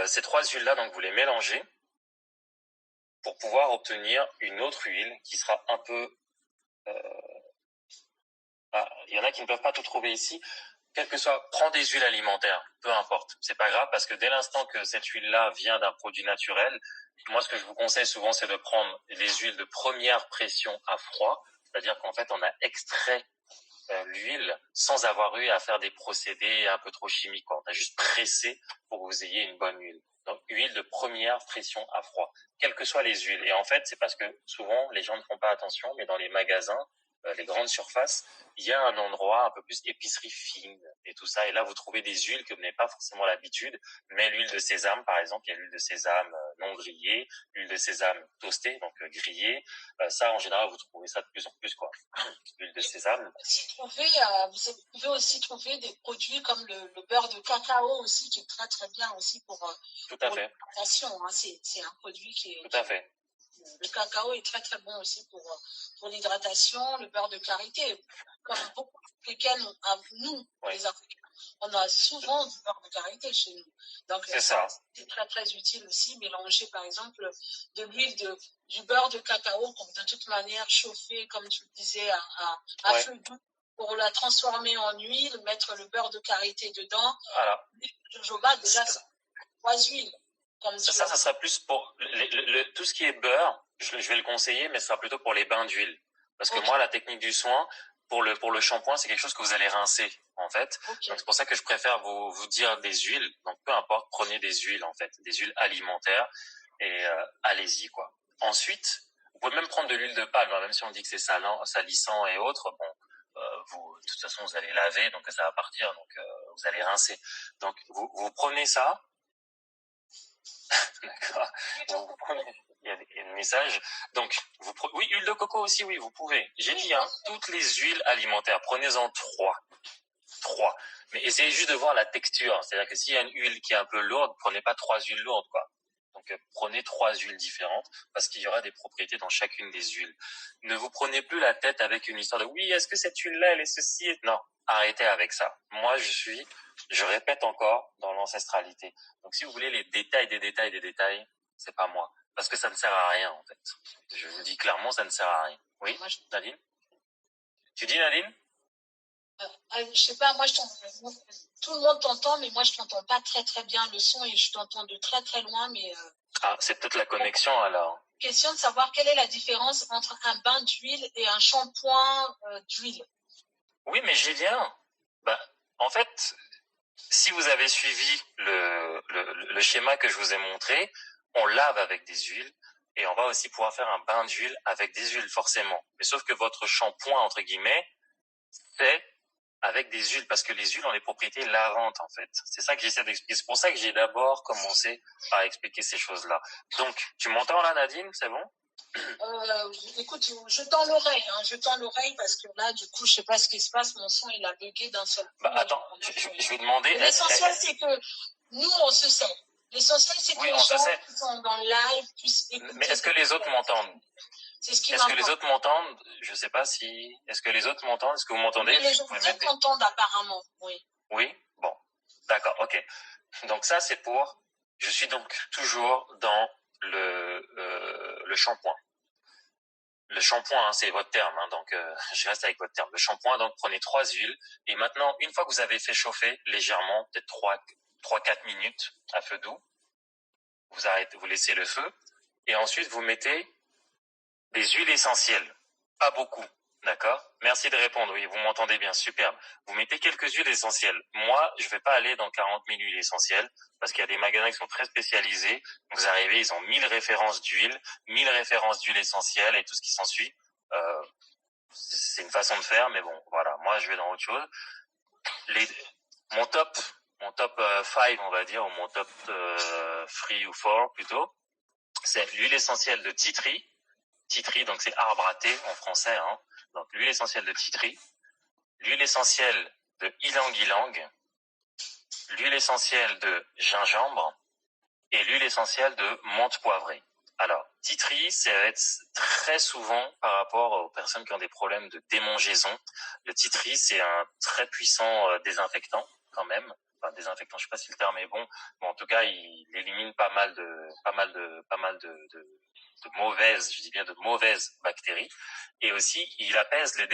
ces 3 huiles-là, donc vous les mélangez pour pouvoir obtenir une autre huile qui sera un peu il y en a qui ne peuvent pas tout trouver ici. Quel que soit, prends des huiles alimentaires, peu importe. C'est pas grave parce que dès l'instant que cette huile-là vient d'un produit naturel, moi ce que je vous conseille souvent c'est de prendre les huiles de première pression à froid, c'est-à-dire qu'en fait on a extrait l'huile sans avoir eu à faire des procédés un peu trop chimiques, quoi. On a juste pressé pour que vous ayez une bonne huile. Donc huile de première pression à froid, quelles que soient les huiles. Et en fait c'est parce que souvent les gens ne font pas attention, mais dans les magasins, les grandes surfaces, il y a un endroit un peu plus épicerie fine et tout ça. Et là, vous trouvez des huiles que vous n'avez pas forcément l'habitude. Mais l'huile de sésame, par exemple, il y a l'huile de sésame non grillée, l'huile de sésame toastée, donc grillée. Ça, en général, vous trouvez ça de plus en plus, quoi. L'huile de sésame. Vous pouvez aussi trouver des produits comme le beurre de cacao aussi, qui est très très bien aussi pour l'alimentation. Hein. C'est un produit qui est... Tout à fait. Le cacao est très très bon aussi pour l'hydratation, le beurre de karité, comme beaucoup lesquels nous, les Africains, on a souvent du beurre de karité chez nous. Donc c'est très très utile aussi, mélanger par exemple de l'huile du beurre de cacao, comme de toute manière chauffer, comme tu le disais, à feu doux, pour la transformer en huile, mettre le beurre de karité dedans. Voilà. Le jojoba, déjà, c'est 3 huiles. Ça sera plus pour tout ce qui est beurre, je vais le conseiller, mais ce sera plutôt pour les bains d'huile. Parce que moi, la technique du soin, pour le shampoing, c'est quelque chose que vous allez rincer, en fait. Donc c'est pour ça que je préfère vous dire des huiles. Donc peu importe, prenez des huiles, en fait, des huiles alimentaires, et allez-y, quoi. Ensuite, vous pouvez même prendre de l'huile de palme, hein, même si on dit que c'est salissant et autres, bon, de toute façon, vous allez laver, donc ça va partir, donc vous allez rincer. Donc vous prenez ça. D'accord. Il y a un message. Donc, oui, huile de coco aussi, oui, vous pouvez. J'ai dit, hein, toutes les huiles alimentaires, prenez-en 3. 3. Mais essayez juste de voir la texture. C'est-à-dire que s'il y a une huile qui est un peu lourde, prenez pas 3 huiles lourdes, quoi. Donc prenez 3 huiles différentes parce qu'il y aura des propriétés dans chacune des huiles. Ne vous prenez plus la tête avec une histoire de oui, est-ce que cette huile-là, elle est ceci? Non, arrêtez avec ça. Moi, je répète encore, dans l'ancestralité. Donc si vous voulez les détails des détails, c'est pas moi. Parce que ça ne sert à rien, en fait. Je vous le dis clairement, ça ne sert à rien. Oui, Nadine? Tu dis, Nadine? Je sais pas, moi tout le monde t'entend, mais moi je t'entends pas très très bien le son et je t'entends de très très loin, mais c'est peut-être la connexion alors. Question de savoir quelle est la différence entre un bain d'huile et un shampoing d'huile. Oui, mais j'y viens. En fait, si vous avez suivi le schéma que je vous ai montré, on lave avec des huiles et on va aussi pouvoir faire un bain d'huile avec des huiles forcément. Mais sauf que votre shampoing, entre guillemets, c'est avec des huiles, parce que les huiles ont des propriétés lavantes en fait. C'est ça que j'essaie d'expliquer. C'est pour ça que j'ai d'abord commencé par expliquer ces choses-là. Donc, tu m'entends là, Nadine? C'est bon? Écoute, je tends l'oreille parce que là, du coup, je sais pas ce qui se passe, mon son il a bugué d'un seul coup. Attends, je vais demander. L'essentiel c'est que nous on se sait. L'essentiel c'est que les gens qui sont dans le live puissent écouter. Mais est-ce que les autres m'entendent? Est-ce que les autres m'entendent? Je sais pas si. Est-ce que les autres m'entendent? Est-ce que vous m'entendez? Oui, les autres m'entendent apparemment, oui. Oui? Bon. D'accord, ok. Donc ça, c'est pour... Je suis donc toujours dans le shampoing. Le shampoing, c'est votre terme, hein, donc je reste avec votre terme. Le shampoing, donc prenez 3 huiles. Et maintenant, une fois que vous avez fait chauffer légèrement, peut-être 3-4 minutes à feu doux, vous laissez le feu. Et ensuite, vous mettez des huiles essentielles. Pas beaucoup, d'accord? Merci de répondre, oui, vous m'entendez bien, superbe. Vous mettez quelques huiles essentielles. Moi, je vais pas aller dans 40 000 huiles essentielles, parce qu'il y a des magasins qui sont très spécialisés. Vous arrivez, ils ont 1000 références d'huile, 1000 références d'huile essentielle et tout ce qui s'ensuit. C'est une façon de faire, mais bon, voilà, moi, je vais dans autre chose. Mon top 5, on va dire, ou mon top 3 ou 4 plutôt, c'est l'huile essentielle de tea tree. Tea tree, donc c'est arbre à thé en français, hein. Donc l'huile essentielle de tea tree, l'huile essentielle de ylang-ylang, l'huile essentielle de gingembre et l'huile essentielle de menthe poivrée. Alors, tea tree, c'est très souvent par rapport aux personnes qui ont des problèmes de démangeaison. Le tea tree, c'est un très puissant désinfectant quand même. Enfin, désinfectant, je sais pas si le terme est bon, mais en tout cas, il élimine pas mal de mauvaises, je dis bien de mauvaises bactéries, et aussi il apaise les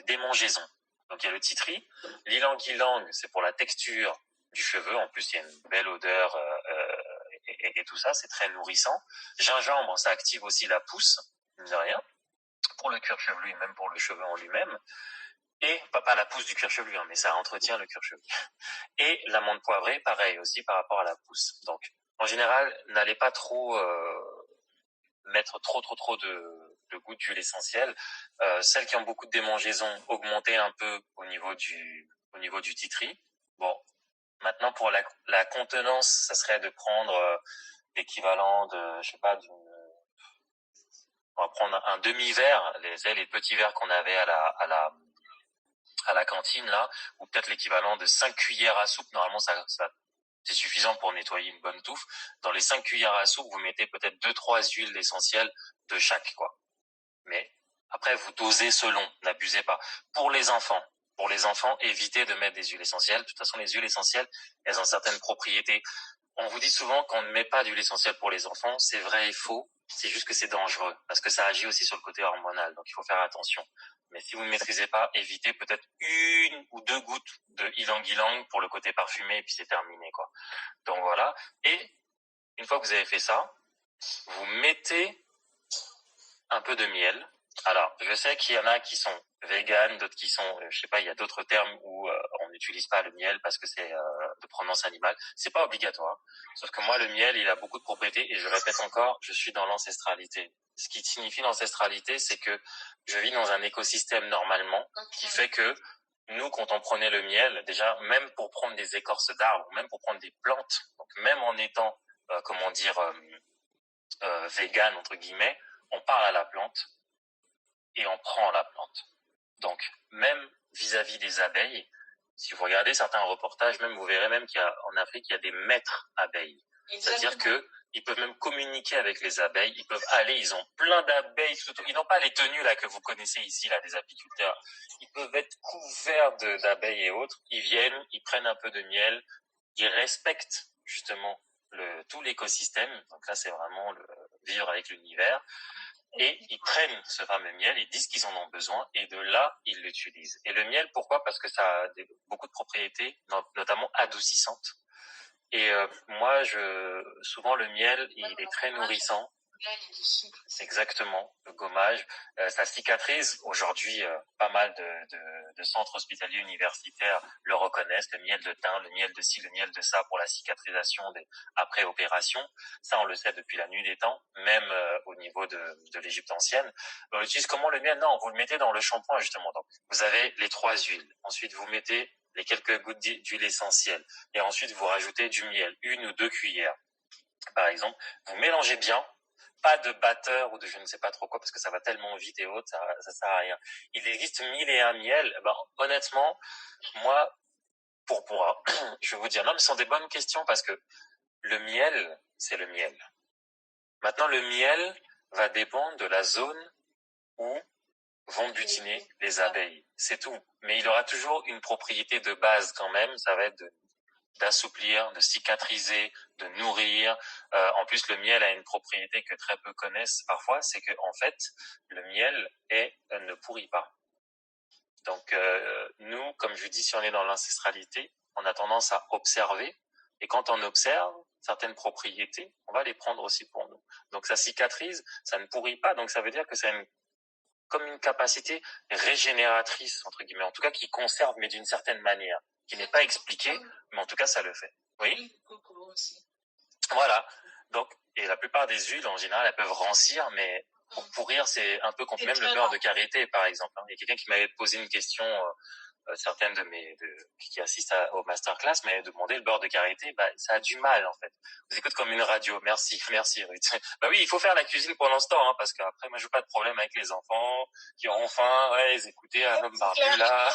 démangeaisons. Donc il y a le tea tree, l'ylang-ylang, c'est pour la texture du cheveu, en plus il y a une belle odeur et tout ça, c'est très nourrissant. Gingembre, ça active aussi la pousse, mine de rien, pour le cuir chevelu et même pour le cheveu en lui-même. Et pas la pousse du cuir chevelu, hein, mais ça entretient le cuir chevelu. Et la menthe poivrée, pareil aussi par rapport à la pousse. Donc en général, n'allez pas trop mettre trop de gouttes d'huile essentielle. Celles qui ont beaucoup de démangeaisons, augmentez un peu au niveau du tea tree. Bon, maintenant pour la contenance, ça serait de prendre l'équivalent de, je sais pas, on va prendre un demi-verre, les petits verres qu'on avait à la cantine là, ou peut-être l'équivalent de 5 cuillères à soupe. Normalement, ça c'est suffisant pour nettoyer une bonne touffe. Dans les 5 cuillères à soupe, vous mettez peut-être 2-3 huiles essentielles de chaque, quoi. Mais après, vous dosez selon, n'abusez pas. Pour les enfants, évitez de mettre des huiles essentielles. De toute façon, les huiles essentielles, elles ont certaines propriétés. On vous dit souvent qu'on ne met pas d'huile essentielle pour les enfants. C'est vrai et faux. C'est juste que c'est dangereux parce que ça agit aussi sur le côté hormonal. Donc, il faut faire attention. Mais si vous ne maîtrisez pas, évitez peut-être 1 ou 2 gouttes de ylang-ylang pour le côté parfumé et puis c'est terminé, quoi. Donc voilà. Et une fois que vous avez fait ça, vous mettez un peu de miel. Alors, je sais qu'il y en a qui sont véganes, d'autres qui sont, je sais pas, il y a d'autres termes où on n'utilise pas le miel parce que c'est de provenance animale. C'est pas obligatoire. Sauf que moi, le miel, il a beaucoup de propriétés et je répète encore, je suis dans l'ancestralité. Ce qui signifie l'ancestralité, c'est que je vis dans un écosystème normalement qui fait que nous, quand on prenait le miel, déjà, même pour prendre des écorces d'arbres, même pour prendre des plantes, donc même en étant, vegan, entre guillemets, on parle à la plante et on prend la plante. Donc, même vis-à-vis des abeilles, si vous regardez certains reportages, même vous verrez même qu'en Afrique, il y a des maîtres abeilles. C'est-à-dire que ils peuvent même communiquer avec les abeilles, ils peuvent aller, ils ont plein d'abeilles, ils n'ont pas les tenues là que vous connaissez ici, là, des apiculteurs. Ils peuvent être couverts d'abeilles et autres, ils viennent, ils prennent un peu de miel, ils respectent justement tout l'écosystème, donc là c'est vraiment vivre avec l'univers, et ils prennent ce fameux miel, ils disent qu'ils en ont besoin, et de là, ils l'utilisent. Et le miel, pourquoi? Parce que ça a beaucoup de propriétés, notamment adoucissantes. Et moi, souvent le miel, il est très nourrissant. Exactement, le gommage, ça cicatrise. Aujourd'hui, pas mal de centres hospitaliers universitaires le reconnaissent, le miel de thym, le miel de ci, le miel de ça pour la cicatrisation après opération. Ça, on le sait depuis la nuit des temps, même au niveau de l'Égypte ancienne. On utilise comment le miel? Non, vous le mettez dans le shampoing justement. Donc, vous avez les 3 huiles. Ensuite, vous mettez les quelques gouttes d'huile essentielle. Et ensuite, vous rajoutez du miel, 1 ou 2 cuillères. Par exemple, vous mélangez bien. Pas de batteur ou de je ne sais pas trop quoi parce que ça va tellement vite et autres, ça sert à rien. Il existe 1001 miels. Honnêtement, moi, je vais vous dire, non, mais ce sont des bonnes questions parce que le miel, c'est le miel. Maintenant, le miel va dépendre de la zone où vont butiner les abeilles. C'est tout. Mais il aura toujours une propriété de base quand même. Ça va être d'assouplir, de cicatriser, de nourrir. En plus, le miel a une propriété que très peu connaissent parfois, c'est que en fait, le miel ne pourrit pas. Donc, nous, comme je dis, si on est dans l'ancestralité, on a tendance à observer. Et quand on observe certaines propriétés, on va les prendre aussi pour nous. Donc, ça cicatrise, ça ne pourrit pas. Donc, ça veut dire que c'est comme une capacité régénératrice, entre guillemets, en tout cas qui conserve, mais d'une certaine manière, qui n'est pas expliquée, mais en tout cas ça le fait. Oui. Voilà. Donc, et la plupart des huiles, en général, elles peuvent rancir, mais pour pourrir, c'est un peu compliqué. Même le beurre de karité, par exemple. Il y a quelqu'un qui m'avait posé une question, certaines qui assistent au masterclass m'avaient demandé le beurre de karité, ça a du mal, en fait. Vous écoutez comme une radio. Merci Ruth. Oui, il faut faire la cuisine pendant ce temps, parce qu'après, moi, je n'ai pas de problème avec les enfants qui auront faim. Ouais, ils écoutaient un homme barbu, là.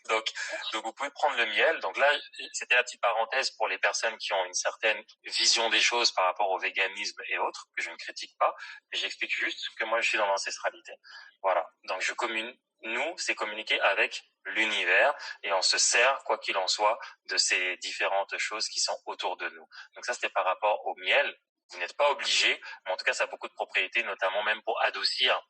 Donc, vous pouvez prendre le miel. Donc là, c'était la petite parenthèse pour les personnes qui ont une certaine vision des choses par rapport au véganisme et autres, que je ne critique pas, mais j'explique juste que moi, je suis dans l'ancestralité. Voilà. Donc, nous, c'est communiquer avec l'univers et on se sert, quoi qu'il en soit, de ces différentes choses qui sont autour de nous. Donc ça, c'était par rapport au miel. Vous n'êtes pas obligé, mais en tout cas, ça a beaucoup de propriétés, notamment même pour adoucir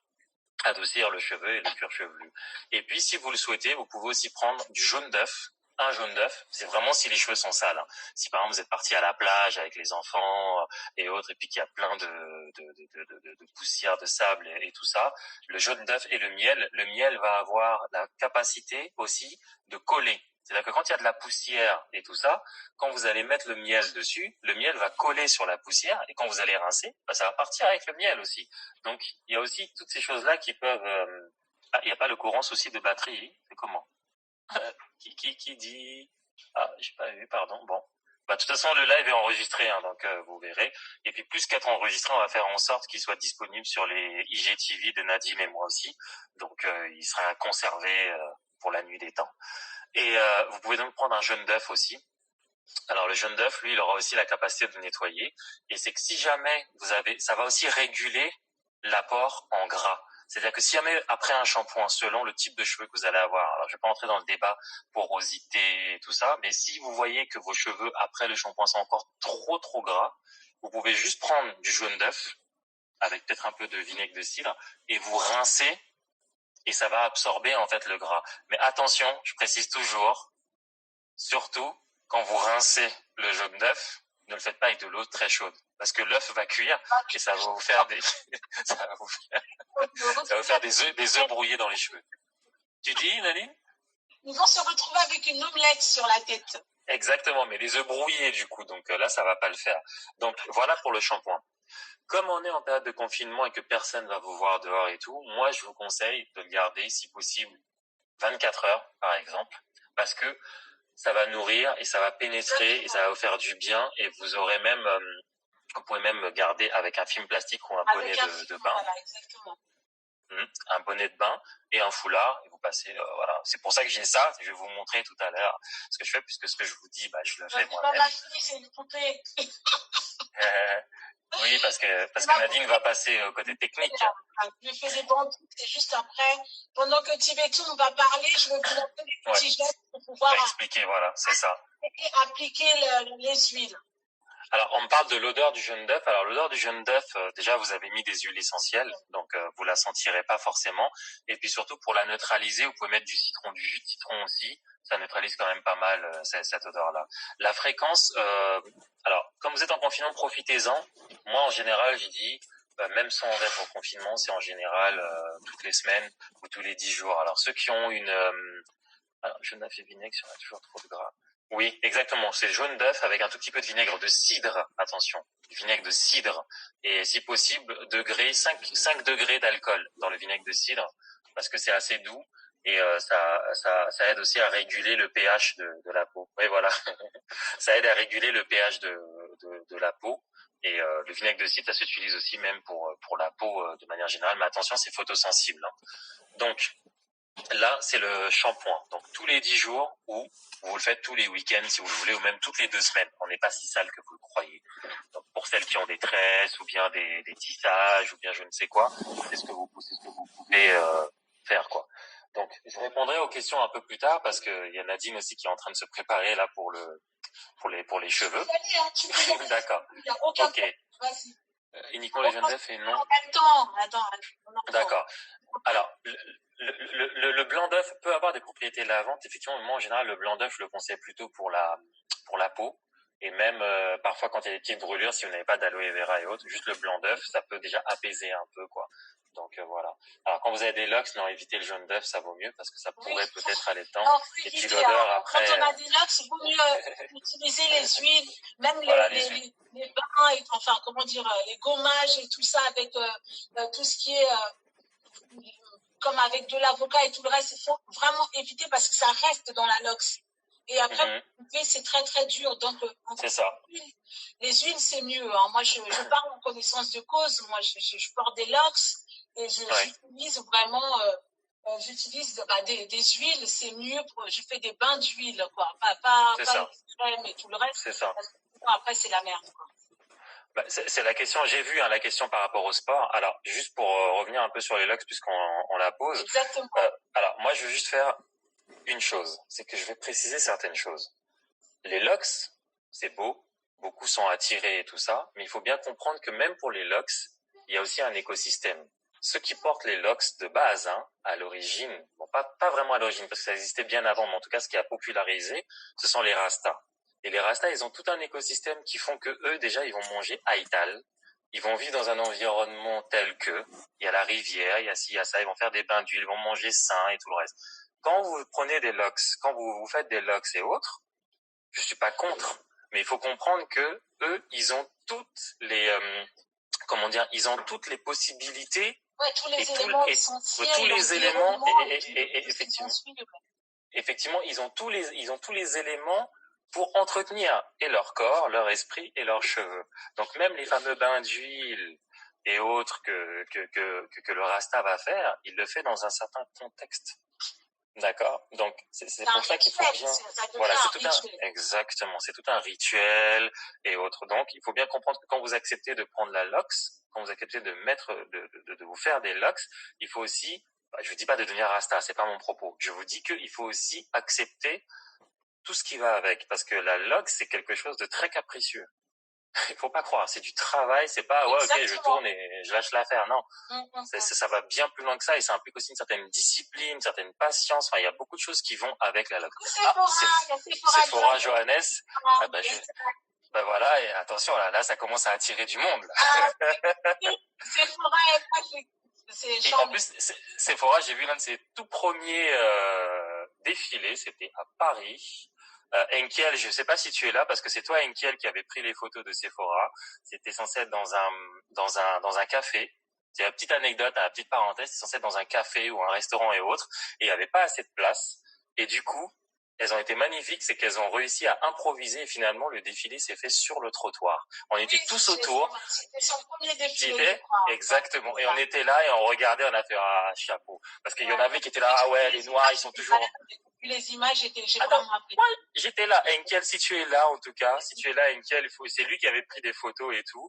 le cheveu et le cuir chevelu. Et puis, si vous le souhaitez, vous pouvez aussi prendre du jaune d'œuf. Un jaune d'œuf, c'est vraiment si les cheveux sont sales. Si par exemple vous êtes parti à la plage avec les enfants et autres, et puis qu'il y a plein de poussière, de sable et tout ça, le jaune d'œuf et le miel va avoir la capacité aussi de coller. C'est-à-dire que quand il y a de la poussière et tout ça, quand vous allez mettre le miel dessus, le miel va coller sur la poussière et quand vous allez rincer, ça va partir avec le miel aussi. Donc, il y a aussi toutes ces choses-là qui peuvent... il n'y a pas le courant souci de batterie. C'est comment? Qui dit... j'ai pas vu, pardon. Bon. De toute façon, le live est enregistré, donc vous verrez. Et puis, plus qu'être enregistré, on va faire en sorte qu'il soit disponible sur les IGTV de Nadim et moi aussi. Donc, il sera conservé pour la nuit des temps. Et vous pouvez donc prendre un jaune d'œuf aussi. Alors le jaune d'œuf, lui, il aura aussi la capacité de nettoyer. Et c'est que si jamais ça va aussi réguler l'apport en gras. C'est-à-dire que si jamais après un shampoing, selon le type de cheveux que vous allez avoir, alors je vais pas entrer dans le débat porosité et tout ça, mais si vous voyez que vos cheveux après le shampoing sont encore trop gras, vous pouvez juste prendre du jaune d'œuf avec peut-être un peu de vinaigre de cidre et vous rincez. Et ça va absorber en fait le gras. Mais attention, je précise toujours, surtout quand vous rincez le jaune d'œuf, ne le faites pas avec de l'eau très chaude, parce que l'œuf va cuire et ça va vous faire ça va vous faire des œufs brouillés dans les cheveux. Tu dis, Nadine? Ils vont se retrouver avec une omelette sur la tête. Exactement, mais des œufs brouillés du coup, donc là ça va pas le faire. Donc voilà pour le shampoing. Comme on est en période de confinement et que personne va vous voir dehors et tout, moi je vous conseille de le garder si possible 24 heures par exemple, parce que ça va nourrir et ça va pénétrer et ça va vous faire du bien et vous aurez même, vous pouvez même garder avec un film plastique ou un bonnet de bain. Voilà, exactement. un bonnet de bain et un foulard et vous passez voilà, c'est pour ça que j'ai ça, je vais vous montrer tout à l'heure ce que je fais puisque ce que je vous dis je le fais moi-même. C'est une poupée. Oui, parce que Nadine va passer au côté technique. Je fais des bandits, c'est juste après, pendant que Tibetoum va parler, je vais vous montrer des petits gestes pour pouvoir expliquer, voilà, c'est ça. Appliquer les huiles. Alors, on me parle de l'odeur du jaune d'œuf. Alors, l'odeur du jaune d'œuf, déjà, vous avez mis des huiles essentielles, donc vous la sentirez pas forcément. Et puis surtout, pour la neutraliser, vous pouvez mettre du citron, du jus de citron aussi. Ça neutralise quand même pas mal cette odeur-là. La fréquence, alors, comme vous êtes en confinement, profitez-en. Moi, en général, j'ai dit, même sans être en confinement, c'est en général toutes les semaines ou tous les 10 jours. Alors, ceux qui ont une... alors, jaune d'œuf et vinaigre, si on a toujours trop de gras. Oui, exactement. C'est jaune d'œuf avec un tout petit peu de vinaigre de cidre. Attention, du vinaigre de cidre. Et si possible, 5 degrés d'alcool dans le vinaigre de cidre, parce que c'est assez doux et ça aide aussi à réguler le pH de la peau. Oui, voilà. Ça aide à réguler le pH de la peau. Et le vinaigre de cidre, ça s'utilise aussi même pour la peau de manière générale. Mais attention, c'est photosensible. Donc, là, c'est le shampoing. Donc, tous les 10 jours ou vous le faites tous les week-ends si vous le voulez ou même toutes les 2 semaines. On n'est pas si sale que vous le croyez. Donc, pour celles qui ont des tresses ou bien des tissages ou bien je ne sais quoi, c'est ce que vous pouvez faire, quoi. Donc, je répondrai aux questions un peu plus tard parce que il y a Nadine aussi qui est en train de se préparer là pour les cheveux. D'accord. Ok. Uniquement les jeunes d'œufs et non. Attends. D'accord. Alors, le blanc d'œuf peut avoir des propriétés lavantes. Effectivement, moi, en général, le blanc d'œuf, je le conseille plutôt pour la peau. Et même, parfois, quand il y a des petites brûlures, si vous n'avez pas d'aloe vera et autres, juste le blanc d'œuf, ça peut déjà apaiser un peu, quoi. Donc, voilà. Alors, quand vous avez des locks, non, évitez le jaune d'œuf, ça vaut mieux parce que ça pourrait peut-être aller dedans. Et puis l'odeur, après. Quand on a des locks, il vaut mieux utiliser les huiles, même les bains, enfin, comment dire, les gommages et tout ça avec tout ce qui est comme avec de l'avocat et tout le reste, il faut vraiment éviter parce que ça reste dans la lox. Et après, c'est très très dur. Donc, c'est ça. Les huiles, c'est mieux. Hein. Moi, je parle en connaissance de cause. Moi, je porte des lox et j'utilise vraiment, j'utilise des huiles. C'est mieux. Je fais des bains d'huile, quoi. Pas les crèmes et tout le reste. C'est ça. Parce que sinon, après, c'est la merde, quoi. C'est la question, j'ai vu la question par rapport au sport. Alors, juste pour revenir un peu sur les locks puisqu'on la pose. Exactement. Alors, moi, je veux juste faire une chose, c'est que je vais préciser certaines choses. Les locks, c'est beau, beaucoup sont attirés et tout ça, mais il faut bien comprendre que même pour les locks, il y a aussi un écosystème. Ceux qui portent les locks de base, à l'origine, bon, pas vraiment à l'origine parce que ça existait bien avant, mais en tout cas, ce qui a popularisé, ce sont les Rastas. Et les Rastas, ils ont tout un écosystème qui font que eux, déjà, ils vont manger haïtal. Ils vont vivre dans un environnement tel que, il y a la rivière, il y a ci, il y a ça, ils vont faire des bains d'huile, ils vont manger sain et tout le reste. Quand vous prenez des locks, quand vous faites des locks et autres, je suis pas contre, mais il faut comprendre que eux, ils ont toutes les, ils ont toutes les possibilités. Ouais, tous les éléments essentiels. Tous les éléments, et effectivement, ils ont tous les éléments pour entretenir et leur corps, leur esprit et leurs cheveux. Donc même les fameux bains d'huile et autres que le Rasta va faire, il le fait dans un certain contexte. D'accord. Donc c'est pour ça qu'il faut bien. Voilà, c'est tout exactement, c'est tout un rituel et autres. Donc il faut bien comprendre que quand vous acceptez de prendre la lox, quand vous acceptez de de vous faire des locks, il faut aussi. Je vous dis pas de devenir Rasta, c'est pas mon propos. Je vous dis qu'il faut aussi accepter tout ce qui va avec, parce que la lock, c'est quelque chose de très capricieux. Il faut pas croire, c'est du travail, c'est pas ok, je tourne et je lâche l'affaire. Non, ça va bien plus loin que ça et ça implique aussi une certaine discipline, une certaine patience. Enfin, il y a beaucoup de choses qui vont avec la lock. Sephora Johannes. Voilà, et attention, là, ça commence à attirer du monde. Sephora, et en plus, Sephora, j'ai vu l'un de ses tout premiers défilés, c'était à Paris. Enkiel, je sais pas si tu es là parce que c'est toi Enkiel qui avait pris les photos de Sephora. C'était censé être dans un café. C'est une petite anecdote, une petite parenthèse. C'est censé être dans un café ou un restaurant et autres. Et il y avait pas assez de place. Et du coup, elles ont été magnifiques, c'est qu'elles ont réussi à improviser et finalement le défilé s'est fait sur le trottoir. On était tous autour. C'était son premier défilé. Exactement. Et on était là et on regardait, on a fait chapeau. Parce qu'il y en avait qui étaient là, ah ouais, les Noirs, ils sont toujours... Les images, j'ai vraiment appris. Ouais, j'étais là. Enkel, si tu es là, en tout cas, si tu es là, Enkel, c'est lui qui avait pris des photos et tout.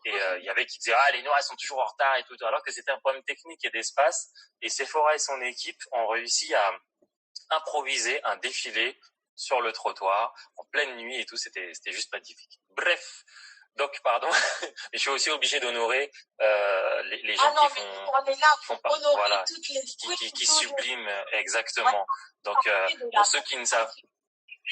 Et il y avait qui disaient, ah, les Noirs, ils sont toujours en retard et tout. Alors que c'était un problème technique et d'espace. Et Sephora et son équipe ont réussi à improviser un défilé sur le trottoir en pleine nuit et tout, c'était juste magnifique. Bref, donc pardon, mais je suis aussi obligé d'honorer les gens qui font, on est là pour honorer voilà, toutes les qui subliment exactement. Donc pour ceux qui ne savent,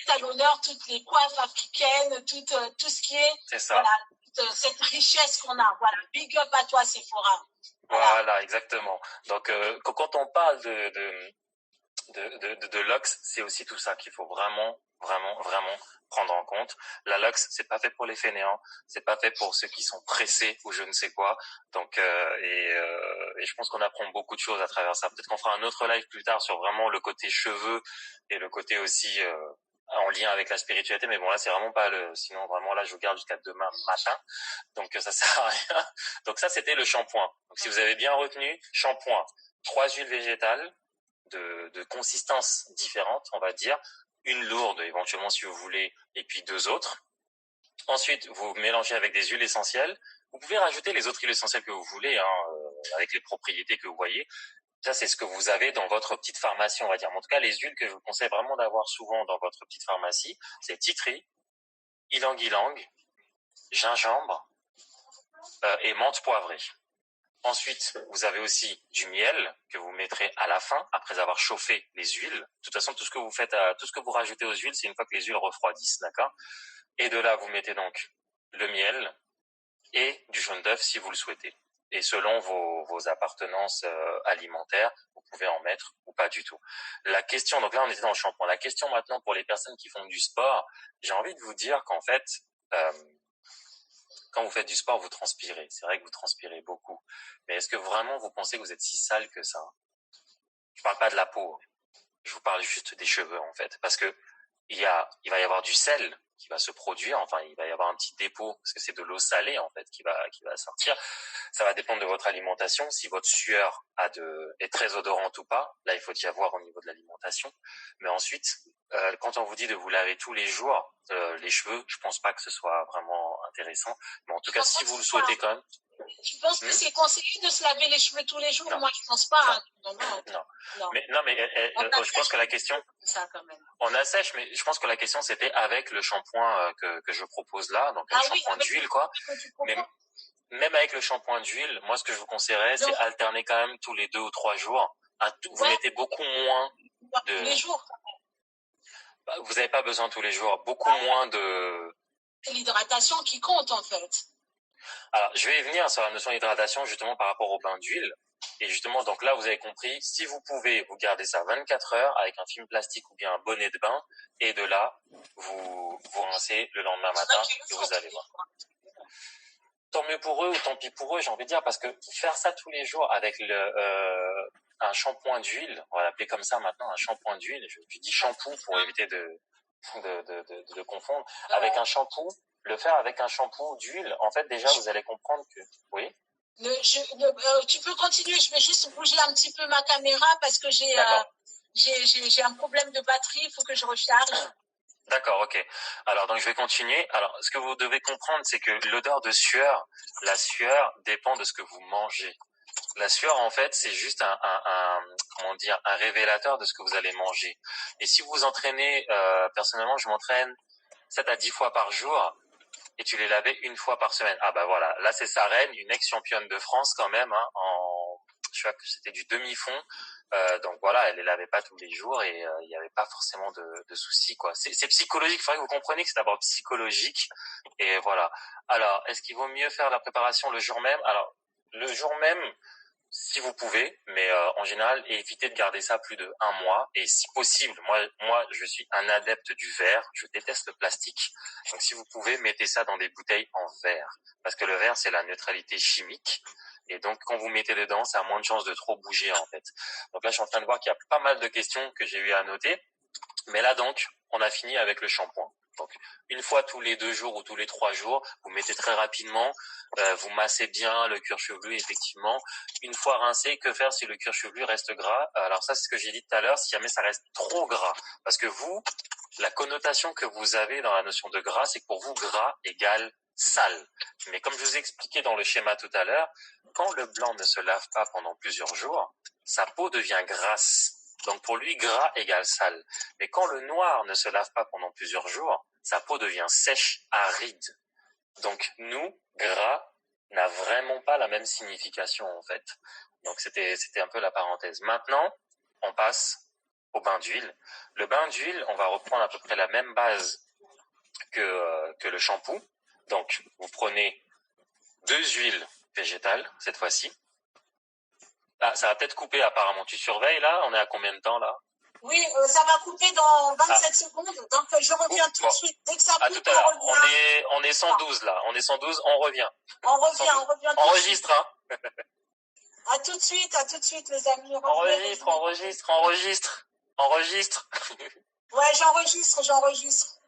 à l'honneur toutes les coiffes africaines, tout ce qui est, c'est ça. Voilà, toute cette richesse qu'on a. Voilà, big up à toi Sephora. Voilà, exactement. Donc quand on parle de Lux, c'est aussi tout ça qu'il faut vraiment prendre en compte. La Lux, c'est pas fait pour les fainéants, c'est pas fait pour ceux qui sont pressés ou je ne sais quoi. Donc et je pense qu'on apprend beaucoup de choses à travers ça. Peut-être qu'on fera un autre live plus tard sur vraiment le côté cheveux et le côté aussi en lien avec la spiritualité, mais bon là c'est vraiment pas sinon vraiment là je vous garde jusqu'à demain matin, donc ça sert à rien. Donc ça c'était le shampoing. Donc si vous avez bien retenu, shampoing, 3 huiles végétales de consistance différente, on va dire, une lourde éventuellement si vous voulez, et puis 2 autres. Ensuite, vous mélangez avec des huiles essentielles. Vous pouvez rajouter les autres huiles essentielles que vous voulez, avec les propriétés que vous voyez. Ça, c'est ce que vous avez dans votre petite pharmacie, on va dire. En tout cas, les huiles que je vous conseille vraiment d'avoir souvent dans votre petite pharmacie, c'est tea tree, ylang-ylang, gingembre et menthe poivrée. Ensuite, vous avez aussi du miel que vous mettrez à la fin, après avoir chauffé les huiles. De toute façon, tout ce que vous faites, tout ce que vous rajoutez aux huiles, c'est une fois que les huiles refroidissent, d'accord? Et de là, vous mettez donc le miel et du jaune d'œuf si vous le souhaitez. Et selon vos appartenances alimentaires, vous pouvez en mettre ou pas du tout. La question, donc là, on était dans le shampoing. La question maintenant pour les personnes qui font du sport, j'ai envie de vous dire qu'en fait, quand vous faites du sport, vous transpirez. C'est vrai que vous transpirez beaucoup. Mais est-ce que vraiment vous pensez que vous êtes si sale que ça? Je parle pas de la peau. Je vous parle juste des cheveux, en fait. Parce que il va y avoir du sel qui va se produire. Enfin, il va y avoir un petit dépôt parce que c'est de l'eau salée, en fait, qui va sortir. Ça va dépendre de votre alimentation. Si votre sueur est très odorante ou pas. Là, il faut y avoir au niveau de l'alimentation. Mais ensuite, quand on vous dit de vous laver tous les jours, les cheveux, je pense pas que ce soit vraiment intéressant. Mais en tout cas, si vous le souhaitez quand même. Tu penses que c'est conseillé de se laver les cheveux tous les jours? Non. Moi, je pense pas. Non. Mais je pense que la question, ça, quand même. On assèche, mais je pense que la question c'était avec le shampoing que je propose là, donc un shampoing d'huile, quoi. Mais même avec le shampoing d'huile, moi ce que je vous conseillerais, c'est alterner quand même tous les 2 ou 3 jours. Vous mettez beaucoup moins de. Tous les jours. Vous n'avez pas besoin tous les jours, beaucoup moins de. C'est l'hydratation qui compte en fait. Alors, je vais venir sur la notion d'hydratation justement par rapport au bain d'huile. Et justement, donc là, vous avez compris, si vous pouvez, vous gardez ça 24 heures avec un film plastique ou bien un bonnet de bain, et de là, vous rincez le lendemain matin et vous allez voir. Tant mieux pour eux ou tant pis pour eux, j'ai envie de dire, parce que faire ça tous les jours avec un shampoing d'huile, on va l'appeler comme ça maintenant, un shampoing d'huile, je dis shampoo pour éviter de confondre, avec un shampoo, le faire avec un shampoo d'huile, en fait, déjà, vous allez comprendre que, oui. Tu peux continuer, je vais juste bouger un petit peu ma caméra parce que j'ai un problème de batterie, il faut que je recharge. D'accord, ok. Alors, donc, je vais continuer. Alors, ce que vous devez comprendre, c'est que l'odeur de sueur, la sueur dépend de ce que vous mangez. La sueur, en fait, c'est juste un révélateur de ce que vous allez manger. Et si vous vous entraînez, personnellement, je m'entraîne 7 à 10 fois par jour, et tu les lavais 1 fois par semaine. Ah bah voilà, là c'est Sarène, une ex-championne de France quand même, je crois que c'était du demi-fond, donc voilà, elle les lavait pas tous les jours et il n'y avait pas forcément de soucis, quoi. C'est psychologique, il faudrait que vous compreniez que c'est d'abord psychologique, et voilà. Alors, est-ce qu'il vaut mieux faire la préparation le jour même? Alors, le jour même, si vous pouvez, mais en général, évitez de garder ça plus de 1 mois. Et si possible, moi, je suis un adepte du verre. Je déteste le plastique. Donc, si vous pouvez, mettez ça dans des bouteilles en verre, parce que le verre, c'est la neutralité chimique. Et donc, quand vous mettez dedans, ça a moins de chances de trop bouger, en fait. Donc là, je suis en train de voir qu'il y a pas mal de questions que j'ai eu à noter. Mais là donc, on a fini avec le shampoing. Donc, une fois tous les 2 jours ou tous les 3 jours, vous mettez très rapidement, vous massez bien le cuir chevelu, effectivement. Une fois rincé, que faire si le cuir chevelu reste gras? Alors ça, c'est ce que j'ai dit tout à l'heure, si jamais ça reste trop gras. Parce que vous, la connotation que vous avez dans la notion de gras, c'est que pour vous, gras égale sale. Mais comme je vous ai expliqué dans le schéma tout à l'heure, quand le blanc ne se lave pas pendant plusieurs jours, sa peau devient grasse. Donc pour lui, gras égale sale. Mais quand le noir ne se lave pas pendant plusieurs jours, sa peau devient sèche, aride. Donc nous, gras n'a vraiment pas la même signification en fait. Donc c'était un peu la parenthèse. Maintenant, on passe au bain d'huile. Le bain d'huile, on va reprendre à peu près la même base que le shampoo. Donc vous prenez 2 huiles végétales cette fois-ci. Ah, ça va peut-être couper apparemment. Tu surveilles là? On est à combien de temps là? Oui, ça va couper dans 27 secondes. Donc je reviens tout de suite. Dès que ça coupe, on revient. On est 112 là. On est 112, on revient. On revient. Enregistre, hein. À tout de suite les amis. Enregistre. Ouais, j'enregistre.